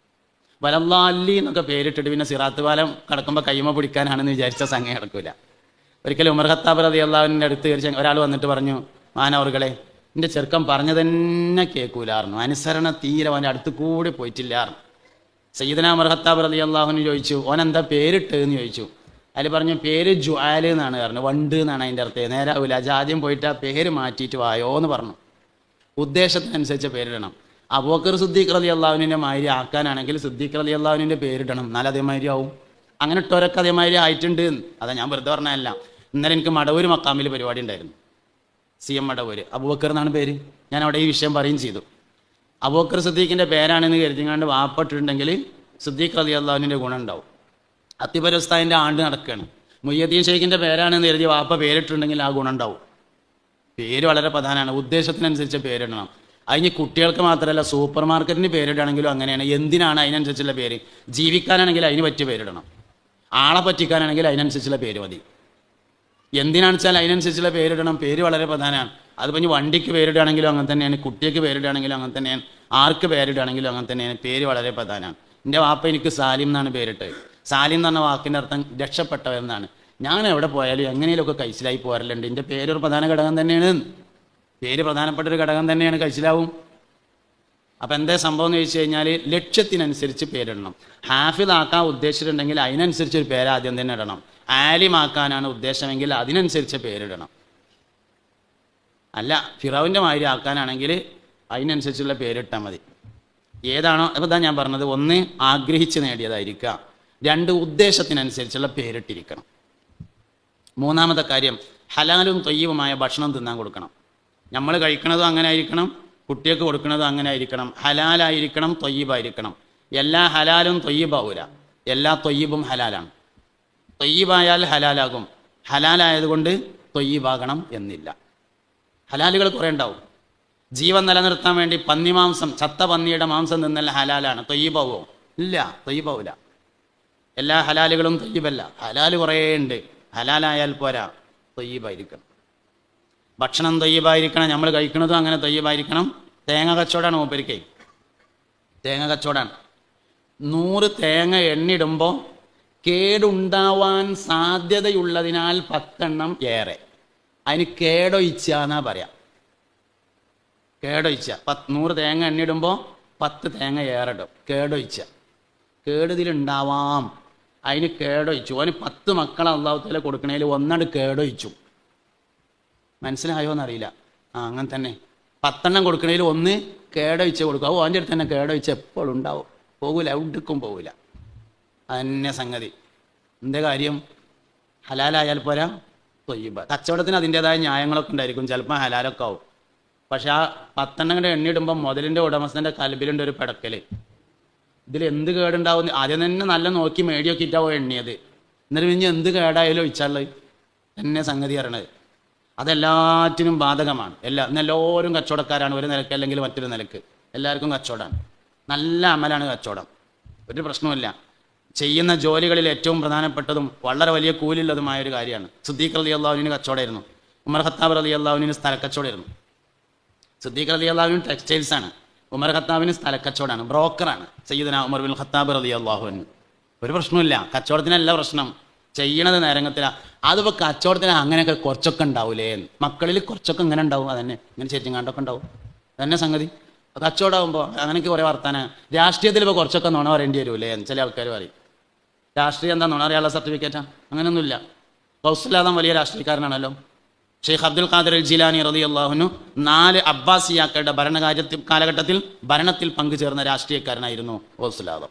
വലല്ലാലി എന്നൊക്കെ പേരിട്ടിട്ട് പിന്നെ സിറാത്ത് പാലം കടക്കുമ്പോൾ കൈമ പിടിക്കാനാണെന്ന് വിചാരിച്ച സംഗതി നടക്കില്ല. ഒരിക്കലും ഉമർ ഖത്താബ് റളിയല്ലാഹുവിൻ്റെ അടുത്ത് ഒരാൾ വന്നിട്ട് പറഞ്ഞു, മാനവർകളെ, എൻ്റെ ചെറുക്കൻ പറഞ്ഞു തന്നെ കേൾക്കൂലായിരുന്നു, അനുസരണ തീരെ അവൻ്റെ അടുത്ത് കൂടി പോയിട്ടില്ലായിരുന്നു. സയ്യിദന ഉമർ ഖത്താബ് റളിയല്ലാഹുവിന് ചോദിച്ചു, ഓനെന്താ പേരിട്ടെന്ന് ചോദിച്ചു. അതിൽ പറഞ്ഞു, പേര് ജുആൽ എന്നാണ് പറഞ്ഞു, വണ്ട് എന്നാണ് അതിൻ്റെ അർത്ഥം. നേരാവില്ല, ആദ്യം പോയിട്ട് ആ പേര് മാറ്റിയിട്ട് വായോ എന്ന് പറഞ്ഞു. ഉദ്ദേശത്തിനനുസരിച്ച് പേരിടണം. അബൂബക്കർ സിദ്ദീഖ് റളിയല്ലാഹുവിൻ്റെ മാതിരി ആക്കാനാണെങ്കിൽ സിദ്ദീഖ് റളിയല്ലാഹുവിൻ്റെ പേരിടണം, എന്നാലും അതേമാതിരി ആവും. അങ്ങനെ ഇട്ടവരൊക്കെ അതേമാതിരി ആയിട്ടുണ്ട്. അതാ ഞാൻ വെറുതെ പറഞ്ഞതല്ല. ഇന്നലെ എനിക്ക് മടവൂർ മക്കാമിൽ പരിപാടി ഉണ്ടായിരുന്നു, CM മടവൂര്. അബൂബക്കർ എന്നാണ് പേര്. ഞാൻ അവിടെ ഈ വിഷയം പറയുകയും ചെയ്തു. അബൂബക്കർ സിദ്ദീഖിൻ്റെ പേരാണെന്ന് കരുതിങ്ങാണ്ട് വാപ്പട്ടിട്ടുണ്ടെങ്കിൽ സിദ്ദീഖ് റളിയല്ലാഹുവിൻ്റെ ഗുണം ഉണ്ടാവും. അത്തിപരസ്താദിൻ്റെ ആണ്ട് നടക്കുകയാണ്, മുയ്യദ്ദീൻ ഷെയ്ഖിൻ്റെ പേരാണെന്ന് കരുതി വാപ്പ പേരിട്ടുണ്ടെങ്കിൽ ആ ഗുണം ഉണ്ടാവും. പേര് വളരെ പ്രധാനമാണ്. ഉദ്ദേശത്തിനനുസരിച്ച് പേരിടണം. അതിന് കുട്ടികൾക്ക് മാത്രമല്ല, സൂപ്പർ മാർക്കറ്റിന് പേരിടുകയാണെങ്കിലും അങ്ങനെയാണ്. എന്തിനാണ് അതിനനുസരിച്ചുള്ള പേര്? ജീവിക്കാനാണെങ്കിൽ അതിന് പറ്റിയ പേരിടണം, ആളെ പറ്റിക്കാനാണെങ്കിൽ അതിനനുസരിച്ചുള്ള പേര് മതി. എന്തിനാണെന്ന് വെച്ചാൽ അതിനനുസരിച്ചുള്ള പേരിടണം. പേര് വളരെ പ്രധാനമാണ്. അത് പറഞ്ഞ് വണ്ടിക്ക് പേരിടുകയാണെങ്കിലും അങ്ങനെ തന്നെയാണ്, കുട്ടിക്ക് പേരിടുകയാണെങ്കിലും അങ്ങനെ തന്നെയാണ്, ആർക്ക് പേരിടുകയാണെങ്കിലും അങ്ങനെ തന്നെയാണ്. പേര് വളരെ പ്രധാനമാണ്. എൻ്റെ വാപ്പ എനിക്ക് സാലിം എന്നാണ് പേരിട്ടത്. സാലിം എന്ന് പറഞ്ഞ വാക്കിൻ്റെ അർത്ഥം രക്ഷപ്പെട്ടവരെന്നാണ്. ഞാൻ എവിടെ പോയാലും എങ്ങനെയൊക്കെ കഴിച്ചിലായി പോരലുണ്ട്. എൻ്റെ പേരൊരു പ്രധാന ഘടകം തന്നെയാണ്. പേര് പ്രധാനപ്പെട്ടൊരു ഘടകം തന്നെയാണ്, കഴിച്ചിലാവും. അപ്പം എന്താ സംഭവം എന്ന് ചോദിച്ചു കഴിഞ്ഞാൽ ലക്ഷ്യത്തിനനുസരിച്ച് പേരിടണം. ഹാഫിദാക്കാൻ ഉദ്ദേശിച്ചിട്ടുണ്ടെങ്കിൽ അതിനനുസരിച്ച് ഒരു പേര് ആദ്യം തന്നെ ഇടണം. ആലിമാക്കാനാണ് ഉദ്ദേശമെങ്കിൽ അതിനനുസരിച്ച് പേരിടണം. അല്ല ഫിറൗൻ്റെ മാതിരി ആക്കാനാണെങ്കിൽ അതിനനുസരിച്ചുള്ള പേരിട്ടാൽ മതി. ഏതാണോ അപ്പോൾ ഇതാ ഞാൻ പറഞ്ഞത്, 1 ആഗ്രഹിച്ച് നേടിയതായിരിക്കുക, 2 ഉദ്ദേശത്തിനനുസരിച്ചുള്ള പേരിട്ടിരിക്കണം. 3ാമത്തെ കാര്യം ഹലാലും തൊയ്യവുമായ ഭക്ഷണം തിന്നാൻ കൊടുക്കണം. നമ്മൾ കഴിക്കണതും അങ്ങനെ ആയിരിക്കണം, കുട്ടികൾക്ക് കൊടുക്കുന്നതും അങ്ങനെ ആയിരിക്കണം. ഹലാലായിരിക്കണം, തൊയ്യബായിരിക്കണം. എല്ലാ ഹലാലും തൊയ്യബാവൂല, എല്ലാ തൊയ്യബും ഹലാലാണ്. തൊയ്യബായാൽ ഹലാലാകും, ഹലാലായതുകൊണ്ട് തൊയ്യബാകണം എന്നില്ല. ഹലാലുകൾ കുറേ ഉണ്ടാവും. ജീവൻ നിലനിർത്താൻ വേണ്ടി പന്നിമാംസം, ചത്ത പന്നിയുടെ മാംസം നിന്നല്ല ഹലാലാണ്. തൊയ്യബാവോ? ഇല്ല, തൊയ്യബാവൂല. എല്ലാ ഹലാലുകളും തൊയ്യബല്ല. ഹലാല് കുറേ ഉണ്ട്. ഹലാലായാൽ പോരാ, തൊയ്യബായിരിക്കണം. ഭക്ഷണം തൊയ്യബായിരിക്കണം, നമ്മൾ കഴിക്കുന്നതും അങ്ങനെ തൊയ്യബായിരിക്കണം. തേങ്ങ കച്ചവടമാണ് മൂപ്പരിക്കേ, തേങ്ങ കച്ചവടമാണ്. 100 തേങ്ങ എണ്ണിടുമ്പോൾ കേടുണ്ടാവാൻ സാധ്യതയുള്ളതിനാൽ 10 എണ്ണം ഏറെ. അതിന് കേടൊഴിച്ചാന്നാ പറയാം. കേടൊഴിച്ച 100 തേങ്ങ എണ്ണിടുമ്പോൾ 10 തേങ്ങ ഏറെ ഇടും. കേടൊഴിച്ച കേടുതിലുണ്ടാവാം, അതിന് കേടൊഴിച്ചു. അവന് 10 മക്കളെ അള്ളാഹു തആല കൊടുക്കണേൽ 1 കേടൊഴിച്ചു. മനസ്സിലായോ എന്നറിയില്ല. അങ്ങനെ തന്നെ 10 എണ്ണം കൊടുക്കണേൽ 1 കേടൊഴിച്ച് കൊടുക്കും. അപ്പോൾ അവൻ്റെ അടുത്ത് തന്നെ കേടൊഴിച്ച് എപ്പോഴും ഉണ്ടാവും, പോകില്ല, എവിടേക്കും പോകില്ല. അതന്നെ സംഗതി. എന്താ കാര്യം? ഹലാലായാൽ പോരാ, തൊയ്യബ. കച്ചവടത്തിന് അതിൻ്റെതായ ന്യായങ്ങളൊക്കെ ഉണ്ടായിരിക്കും, ചിലപ്പോൾ ഹലാലൊക്കെ ആവും. പക്ഷെ ആ 10 എണ്ണം കൂടെ എണ്ണിയിടുമ്പോൾ മുതലിൻ്റെ ഉടമസ്ഥൻ്റെ കൽബിലുണ്ട് ഒരു പിടക്കൽ. ഇതിൽ എന്ത് കേടുണ്ടാവും? ആദ്യം തന്നെ നല്ല നോക്കി മേടിയൊക്കെയിട്ടാവോ എണ്ണിയത്. എന്നിട്ട് പിന്നെ എന്ത് കേടായാലും ഒഴിച്ചാള് എന്നെ സംഗതി അറിയണത്. അതെല്ലാറ്റിനും ബാധകമാണ്. ഇന്നെല്ലാവരും കച്ചവടക്കാരാണ്, ഒരു നിലക്ക് അല്ലെങ്കിൽ മറ്റൊരു നിലക്ക് എല്ലാവർക്കും കച്ചവടമാണ്. നല്ല അമലാണ് കച്ചവടം, ഒരു പ്രശ്നവുമില്ല. ചെയ്യുന്ന ജോലികളിൽ ഏറ്റവും പ്രധാനപ്പെട്ടതും വളരെ വലിയ കൂലിയുള്ളതുമായ ഒരു കാര്യമാണ്. സിദ്ദീഖ് റളിയല്ലാഹുവിന് കച്ചവടമായിരുന്നു. ഉമർ ഖത്താബ് റളിയല്ലാഹുവിന് സ്ഥലക്കച്ചവടമായിരുന്നു. സിദ്ദീഖ് റളിയല്ലാഹുവിന് ടെക്സ്റ്റൈൽസാണ്, ഉമർ ഖത്താബിന് സ്ഥലക്കച്ചവടമാണ്, ബ്രോക്കറാണ് സയ്യിദുനാ ഉമർ ബിൻ ഖത്താബ് റളിയല്ലാഹു അൻഹു. ഒരു പ്രശ്നമില്ല, കച്ചവടത്തിനല്ല പ്രശ്നം, ചെയ്യണത് നേരങ്ങത്തിലാണ്. അതിപ്പോൾ കച്ചവടത്തിന് അങ്ങനെയൊക്കെ കുറച്ചൊക്കെ ഉണ്ടാവൂലേ, മക്കളിൽ കുറച്ചൊക്കെ ഇങ്ങനെ ഉണ്ടാവും, അതന്നെ ഇങ്ങനെ ചെറ്റിങ്ങാണ്ടൊക്കെ ഉണ്ടാവും, അതന്നെ സംഗതി. കച്ചവടമാകുമ്പോൾ അങ്ങനെയൊക്കെ കുറേ വർത്താനം. രാഷ്ട്രീയത്തിൽ ഇപ്പോൾ കുറച്ചൊക്കെ നുണ പറയേണ്ടി വരൂലേ ചില ആൾക്കാർ പറയും. രാഷ്ട്രീയം എന്താ നുണ അറിയാനുള്ള സർട്ടിഫിക്കറ്റാ? അങ്ങനെയൊന്നുമില്ല. ഗൗസുല്ലാദം വലിയ രാഷ്ട്രീയക്കാരനാണല്ലോ. ഷെയ്ഖ് അബ്ദുൽ ഖാദിർ അൽ ജിലാനി റളിയല്ലാഹു അൻഹു 4 അബ്ബാസിയാക്കളുടെ കാലഘട്ടത്തിൽ ഭരണത്തിൽ പങ്കുചേർന്ന രാഷ്ട്രീയക്കാരനായിരുന്നു ഗൗസുല്ലാദം.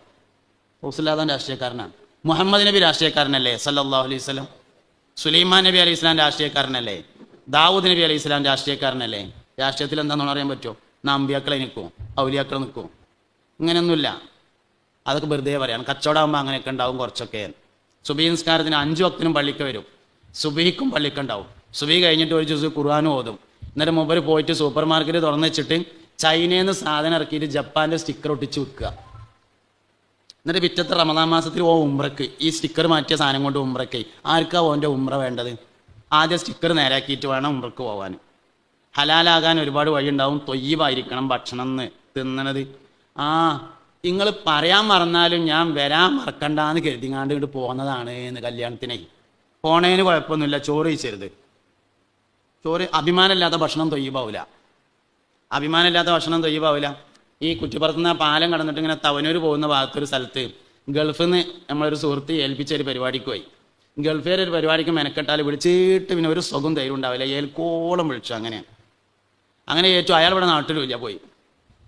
ഗൗസുല്ലാദം രാഷ്ട്രീയക്കാരനാണ്. മുഹമ്മദ് നബി രാഷ്ട്രീയക്കാരനല്ലേ സല്ലല്ലാഹു അലൈഹി വസല്ലം? സുലൈമാൻ നബി അലൈഹി ഇസ്ലാം രാഷ്ട്രീയക്കാരനല്ലേ? ദാവൂദ് നബി അലൈഹി ഇസ്ലാം രാഷ്ട്രീയക്കാരനല്ലേ? രാഷ്ട്രീയത്തിൽ എന്താണെന്ന് അറിയാൻ പറ്റുമോ? അമ്പിയാക്കളെ നിൽക്കുമോ, ഔലിയാക്കളെ നിൽക്കുമോ? ഇങ്ങനെയൊന്നുമില്ല. അതൊക്കെ വെറുതെ പറയാണ്. കച്ചവടമാകുമ്പോൾ അങ്ങനെയൊക്കെ ഉണ്ടാവും കുറച്ചൊക്കെ. സുബഹി നിസ്കാരത്തിന് 5 വക്തിനും പള്ളിക്ക് വരും, സുബഹിക്കും പള്ളിക്കുണ്ടാവും. സുബഹി കഴിഞ്ഞിട്ട് ഒരു ജുസ് ഖുർആനും ഓതും. എന്നിട്ട് മൂപ്പര് പോയിട്ട് സൂപ്പർ മാർക്കറ്റ് തുറന്ന് വെച്ചിട്ട് ചൈനയിൽ നിന്ന് സാധനം ഇറക്കിയിട്ട് ജപ്പാൻ്റെ സ്റ്റിക്കർ ഒട്ടിച്ച് വെക്കുക. എന്നിട്ട് പിറ്റത്തെ റമദാൻ മാസത്തിൽ ഉംറക്ക് ഈ സ്റ്റിക്കർ മാറ്റിയ സാധനം കൊണ്ട് ഉംറക്ക് ആർക്കാ ഓൻ്റെ ഉംറ വേണ്ടത്? ആദ്യം സ്റ്റിക്കർ നേരാക്കിയിട്ട് വേണം ഉംറക്ക് പോകാൻ. ഹലാലാകാൻ ഒരുപാട് വഴിയുണ്ടാവും. തൊയ്യബായിരിക്കണം ഭക്ഷണം തിന്നണത്. നിങ്ങൾ പറയാൻ മറന്നാലും ഞാൻ വരാൻ മറക്കണ്ടെന്ന് കരുതിങ്ങാണ്ട് ഇങ്ങോട്ട് പോകുന്നതാണ് എന്ന് കല്യാണത്തിനെ. പോണേന് കുഴപ്പമൊന്നുമില്ല, ചോറ് കഴിച്ചരുത്. ചോറ് അഭിമാനമില്ലാത്ത ഭക്ഷണം തൊയ്യബാവില്ല. അഭിമാനമില്ലാത്ത ഭക്ഷണം തൊയ്യബാവില്ല. ഈ കുറ്റിപ്പുറത്തുനിന്ന് പാലം കടന്നിട്ട് ഇങ്ങനെ തവനൂർ പോകുന്ന ഭാഗത്തൊരു സ്ഥലത്ത് ഗൾഫിൽ നിന്ന് നമ്മളൊരു സുഹൃത്ത് ഏൽപ്പിച്ച ഒരു പരിപാടിക്ക് പോയി. ഗൾഫിൽ ഒരു പരിപാടിക്ക് മെനക്കെട്ടാൽ വിളിച്ചിട്ട് പിന്നെ ഒരു സുഖം ധൈര്യം ഉണ്ടാവില്ല, ഏൽക്കോളം വിളിച്ചു. അങ്ങനെ ഏറ്റവും അയാൾ ഇവിടെ നാട്ടിലുമില്ല, പോയി.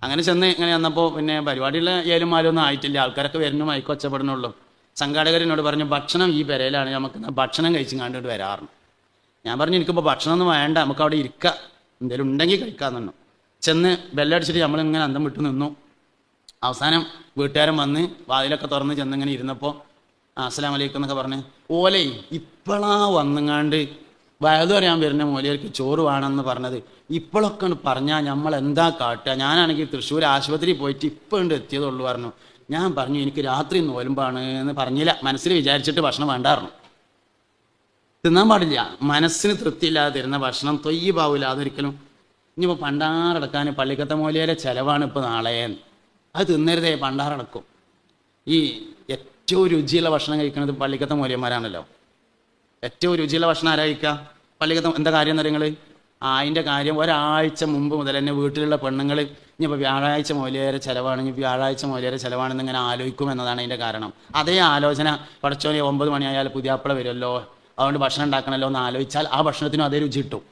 അങ്ങനെ ചെന്ന് ഇങ്ങനെ വന്നപ്പോൾ പിന്നെ പരിപാടിയുള്ള ഏലും മാലൊന്നും ആയിട്ടില്ല, ആൾക്കാരൊക്കെ വരുന്നു, മയക്കും ഒച്ചപ്പെടണുള്ളൂ. സംഘാടകരെന്നോട് പറഞ്ഞു ഭക്ഷണം ഈ പെരയിലാണ്, നമുക്ക് ഭക്ഷണം കഴിച്ചും കണ്ടിട്ട് വരാറുണ്ട്. ഞാൻ പറഞ്ഞു എനിക്കിപ്പോൾ ഭക്ഷണമൊന്നും വേണ്ട, നമുക്ക് അവിടെ ഇരിക്കുക, എന്തെങ്കിലും ഉണ്ടെങ്കിൽ കഴിക്കാമെന്നു. ചെന്ന് ബെല്ലടിച്ചിട്ട് നമ്മളിങ്ങനെ അന്തം വിട്ടു നിന്നു. അവസാനം വീട്ടുകാരൻ വന്ന് വാതിലൊക്കെ തുറന്ന് ചെന്നിങ്ങനെ ഇരുന്നപ്പോൾ അസ്സലാമു അലൈക്കും എന്നൊക്കെ പറഞ്ഞ് ഓലേ ഇപ്പോഴാ വന്നുങ്ങാണ്ട് വയതു അറിയാൻ വരുന്ന മൂലയർക്ക് ചോറ് വേണമെന്ന് പറഞ്ഞത്. ഇപ്പോഴൊക്കെ പറഞ്ഞാൽ നമ്മൾ എന്താ കാട്ടുക? ഞാനാണെങ്കിൽ തൃശ്ശൂർ ആശുപത്രിയിൽ പോയിട്ട് ഇപ്പോൾ ഉണ്ട് എത്തിയതുള്ളൂ പറഞ്ഞു. ഞാൻ പറഞ്ഞു എനിക്ക് രാത്രി നോലുമ്പാണ് എന്ന് പറഞ്ഞില്ല, മനസ്സിൽ വിചാരിച്ചിട്ട് ഭക്ഷണം വേണ്ടായിരുന്നു. തിന്നാൻ പാടില്ല, മനസ്സിന് തൃപ്തിയില്ലാതെ തരുന്ന ഭക്ഷണം തൊയ്യബാവില്ല. അതൊരിക്കലും. ഇനിയിപ്പോൾ പണ്ടാറടക്കാൻ പള്ളിക്കത്തെ മൂലയിലെ ചിലവാണ് ഇപ്പോൾ നാളെ, അത് തിന്നരുതേ, പണ്ടാറടക്കും. ഈ ഏറ്റവും രുചിയുള്ള ഭക്ഷണം കഴിക്കുന്നത് പള്ളിക്കത്തെ മൂല്യന്മാരാണല്ലോ. ഏറ്റവും രുചിയുള്ള ഭക്ഷണം ആരാ കഴിക്കുക? പള്ളിക്കത്തെ. എന്താ കാര്യം എന്ന് നിങ്ങൾ അതിൻ്റെ കാര്യം ഒരാഴ്ച മുമ്പ് മുതൽ തന്നെ വീട്ടിലുള്ള പെണ്ണുങ്ങൾ ഇനിയിപ്പോൾ വ്യാഴാഴ്ച മൂലയേറെ ചിലവാണ്, ഇനി വ്യാഴാഴ്ച മൂലയേറെ ചിലവാണെന്ന് ഇങ്ങനെ ആലോചിക്കും എന്നതാണ് അതിൻ്റെ കാരണം. അതേ ആലോചന പടച്ചോനെ 9 മണിയായാൽ പുതിയാപ്പിള വരുമല്ലോ, അതുകൊണ്ട് ഭക്ഷണം ഉണ്ടാക്കണമല്ലോ എന്ന് ആലോചിച്ചാൽ ആ ഭക്ഷണത്തിനും അതേ രുചി കിട്ടും.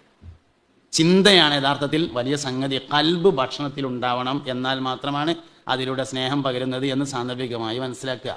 ചിന്തയാണ് യഥാർത്ഥത്തിൽ വലിയ സംഗതി. ഖൽബ് ഭക്ഷണത്തിൽ ഉണ്ടാവണം, എന്നാൽ മാത്രമാണ് അതിലൂടെ സ്നേഹം പകരുന്നത് എന്ന് സാന്ദർഭികമായി മനസ്സിലാക്കുക.